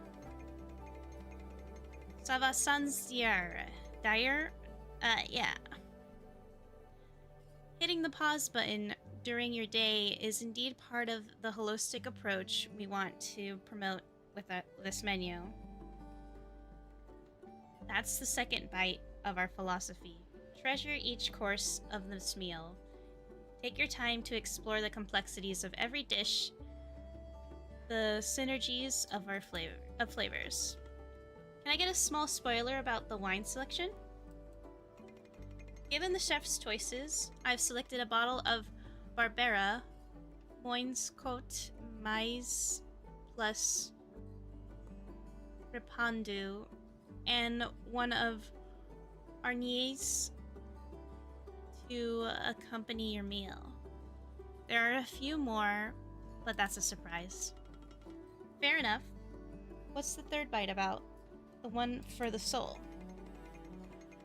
Ça va sans dire. Yeah. Hitting the pause button during your day is indeed part of the holistic approach we want to promote with this menu. That's the second bite of our philosophy. Treasure each course of this meal. Take your time to explore the complexities of every dish, the synergies of our flavors. Can I get a small spoiler about the wine selection? Given the chef's choices, I've selected a bottle of Barbera Moins Côte Mais plus Ripandu and one of Arniers to accompany your meal. There are a few more, but that's a surprise. Fair enough. What's the third bite about? The one for the soul.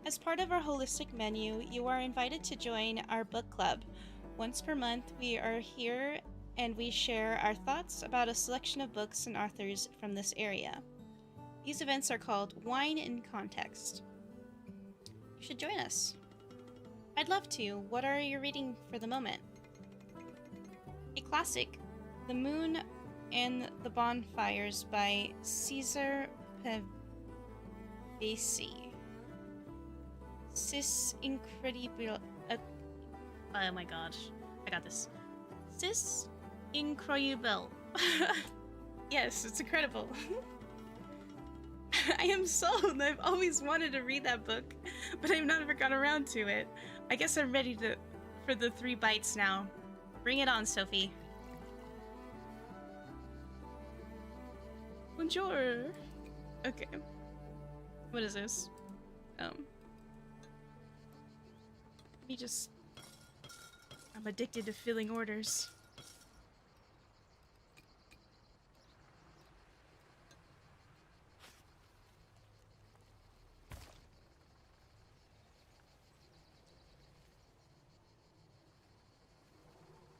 As part of our holistic menu, you are invited to join our book club. Once per month, we are here and we share our thoughts about a selection of books and authors from this area. These events are called Wine in Context. You should join us. I'd love to. What are you reading for the moment? A classic, The Moon and the Bonfires by Cesar Pavesi. Sis Incredible. Oh my gosh. I got this. Sis Incroyable. Yes, it's incredible. I am sold. I've always wanted to read that book, but I've never got around to it. I guess I'm ready for the 3 bites now. Bring it on, Sophie. Bonjour. Okay. What is this? I'm addicted to filling orders.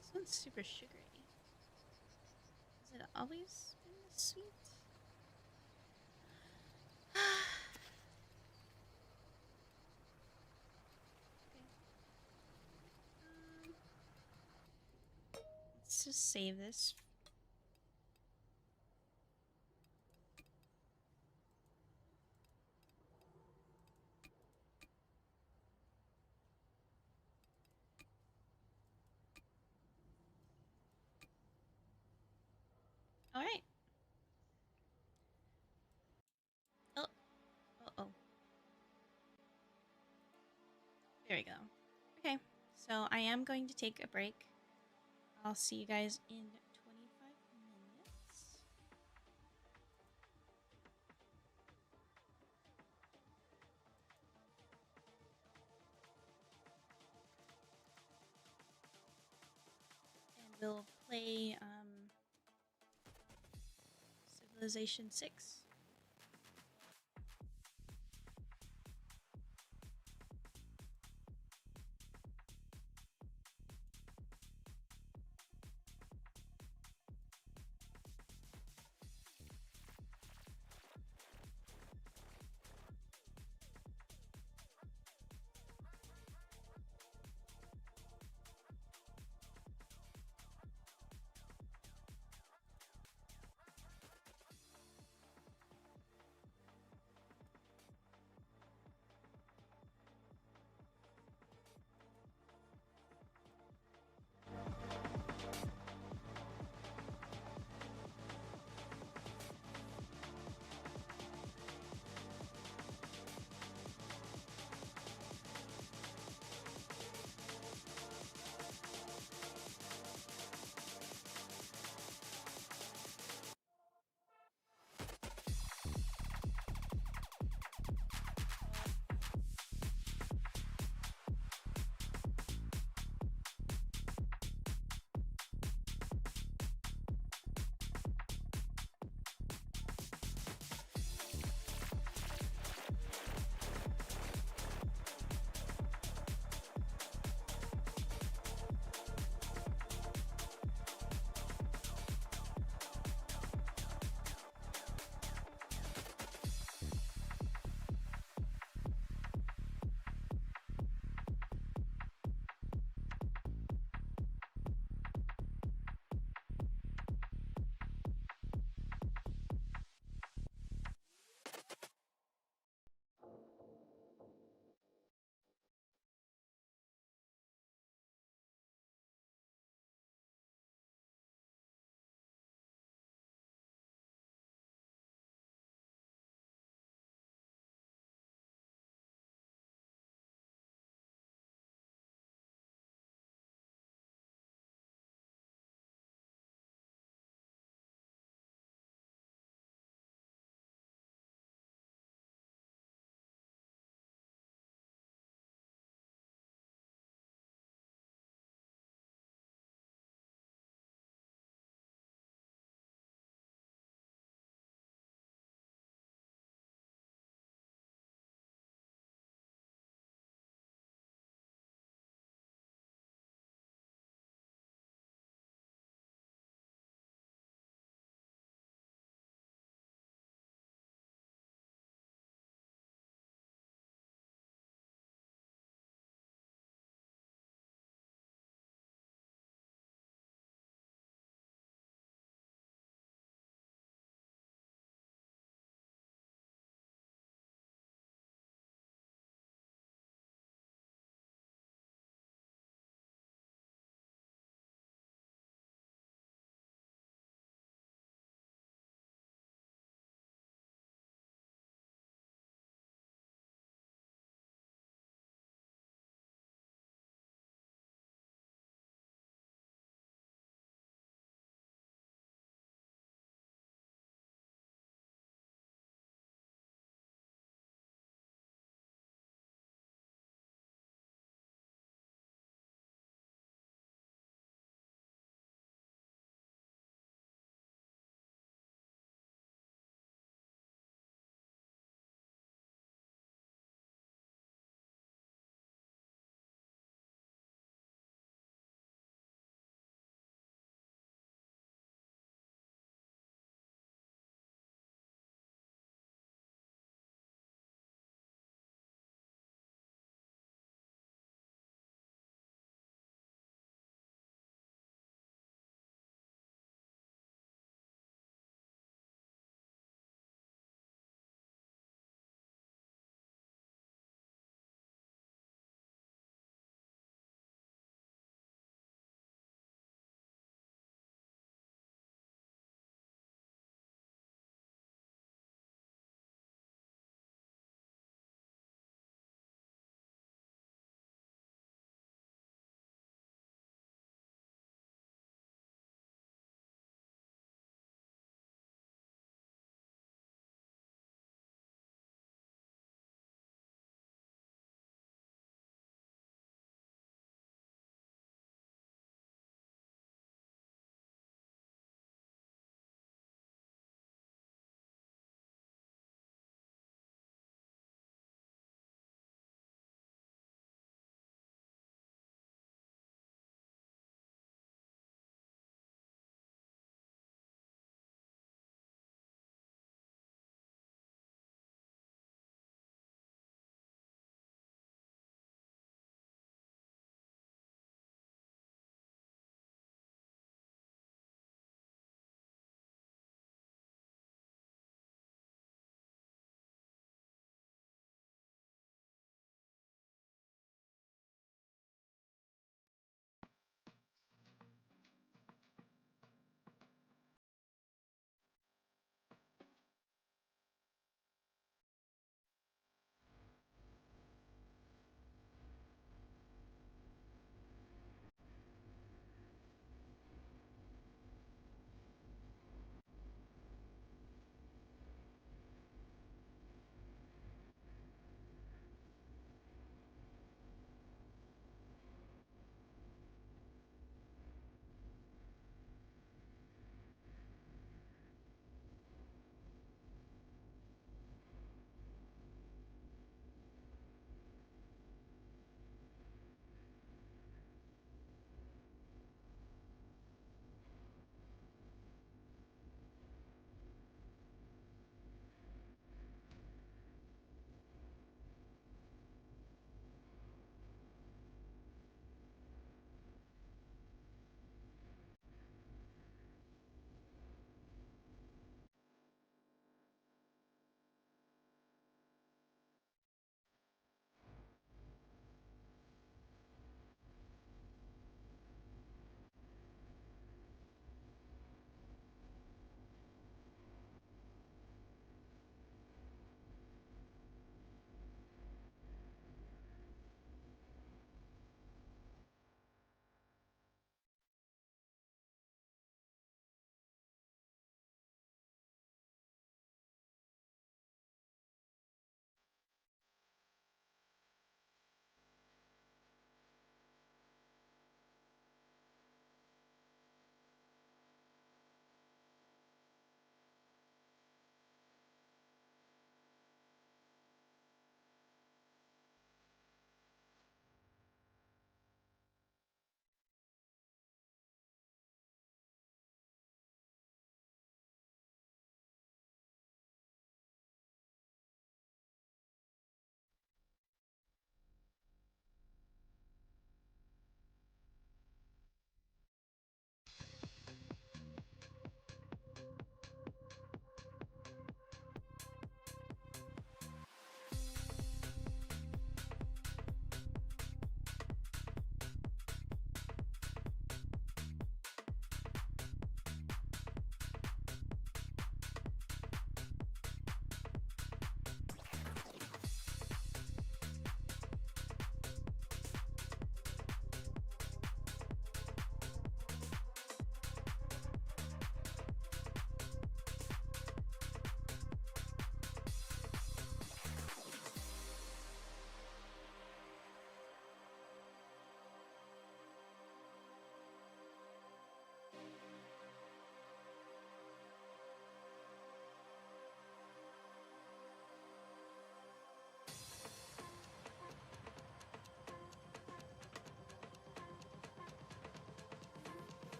This one super sugary. Has it always been this sweet? Okay. Let's just save this. All right. Oh, oh. There we go. Okay, so I am going to take a break. I'll see you guys in 25 minutes. And we'll play Civilization 6.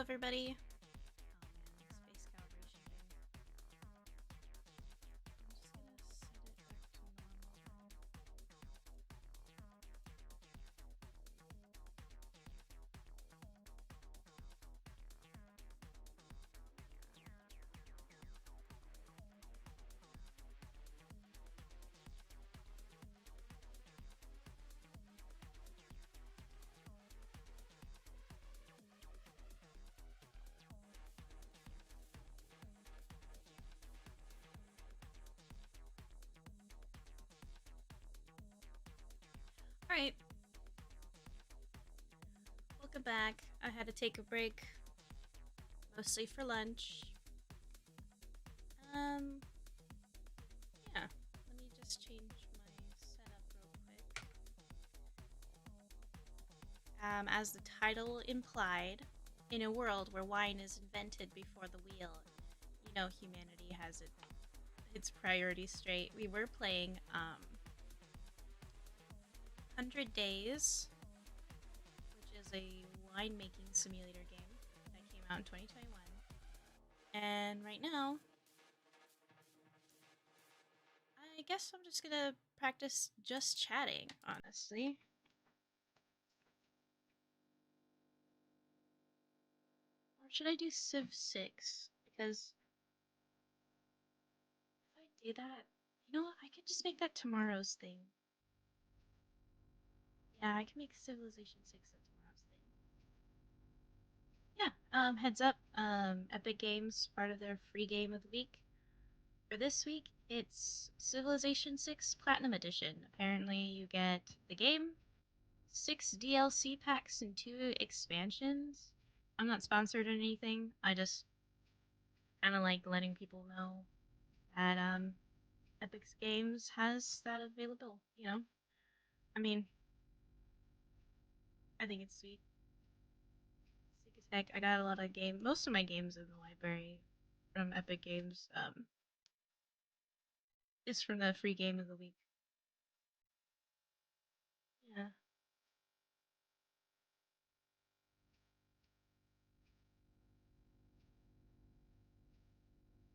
everybody. Oh man, space calibration thing. I'm just gonna set it back to normal. All right, welcome back. I had to take a break, mostly for lunch. Um, yeah. Let me just change my setup real quick. As the title implied, in a world where wine is invented before the wheel, you know humanity has its priorities straight. We were playing 100 Days, which is a winemaking simulator game that came out in 2021. And right now, I guess I'm just gonna practice just chatting, honestly. Or should I do Civ 6? Because if I do that, you know what? I could just make that tomorrow's thing. Yeah, I can make Civilization 6 a tomorrow's thing. Yeah, heads up, Epic Games, part of their free game of the week. For this week, it's Civilization 6 Platinum Edition. Apparently, you get the game, 6 DLC packs, and 2 expansions. I'm not sponsored or anything. I just kind of like letting people know that Epic Games has that available. You know, I mean, I think it's sweet. Sick as heck. I got a lot of games. Most of my games in the library from Epic Games is from the free game of the week. Yeah.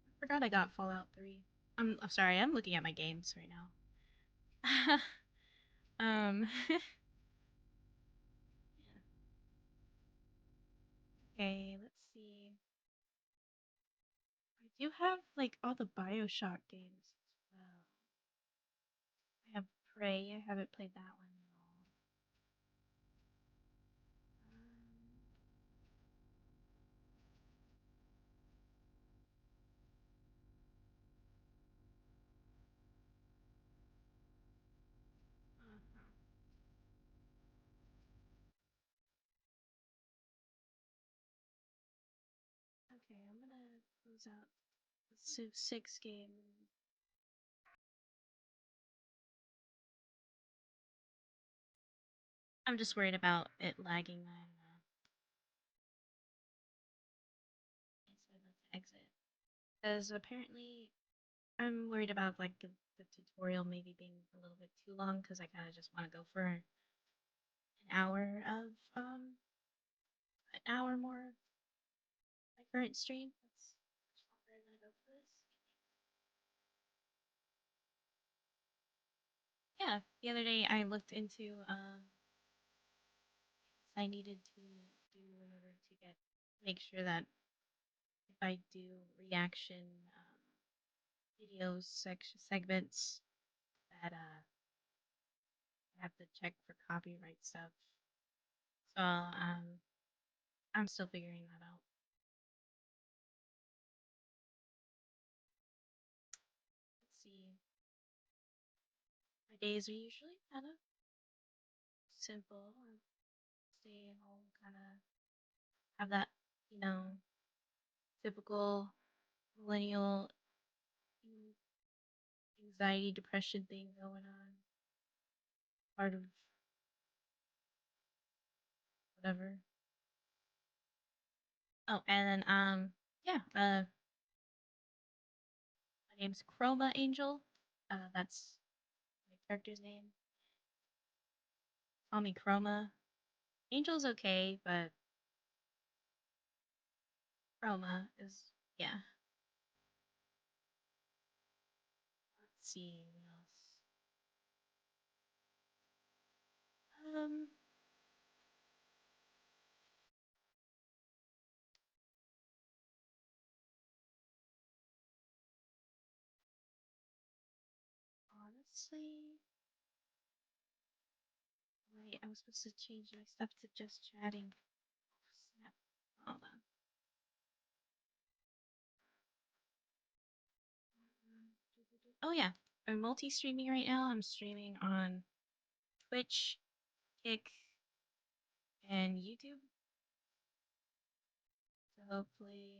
I forgot I got Fallout 3. I'm sorry. I'm looking at my games right now. Yeah. Okay, let's see. I do have like all the BioShock games as well. I have Prey. I haven't played that one at all. Uh-huh. Okay, I'm gonna close out the Civ 6 game. I'm just worried about it lagging then. So let's exit. Because apparently, I'm worried about like the tutorial maybe being a little bit too long because I kind of just want to go for an hour of an hour more of my current stream. That's much longer than I go for this. Yeah, the other day I looked into I needed to do in order to get make sure that if I do reaction videos segments that I have to check for copyright stuff. So I'm still figuring that out. Let's see. My days are usually kind of simple. Stay home, kind of have that, you know, typical millennial anxiety, depression thing going on. Part of whatever. Oh, and then yeah, my name's Chroma Angel. That's my character's name. Call me Chroma. Angel's okay, but Chroma is, yeah. Let's see what else. Honestly, wait, I was supposed to change my stuff to just chatting. Oh, snap. Hold on. Oh yeah, I'm multi-streaming right now. I'm streaming on Twitch, Kick, and YouTube. So hopefully,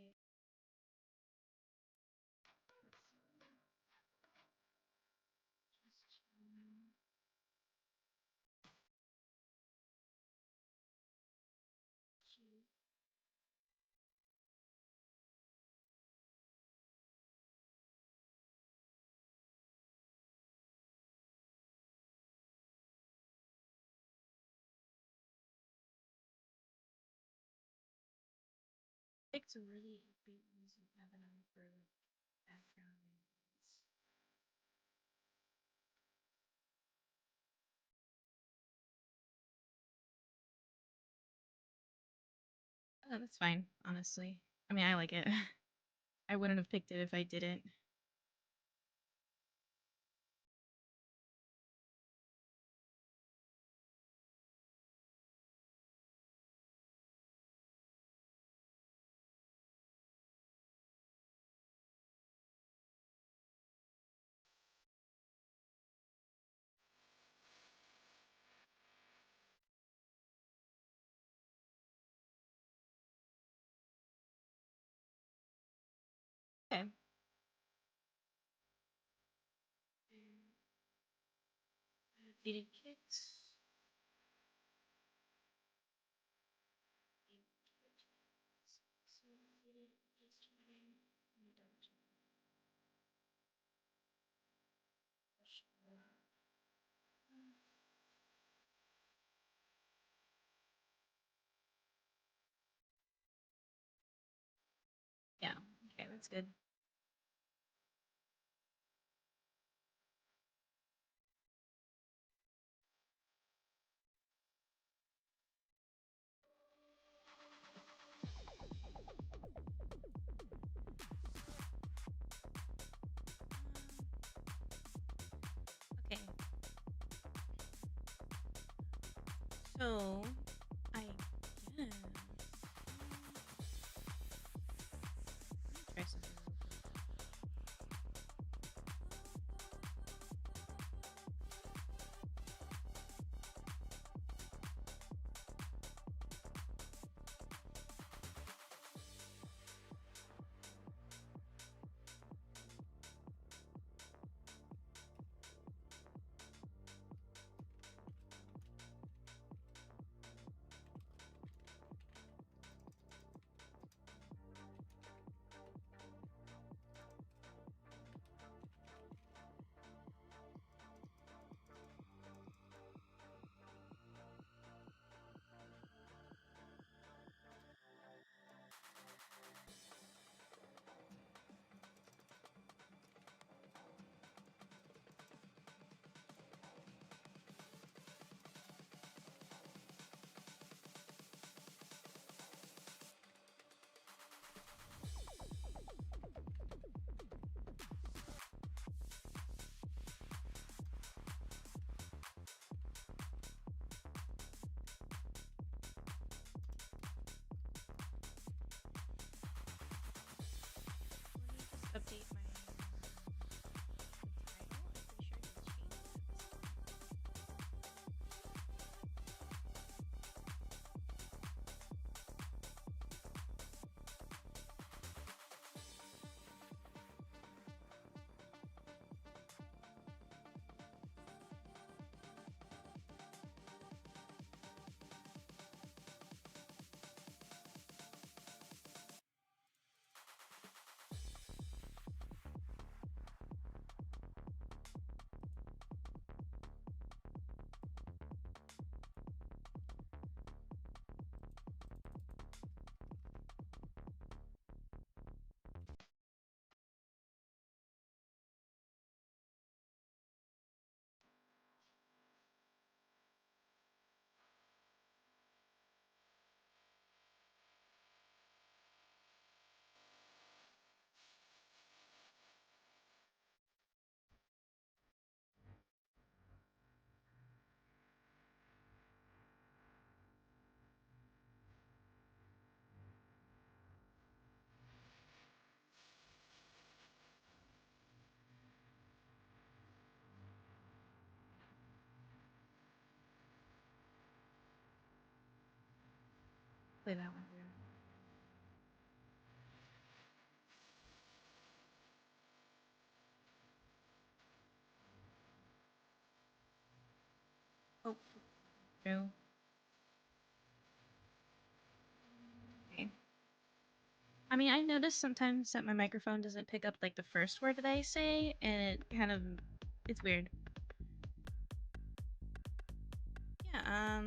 Kick's a really big music avenue for background noise. Oh, that's fine, honestly. I mean, I like it. I wouldn't have picked it if I didn't. Okay. Deleted kicks. Yeah, okay, that's good. Okay. So, I guess. Try something real quick. play that one through. Oh, through. Okay. I mean, I noticed sometimes that my microphone doesn't pick up like the first word that I say, and it kind of it's weird. Yeah. Let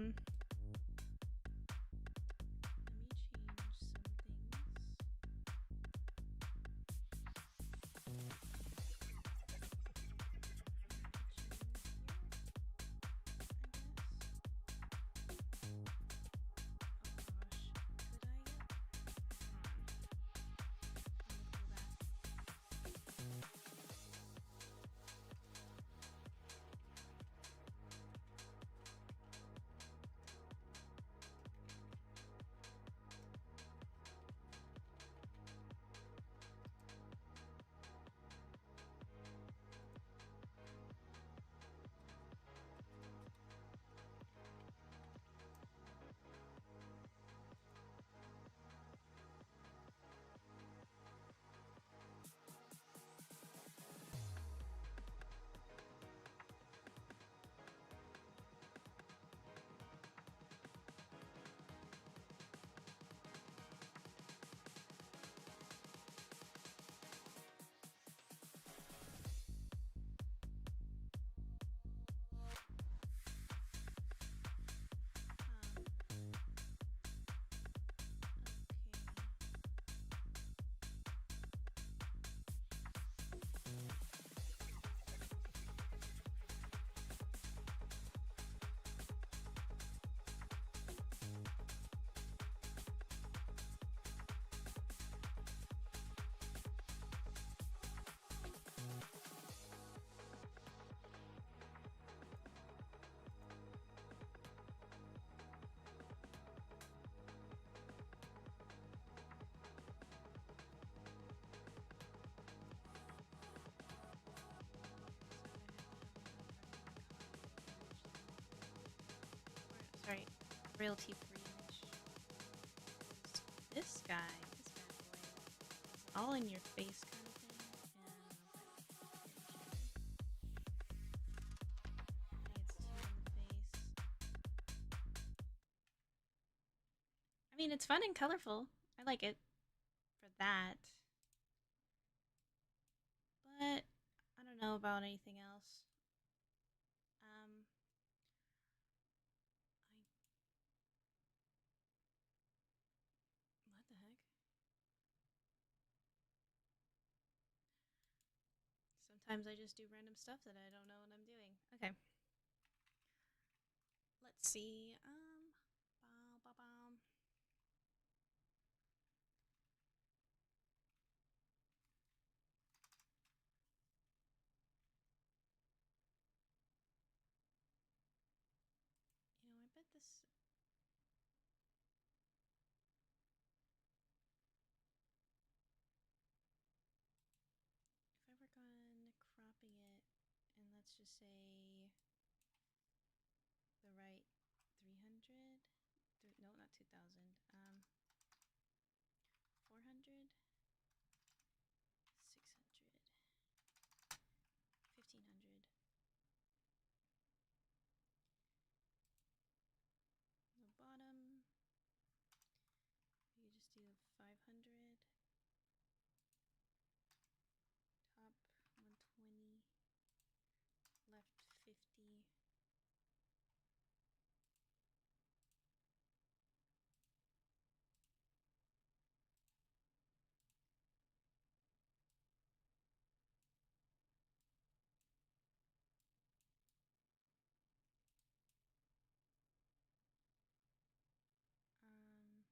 me change some things. Sorry, royalty free. This guy, this bad boy, all in your face kind of thing. I mean, it's fun and colorful. I like it for that. But I don't know about anything else. Um, what the heck? Sometimes I just do random stuff that I don't know what I'm doing. Okay. Let's see. Bow, bow, bow. I bet this. If I work on cropping it, and let's just say the right 300. No, not 2,000. 400, 600, 1,500. The bottom, you just do 500. Top 120. Left 50. Um,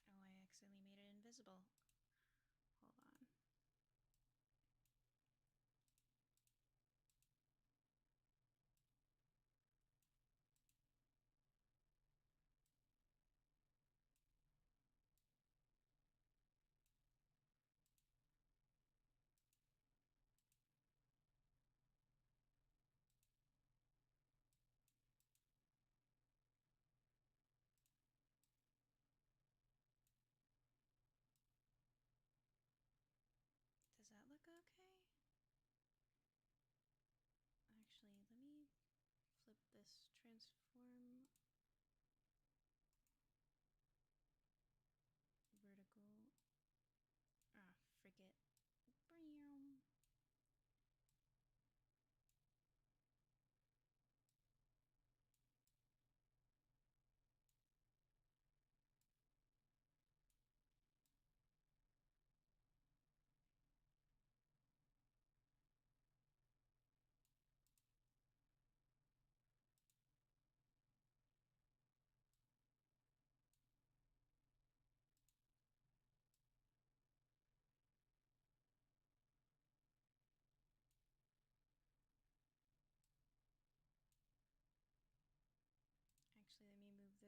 oh, I accidentally made it invisible. Hold on.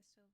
this over.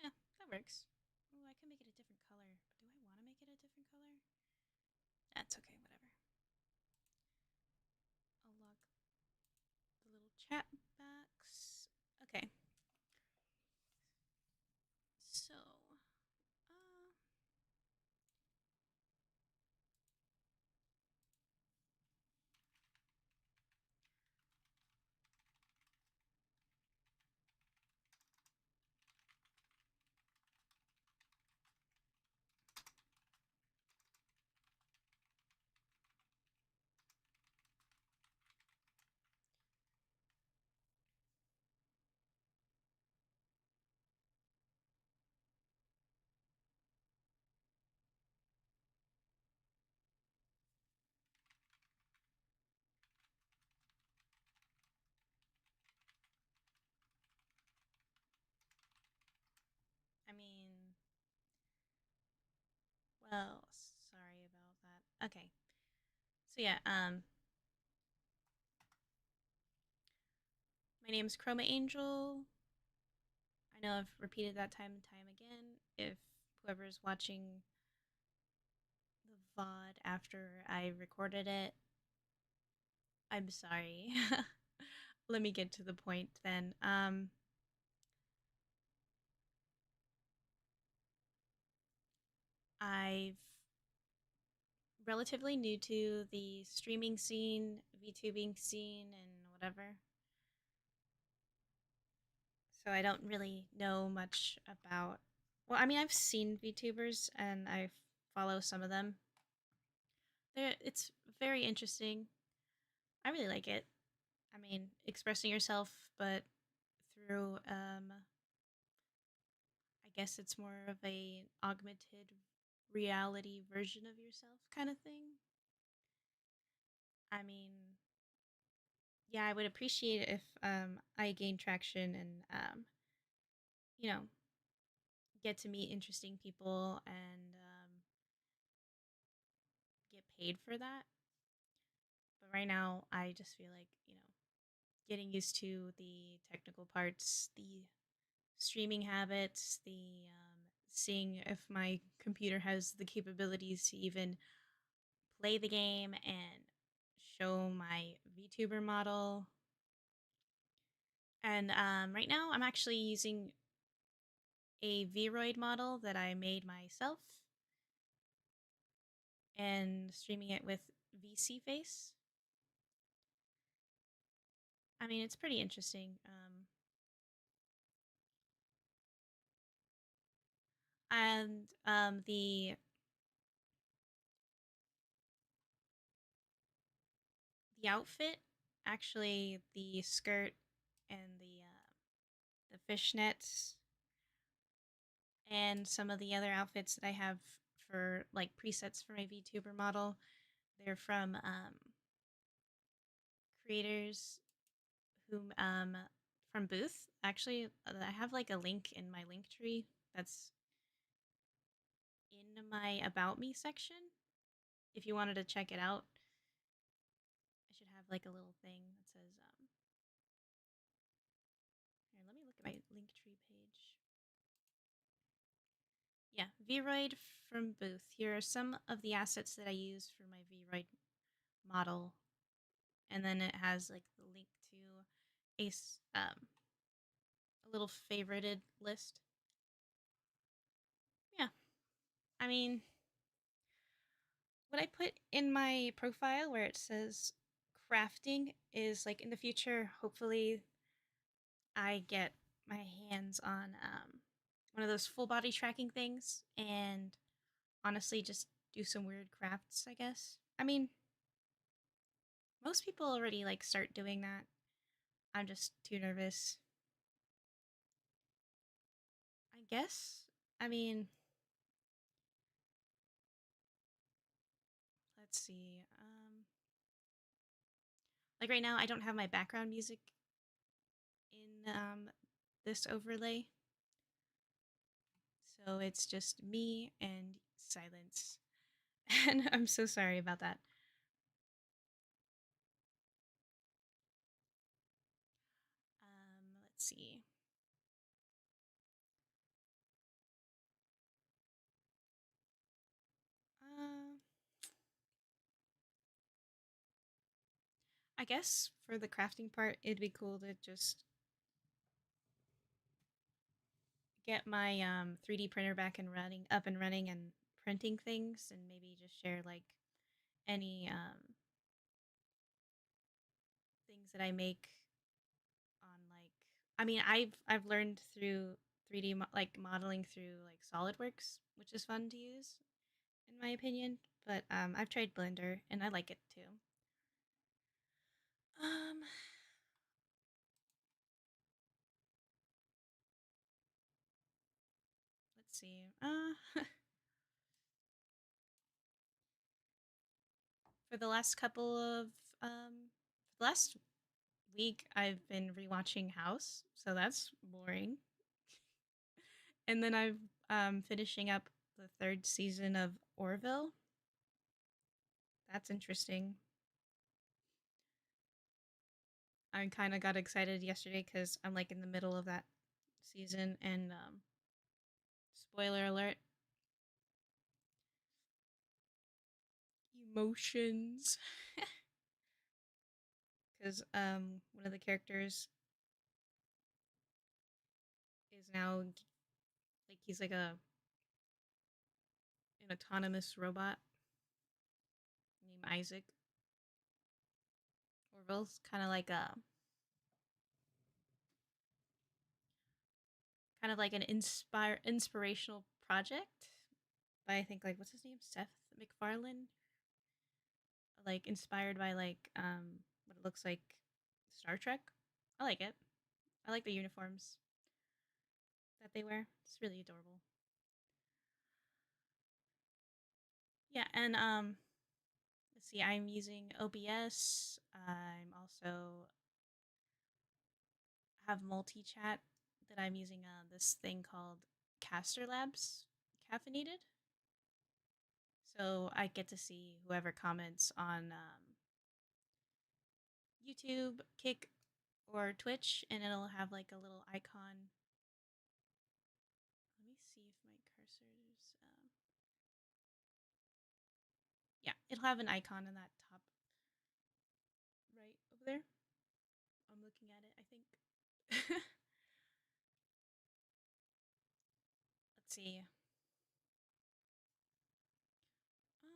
Yeah, that works. Oh, I can make it a different color, but do I want to make it a different color? That's okay, whatever. I'll log the little chat box. Okay. So, I mean, well, sorry about that. Okay. So yeah, my name's Chroma Angel. I know I've repeated that time and time again. If whoever's watching the VOD after I recorded it, I'm sorry. Let me get to the point then. I've relatively new to the streaming scene, VTubing scene, and whatever. So I don't really know much about. Well, I mean, I've seen VTubers and I follow some of them. It's very interesting. I really like it. I mean, expressing yourself, but through I guess it's more of a augmented reality version of yourself kind of thing. I mean, yeah, I would appreciate it if I gain traction and you know, get to meet interesting people and get paid for that. But right now, I just feel like, getting used to the technical parts, the streaming habits, the seeing if my computer has the capabilities to even play the game and show my VTuber model. And right now, I'm actually using a Vroid model that I made myself and streaming it with VC Face. I mean, it's pretty interesting. And the outfit, actually, the skirt and the fishnets and some of the other outfits that I have for like presets for my VTuber model, they're from creators who from Booth. Actually, I have like a link in my link tree that's in my About Me section. If you wanted to check it out, I should have like a little thing that says here, let me look at my Linktree page. Yeah, Vroid from Booth. Here are some of the assets that I use for my Vroid model, and then it has like the link to a little favorited list. Yeah, I mean, what I put in my profile where it says crafting is like in the future. Hopefully, I get my hands on one of those full body tracking things and honestly just do some weird crafts, I guess. I mean, Most people already like start doing that. I'm just too nervous. I guess. I mean, let's see. Like right now, I don't have my background music in this overlay, so it's just me and silence. And I'm so sorry about that. Let's see. Uh, I guess for the crafting part, it'd be cool to just get my 3D printer back and running, up and running, and printing things, and maybe just share like any things that I make on like. I mean, I've learned through 3D like modeling through like SolidWorks, which is fun to use in my opinion. But I've tried Blender and I like it too. Um, let's see. For the last couple of for the last week, I've been rewatching House, so that's boring. And then I've finishing up the third season of Orville. That's interesting. I kind of got excited yesterday because I'm like in the middle of that season, and spoiler alert, emotions. Because one of the characters is now like he's like an autonomous robot named Isaac. Orville's kind of like an inspirational project by I think like what's his name, Seth MacFarlane, like inspired by like what it looks like Star Trek. I like it. I like the uniforms that they wear. It's really adorable. Yeah, and let's see. I'm using OBS. I'm also have multi chat that I'm using this thing called Caster Labs Caffeinated. So I get to see whoever comments on YouTube, Kick, or Twitch, and it'll have like a little icon. Let me see if my cursor's. Yeah, it'll have an icon in that top right over there. I'm looking at it, I think. Let's see. Um,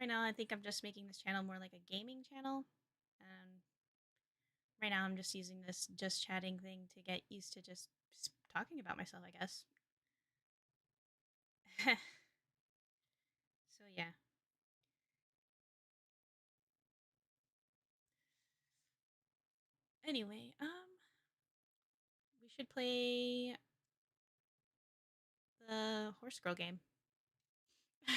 right now, I think I'm just making this channel more like a gaming channel. And right now, I'm just using this just chatting thing to get used to just talking about myself, I guess. So yeah. Anyway, we should play the horse girl game. Let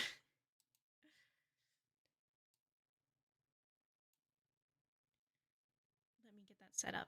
me get that set up.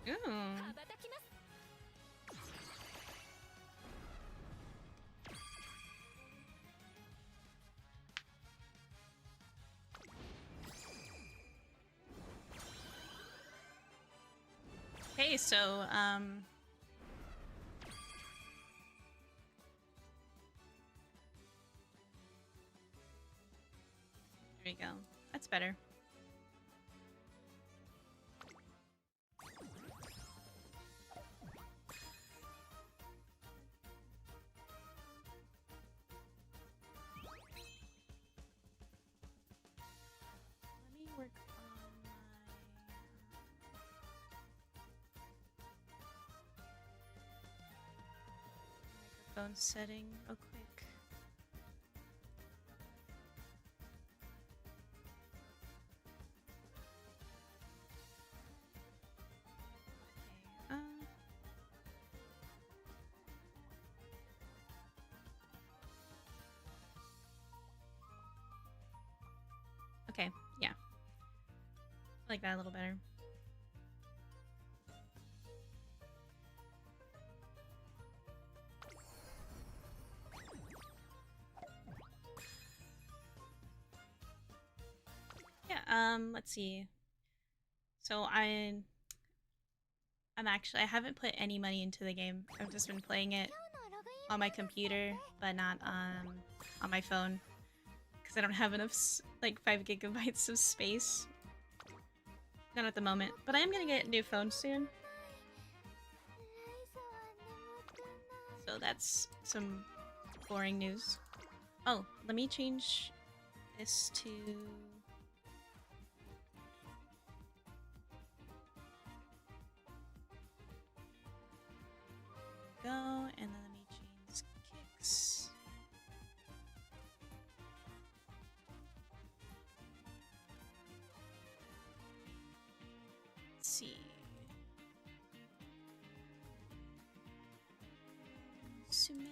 Ooh. Okay, so there you go. That's better. Let me work on my microphone setting real quick. Okay, okay, yeah. I like that a little better. Yeah, let's see. So I haven't put any money into the game. I've just been playing it on my computer, but not on my phone because I don't have enough like 5 GB of space. Not at the moment, but I am gonna get a new phone soon. So that's some boring news. Oh, let me change this to go, and then let me change kicks. Let's see. Sume.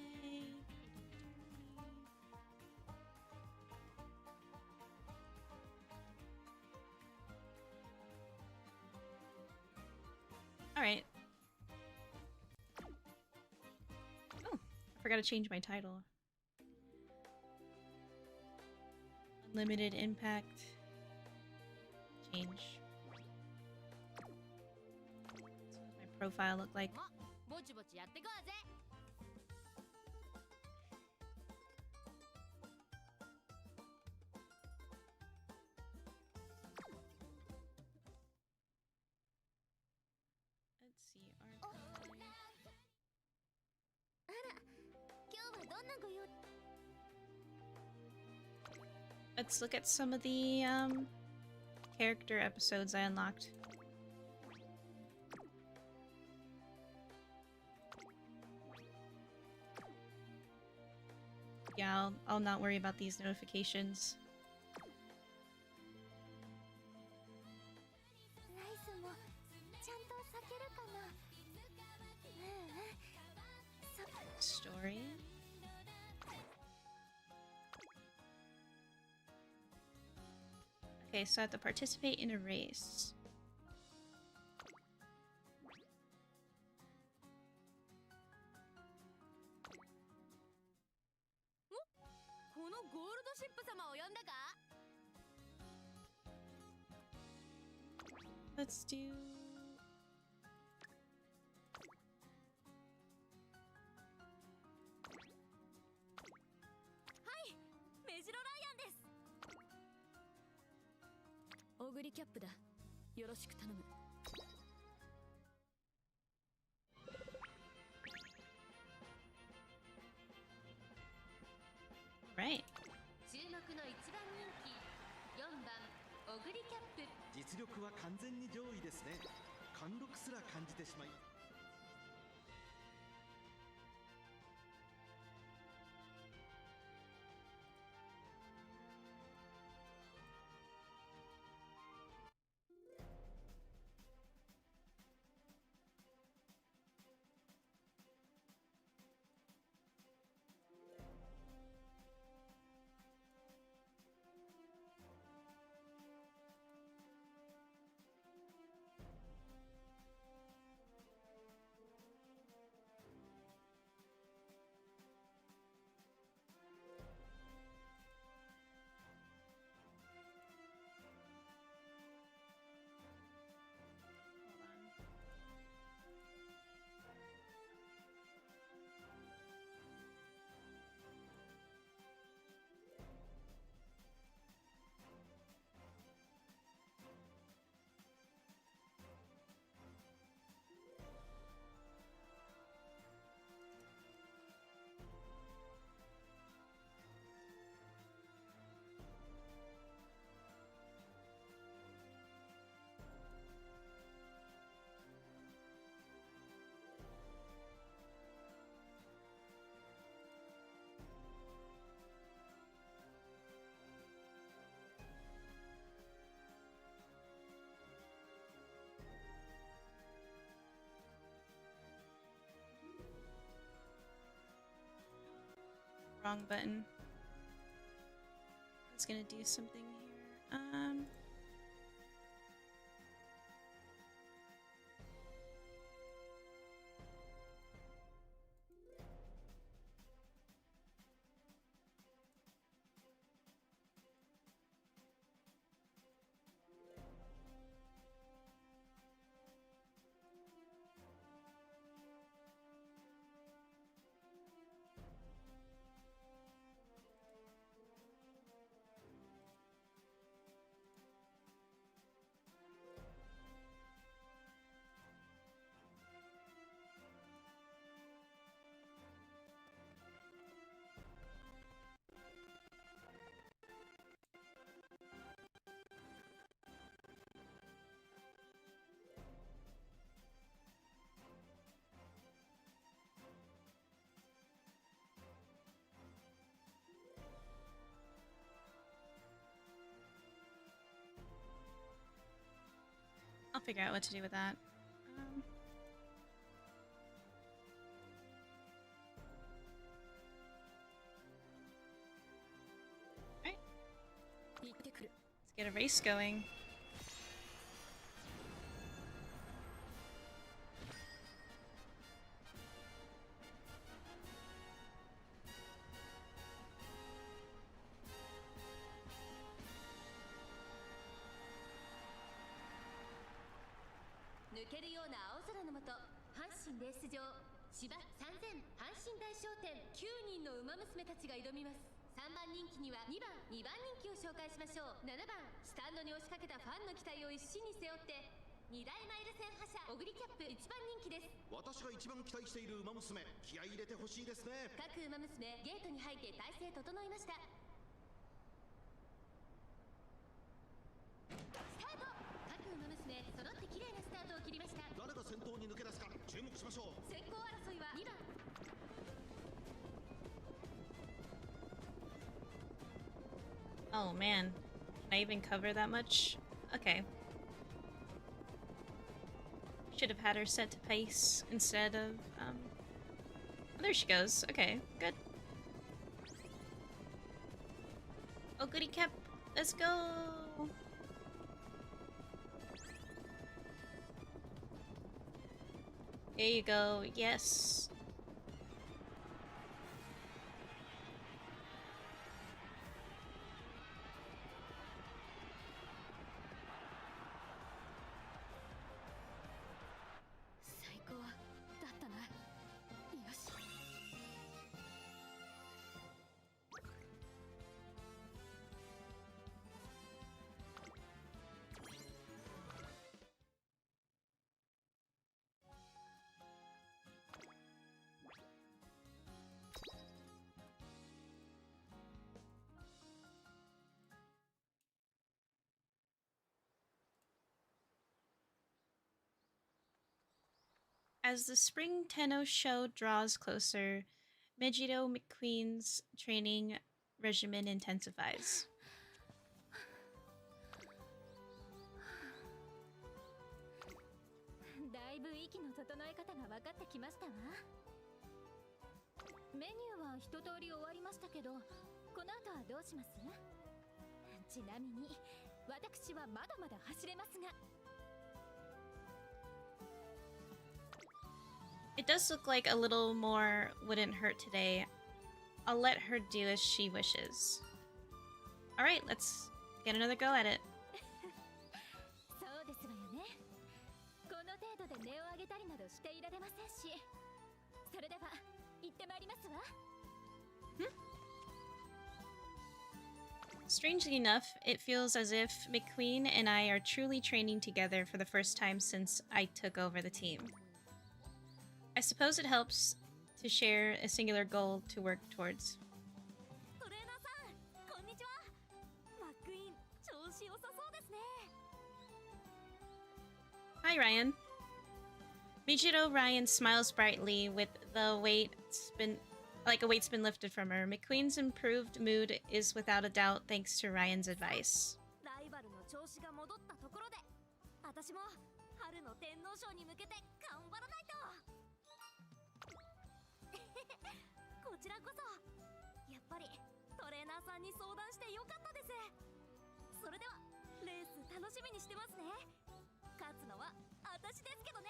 All right. Oh, I forgot to change my title. Unlimited impact. Change. So what does my profile look like? Let's see, archive. Let's look at some of the character episodes I unlocked. Yeah, I'll not worry about these notifications. Story. Okay, so I have to participate in a race. Let's do... Right. 実力は完全に上位ですね。貫禄すら感じてしまい。wrong button. I was gonna do something here. I'll figure out what to do with that. Alright. Let's get a race going. Oh man, can I even cover that much? Okay. Should have had her set to pace instead of, oh, there she goes. Okay, good. Oh, goody Cap, let's go! There you go, yes. As the Spring Tenno show draws closer, Megiddo McQueen's training regimen intensifies. It does look like a little more wouldn't hurt today. I'll let her do as she wishes. Alright, let's get another go at it. Strangely enough, it feels as if McQueen and I are truly training together for the first time since I took over the team. I suppose it helps to share a singular goal to work towards. Hi, Ryan. Michiro Ryan smiles brightly with the weight's been lifted from her. McQueen's improved mood is without a doubt thanks to Ryan's advice. ぱりトレーナーさんに相談してよかったです。それではレース楽しみにしてますね。勝つのは私ですけどね。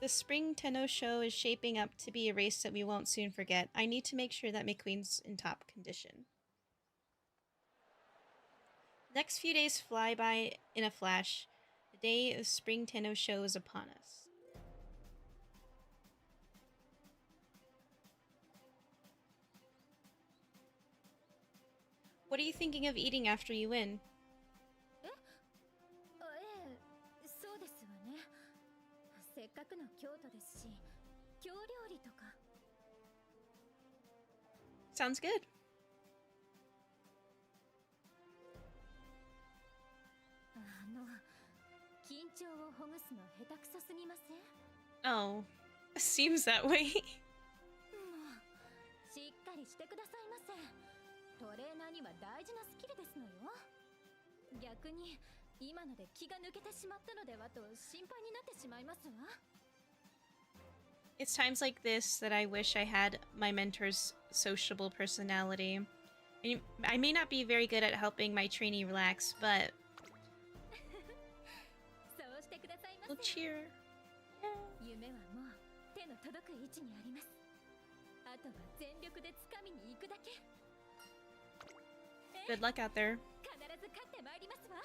The Spring Tenno show is shaping up to be a race that we won't soon forget. I need to make sure that McQueen's in top condition. Next few days fly by in a flash. The day of Spring Tenno show is upon us. What are you thinking of eating after you win? そうですわね。せっかくの京都ですし、京料理とか。Sounds good. 緊張をほぐすの下手くそすぎません？ Oh, seems that way. もうしっかりしてくださいませ。トレーナーには大事なスキルですのよ。逆に今ので気が抜けてしまったのではと心配になってしまいますわ。It's times like this that I wish I had my mentor's sociable personality. I may not be very good at helping my trainee relax, but そうしてくださいま we'll せ。 cheer. 夢はもう手の届く位置にあります。あとは全力で掴みに行くだけ。 Good luck out there. 必ず勝ってまいりますわ。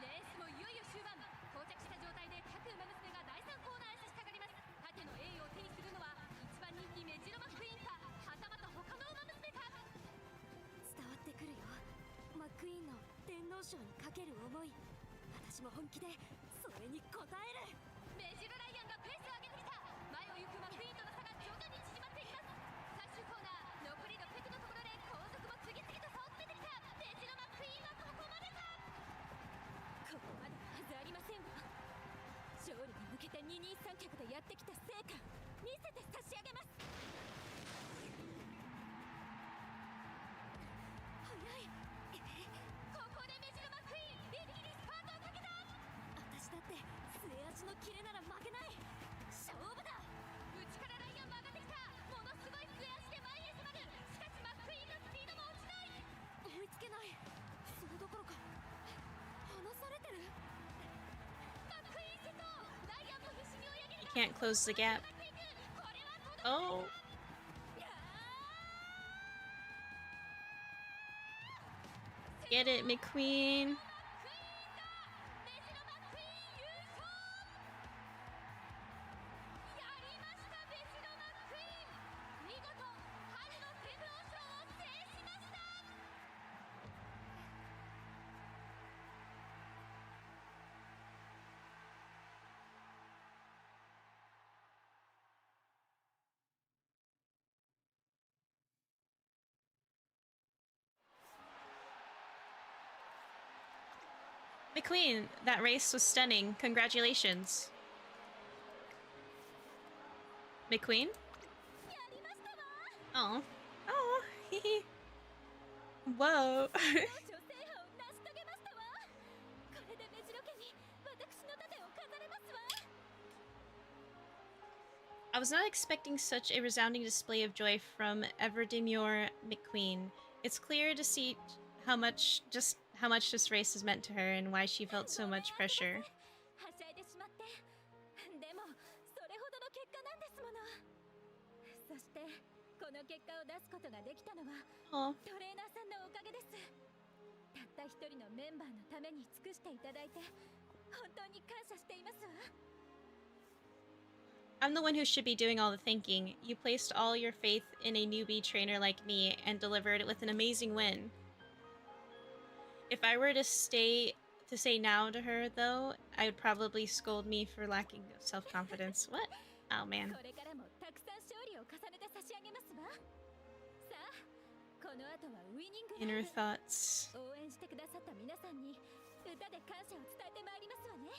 レースもいよいよ終盤。到着した状態で各馬娘が第3コーナーへ差し掛かります。縦の A を手にするのは一番人気メジロマクイーンか、はたまた他の馬娘か。伝わってくるよ、マックイーンの天皇賞にかける思い。私も本気でそれに応える。メジロライアンがペースを上げてきた。前を行くマクイーンとの差が徐々に縮まっていきます。最終コーナー残り600のところで後続も次々と差を詰めてきた。メジロマクイーンはここまでか。ここまでのはずありませんわ。勝利に向けて二人三脚でやってきた成果見せて差し上げます。早い。ここでメジロマクイーンビリギリスパートをかけた。私だって末脚のキレなら負けない。勝負だ。内からライアンも上がってきた。ものすごい末脚で前へ迫る。しかしマックイーンのスピードも落ちない。追いつけない。それどころか離されてる。マックイーン先頭。ライアンも必死に追い上げるが Can't close the gap. これは届かない。 Oh, いや get it, McQueen. ーメジロマックイーン優勝。やりましたメジロマックイーン。見事春の天皇賞を制しました。 McQueen, that race was stunning. Congratulations. McQueen? やりましたわ。 Oh. Oh. Whoa. 王将制覇を成し遂げましたわ。これでメジロ家に私の盾を飾れますわ。 I was not expecting such a resounding display of joy from Everdemure McQueen. It's clear to see how much this race has meant to her and why she felt so much pressure. はしゃいでしまって。でもそれほどの結果なんですもの。そしてこの結果を出すことができたのは Oh. トレーナーさんのおかげです。たった一人のメンバーのために尽くしていただいて本当に感謝していますわ。 I'm the one who should be doing all the thinking. You placed all your faith in a newbie trainer like me and delivered it with an amazing win. If I were to say now to her, though, I would probably scold me for lacking self-confidence. What? Oh, man. これからもたくさん勝利を重ねて差し上げますわ。さあ、この後はウイニングラ Inner イブ。 thoughts. 応援してくださった皆さんに歌で感謝を伝えてまいりますわね。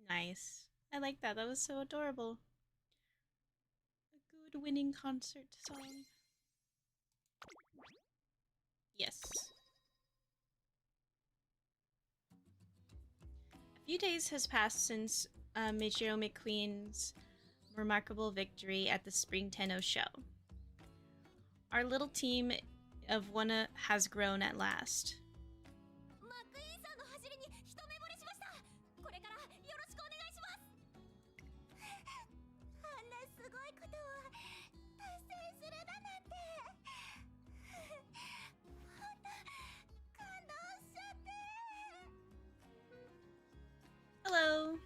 Nice. I like that. That was so adorable. A good winning concert song. Yes. A few days has passed since Michio McQueen's remarkable victory at the Spring Tenno show. Our little team of Wanna has grown at last. マックイーンさんの走りに一目惚れしました。これからよろしくお願いします。あんなすごいことを達成するだなんて。本当感動しちゃって。Hello.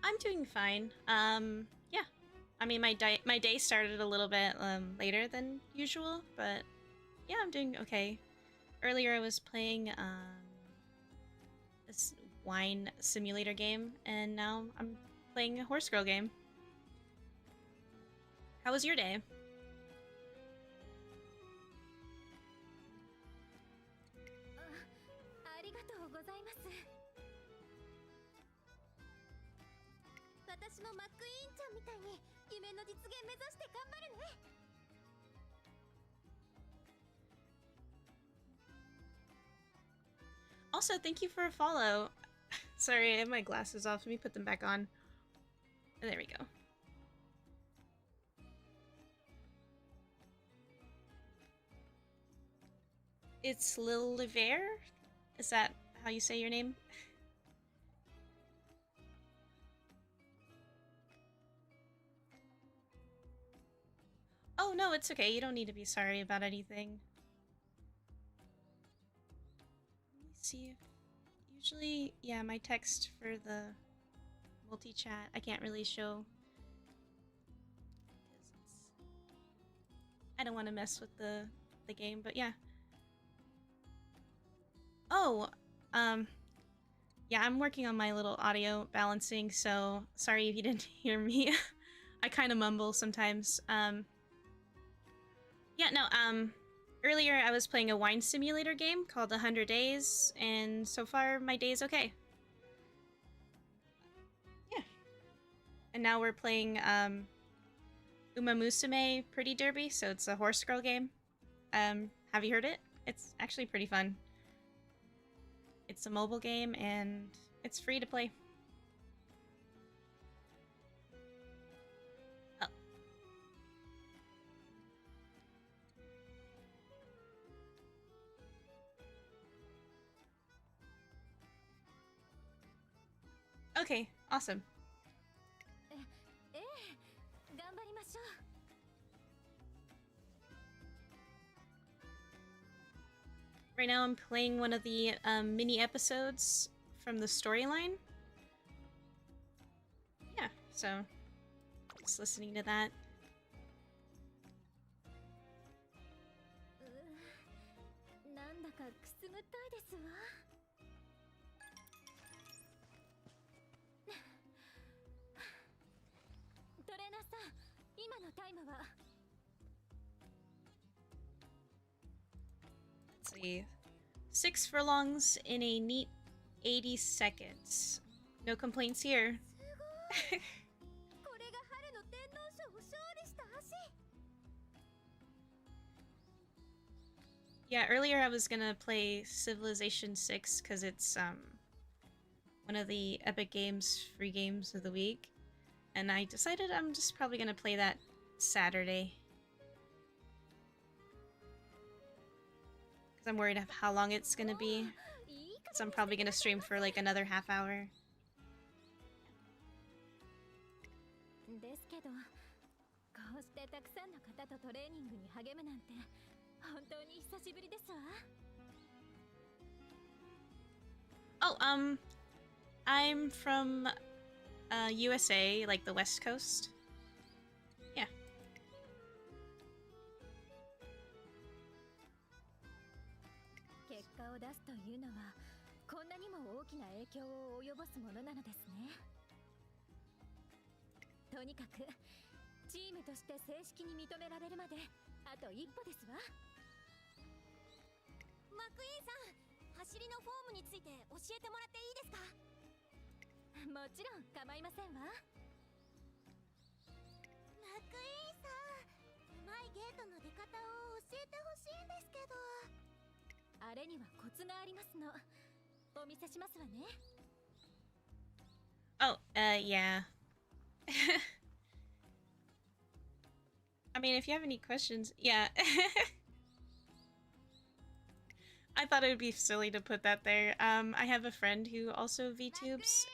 I'm doing fine. Yeah. I mean, my day started a little bit later than usual, but yeah, I'm doing okay. Earlier, I was playing this wine simulator game, and now I'm playing a horse girl game. How was your day? ありがとうございます。私もマックイーンちゃんみたいに夢の実現目指して頑張るね。Also, thank you for a follow. Sorry, I have my glasses off. Let me put them back on. There we go. It's Lil Liver? Is that how you say your name? Oh, no, it's okay. You don't need to be sorry about anything. Let me see. Usually, yeah, my text for the multi-chat, I can't really show. I don't want to mess with the game, but yeah. Oh, yeah, I'm working on my little audio balancing, so sorry if you didn't hear me. I kind of mumble sometimes. Yeah, no, earlier I was playing a wine simulator game called 100 Days, and so far my day's okay. Yeah. And now we're playing, Uma Musume Pretty Derby, so it's a horse girl game. Have you heard it? It's actually pretty fun. It's a mobile game, and it's free to play. Oh. Okay, awesome. ええ、頑張りましょう。Right now I'm playing one of the mini episodes from the storyline. Yeah, so just listening to that. なんだかくすぐったいですわ。トレーナーさん、今のタイムは？ Let's see. 6 furlongs in a neat 80 seconds. No complaints here. すごい。これが春の天皇賞を勝利した足。Yeah, earlier I was gonna play Civilization 6 because it's one of the Epic Games free games of the week, and I decided I'm just probably gonna play that Saturday because I'm worried of how long it's gonna be. Because I'm probably gonna stream for like another half hour. ですけど、こうしてたくさんの方とトレーニングに励むなんて本当に久しぶりですわ。Oh, I'm from USA, like the West Coast. Yeah. 結果を出すというのはこんなにも大きな影響を及ぼすものなのですね。とにかくチームとして正式に認められるまであと一歩ですわ。マクイーンさん、走りのフォームについて教えてもらっていいですか？もちろん構いませんわ。マクイーンさん、うまいゲートの出方を教えてほしいんですけど。あれにはコツがありますの。お見せしますわね。Oh, yeah. I mean, if you have any questions, yeah. I thought it would be silly to put that there. I have a friend who also VTubes,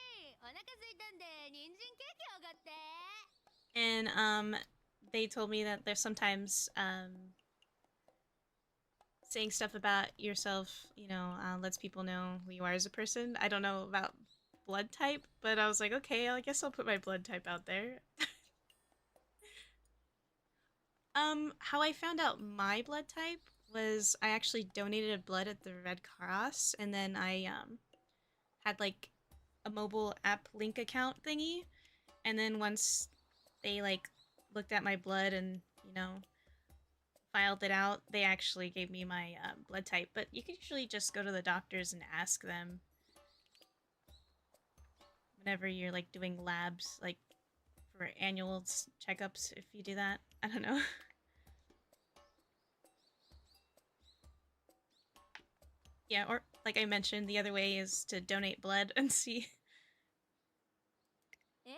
and they told me that there's sometimes saying stuff about yourself, you know, lets people know who you are as a person. I don't know about blood type, but I was like, okay, I guess I'll put my blood type out there. How I found out my blood type was I actually donated blood at the Red Cross, and then I had like a mobile app link account thingy, and then once they like looked at my blood and, you know, filed it out, they actually gave me my blood type. But you can usually just go to the doctors and ask them whenever you're like doing labs, like for annual checkups, if you do that. I don't know. Yeah, or like I mentioned, the other way is to donate blood and see. ええ、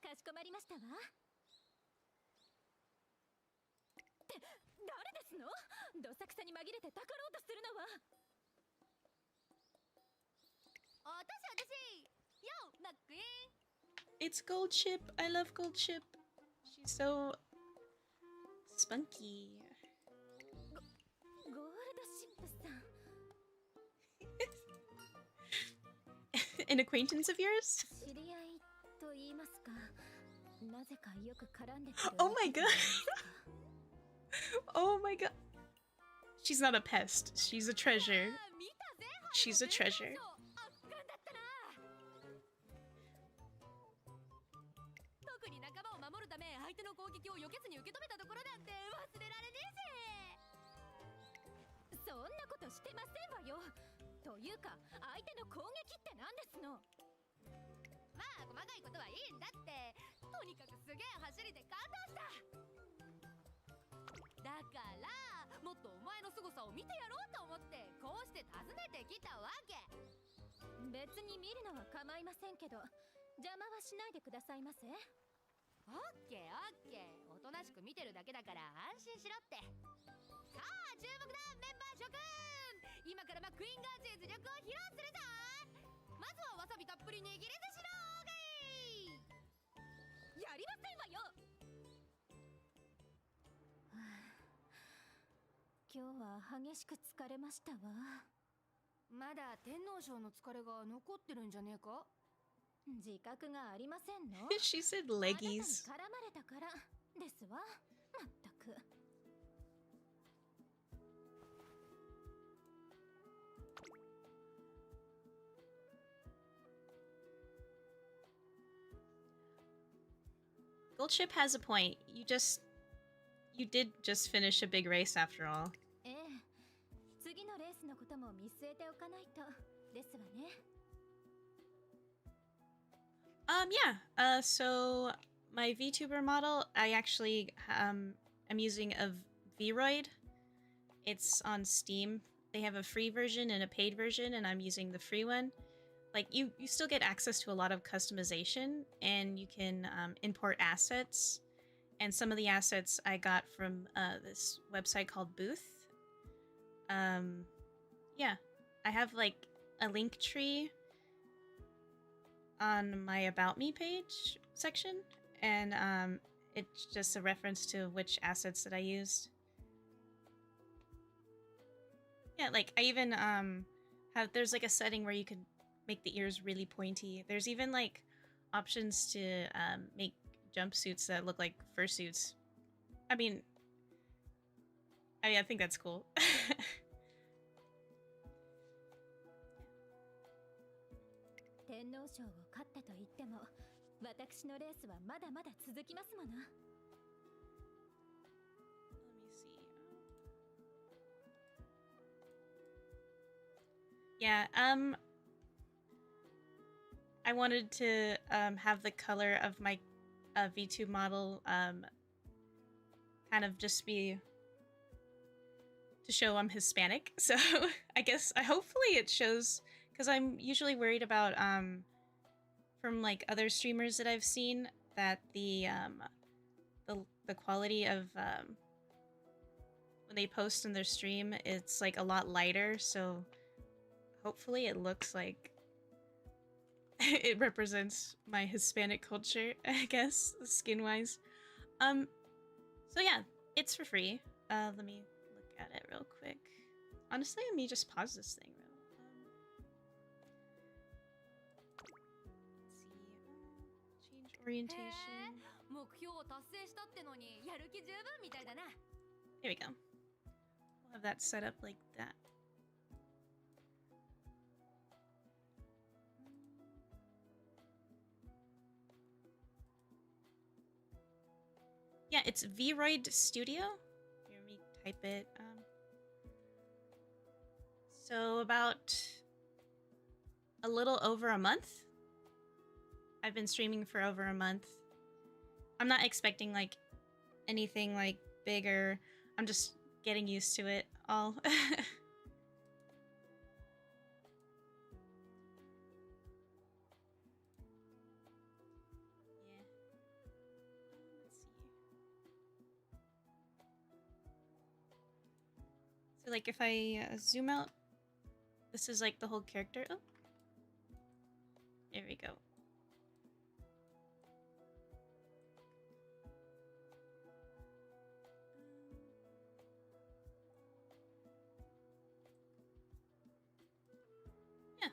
かしこまりましたわ。って誰ですの？どさくさに紛れてたかろうとするのは。私。よ、マックイーン。It's Gold Ship. I love Gold Ship. She's so spunky. ゴールドシップさん。An acquaintance of yours? 知り合いと言いますか。なぜかよく絡んでくる。Oh my god. Oh my god. She's not a pest. She's a treasure. She's a treasure. 特に仲間を守るため相手の攻撃を避けずに受け止めたところなんて忘れられねえぜ。そんなことしてませんわよ。というか相手の攻撃って何ですの？まあ細かいことはいいんだって。とにかくすげえ走りで感動した。だからもっとお前の凄さを見てやろうと思ってこうして訪ねてきたわけ。別に見るのは構いませんけど邪魔はしないでくださいませ。オッケーオッケー、おとなしく見てるだけだから安心しろって。さあ注目だメンバー諸君、今からマックイーンが実力を披露するぞ。まずはわさびたっぷり握り寿司のオーゲイ。やりませんわよ。今日は激しく疲れましたわ。まだ天皇賞の疲れが残ってるんじゃねえか？自覚がありませんの？ She said あなたに leggies. 絡まれたからですわ。まったく。Gold Ship has a point. You did just finish a big race after all. ええ、次のレースのことも見据えておかないとですわね。Yeah. So my VTuber model, I actually am using a Vroid, It's on Steam. They have a free version and a paid version, and I'm using the free one. Like, you still get access to a lot of customization, and you can import assets. And some of the assets I got from this website called Booth. Yeah, I have like a link tree on my About Me page section, and it's just a reference to which assets that I used. Yeah, like I even there's like a setting where you could make the ears really pointy. There's even like options to make jumpsuits that look like fursuits. I think that's cool. 天皇賞を勝ったと言っても私のレースはまだまだ続きますもの。 Let me see. Yeah, I wanted to have the color of my V2 model kind of just be to show I'm Hispanic. So hopefully it shows, because I'm usually worried about from like other streamers that I've seen that the quality of when they post in their stream, it's like a lot lighter, so hopefully it looks like it represents my Hispanic culture, I guess, skin-wise. So yeah, it's for free. Let me look at it real quick. Honestly, let me just pause this thing. Let's see. Change orientation. 目標を達成したってのにやる気十分みたいだな。 There we go. We'll have that set up like that. Yeah, it's Vroid Studio. Here, let me type it. So about a little over a month. I've been streaming for over a month. I'm not expecting like anything like bigger. I'm just getting used to it all. Yeah. Let's see. So like if I zoom out, this is like the whole character. Oh, there we go. Yeah.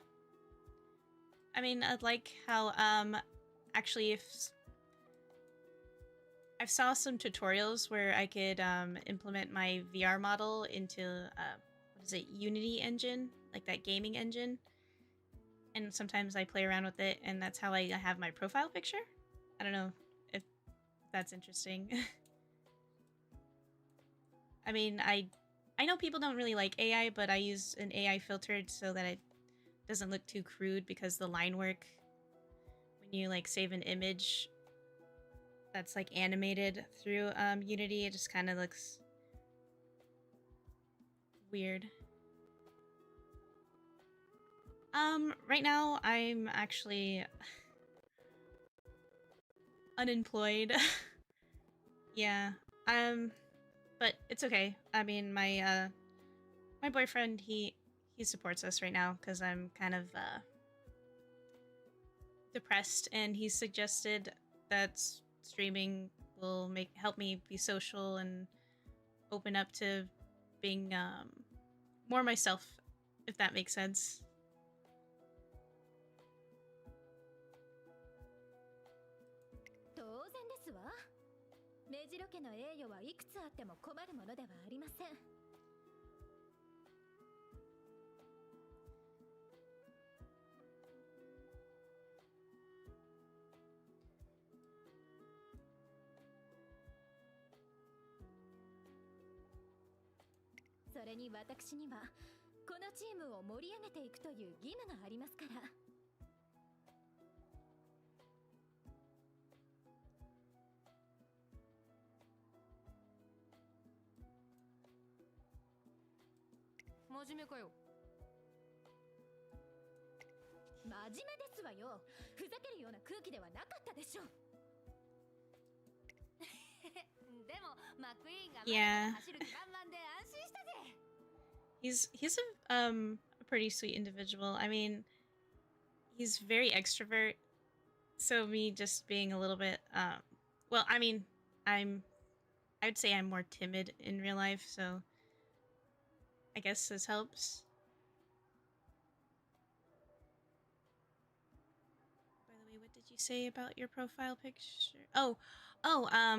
I mean, I'd like how actually if I saw some tutorials where I could implement my VR model into what is it, Unity engine, like that gaming engine, and sometimes I play around with it, and that's how I have my profile picture. I don't know if that's interesting. I mean, I know people don't really like AI, but I use an AI filtered so that it doesn't look too crude, because the line work when you like save an image that's like animated through Unity, it just kind of looks weird. Right now I'm actually unemployed. Yeah. But it's okay. I mean, my boyfriend, he supports us right now because I'm kind of depressed, and he suggested that streaming will help me be social and open up to being more myself, if that makes sense. 当然ですわ。メジロ家の栄誉はいくつあっても困るものではありません。それに私にはこのチームを盛り上げていくという義務がありますから。面目かよ。真面目ですわよ。ふざけるような空気ではなかったでしょ。でもマクイーンがまだ Yeah. 走る気満々で安心したぜ。He's a pretty sweet individual. I mean, he's very extrovert. So me just being a little bit well, I mean, I would say I'm more timid in real life, so I guess this helps. By the way, what did you say about your profile picture? Oh, let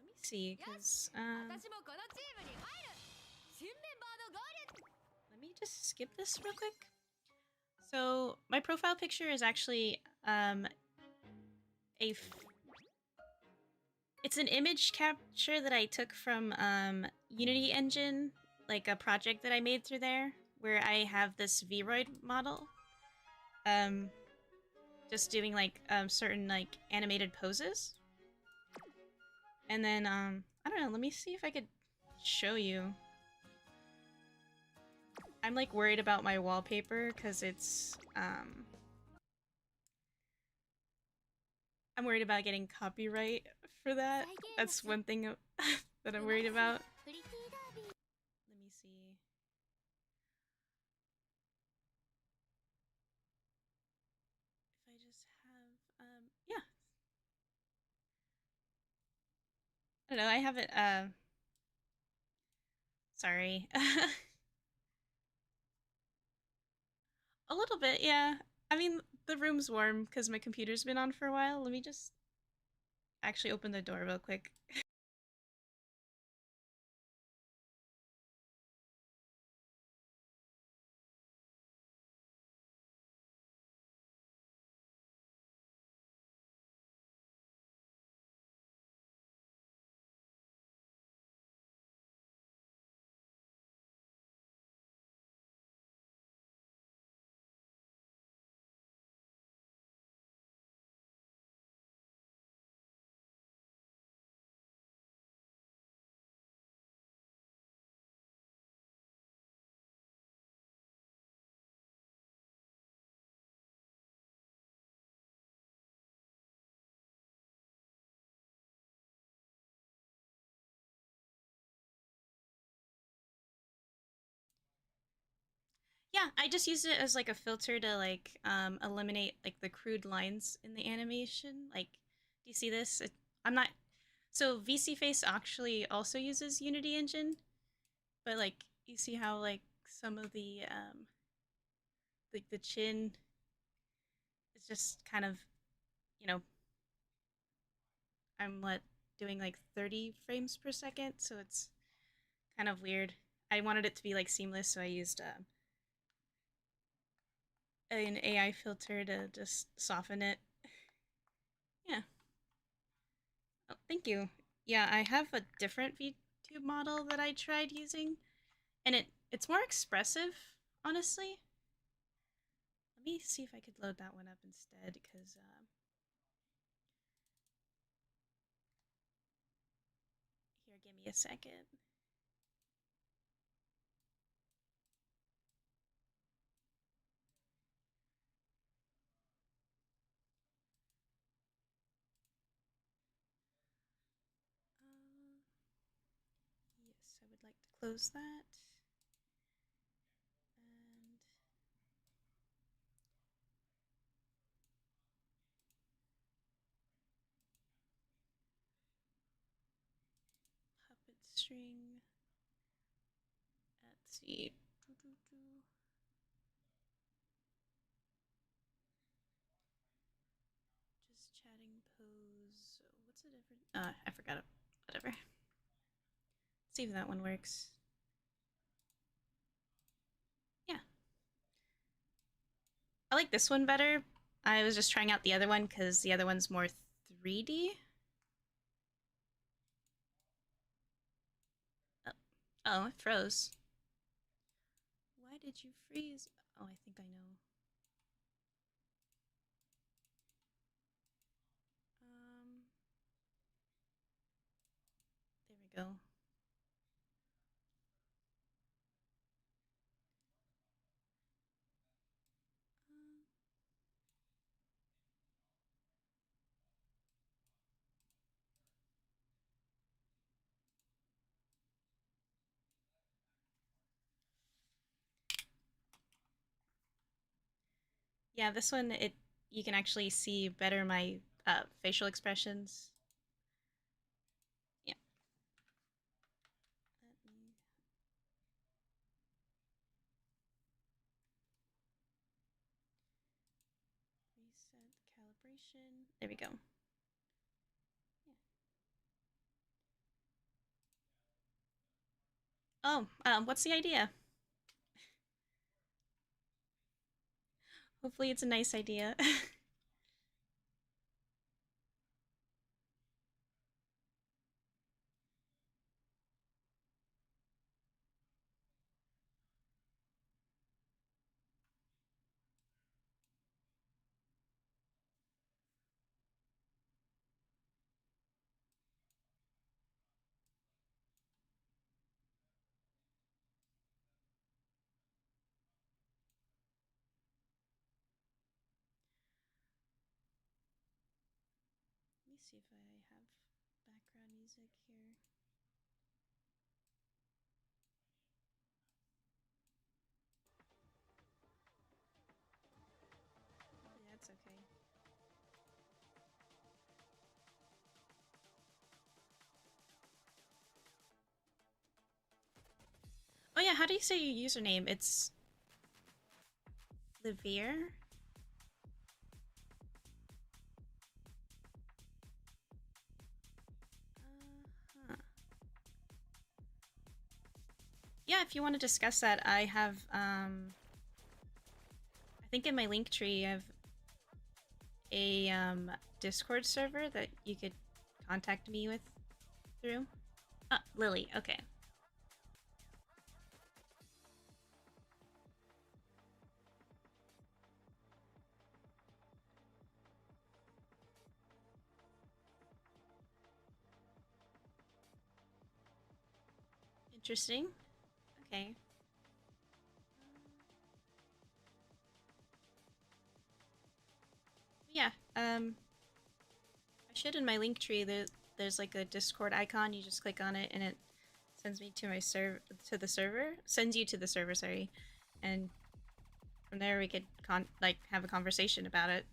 me see, cause 私もこのチームに入る。新メンバーの合流。 let me just skip this real quick. So my profile picture is actually it's an image capture that I took from Unity Engine, like a project that I made through there, where I have this Vroid model, just doing like certain like animated poses, and then I don't know. Let me see if I could show you. I'm like worried about my wallpaper because it's I'm worried about getting copyright for that. That's one thing that I'm worried about. Let me see. If I just have yeah. I don't know, I have it sorry. A little bit, yeah. I mean, the room's warm because my computer's been on for a while. Let me just actually open the door real quick. Yeah, I just used it as like a filter to like eliminate like the crude lines in the animation. Like, do you see this? I'm not. So VC Face actually also uses Unity Engine, but like you see how like some of the like the chin is just kind of, you know, I'm doing like 30 frames per second, so it's kind of weird. I wanted it to be like seamless, so I used an AI filter to just soften it. Yeah. Oh, thank you. Yeah, I have a different VTube model that I tried using, and it's more expressive, honestly. Let me see if I could load that one up instead, because here, give me a second. Yes, I would like to close that. And puppet string. Let's see. Just chatting pose. What's the difference? I forgot it. Whatever. See if that one works. Yeah. I like this one better. I was just trying out the other one because the other one's more 3D. Oh, it froze. Why did you freeze? Oh, I think I know. There we go. Yeah, this one it you can actually see better my facial expressions. Yeah. Let me reset calibration. There we go. Yeah. Oh, what's the idea? Hopefully, it's a nice idea. Let me see if I have background music here. Hopefully, that's okay. Oh yeah, how do you say your username? It's Livier. Huh. Yeah, if you want to discuss that, I have I think in my link tree I have a Discord server that you could contact me with through. Lily. Okay. Interesting. Okay. Yeah. I should in my link tree. There's like a Discord icon. You just click on it, and it sends me to my to the server. Sends you to the server. Sorry, and from there we could have a conversation about it.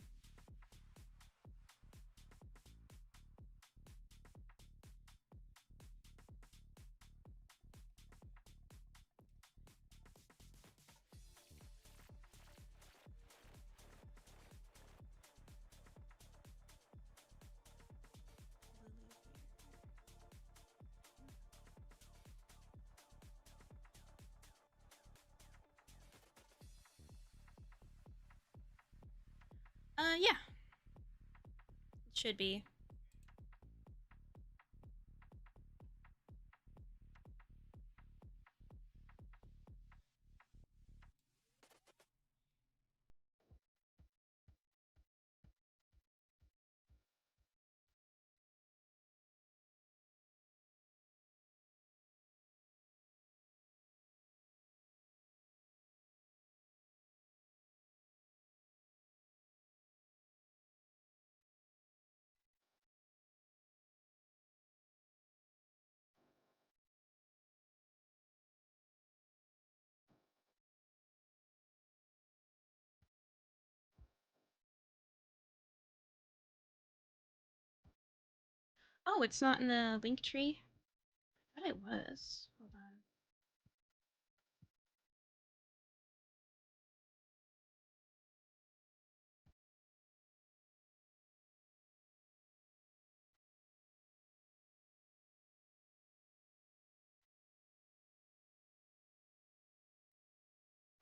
Yeah. It should be. Oh, it's not in the link tree? I thought it was. Hold on.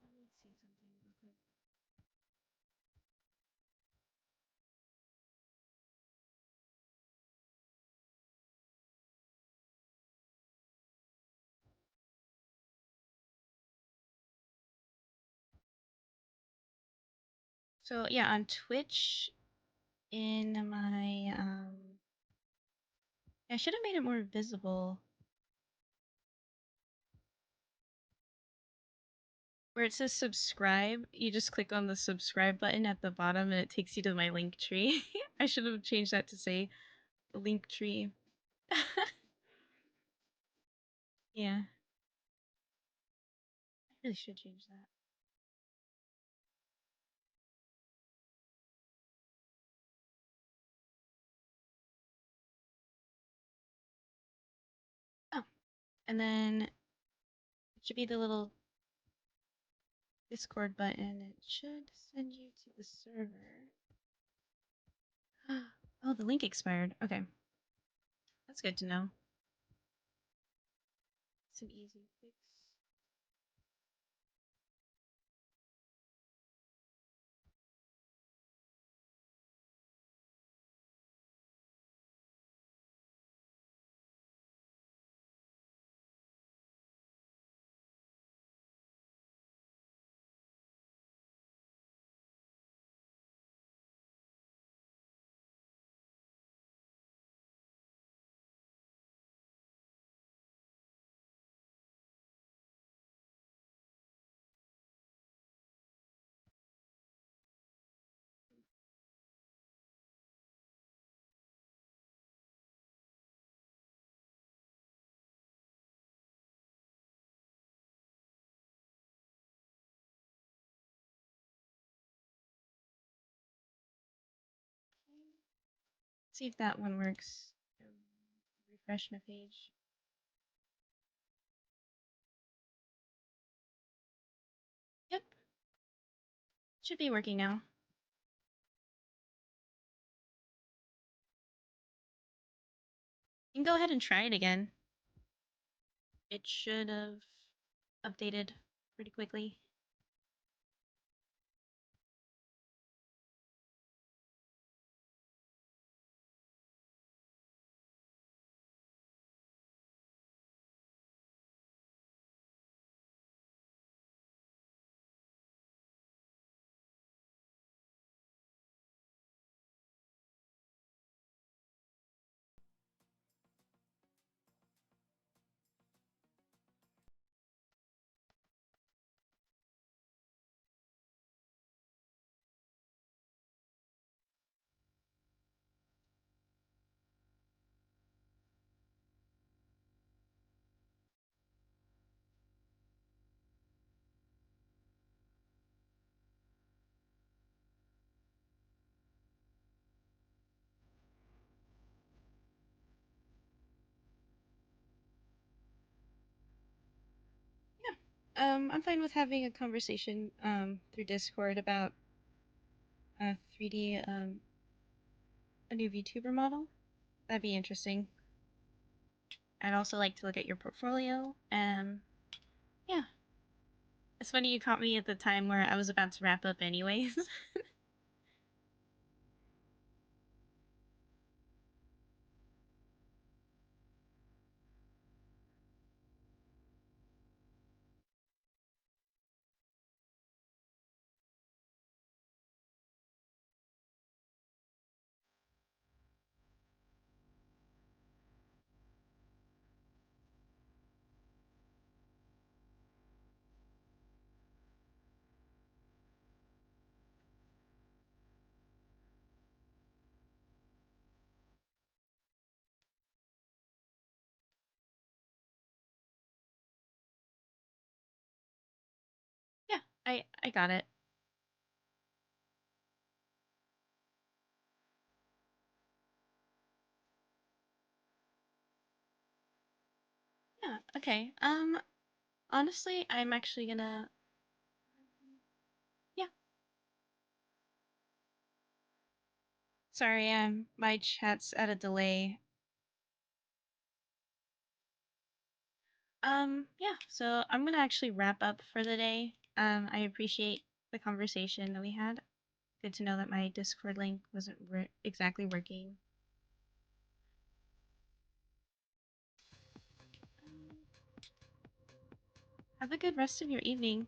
Let me see something real quick. So yeah, on Twitch, in my I should have made it more visible. Where it says subscribe, you just click on the subscribe button at the bottom and it takes you to my link tree. I should have changed that to say link tree. Yeah, I really should change that. and then it should be the little Discord button. It should send you to the server. Oh, the link expired. Okay. That's good to know. It's an easy fix. See if that one works. Refresh my page. Yep. Should be working now. You can go ahead and try it again. It should have updated pretty quickly. I'm fine with having a conversation through Discord about 3D a new VTuber model. That'd be interesting. I'd also like to look at your portfolio. Yeah. It's funny you caught me at the time where I was about to wrap up anyways. Yeah, I got it. Yeah, okay. Honestly, I'm actually gonna yeah. Sorry, my chat's at a delay. Yeah, so I'm gonna actually wrap up for the day. I appreciate the conversation that we had. Good to know that my Discord link wasn't exactly working. Have a good rest of your evening.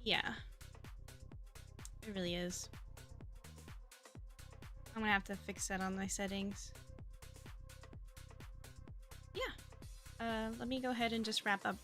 Yeah, it really is. I'm gonna have to fix that on my settings. Yeah. Let me go ahead and just wrap up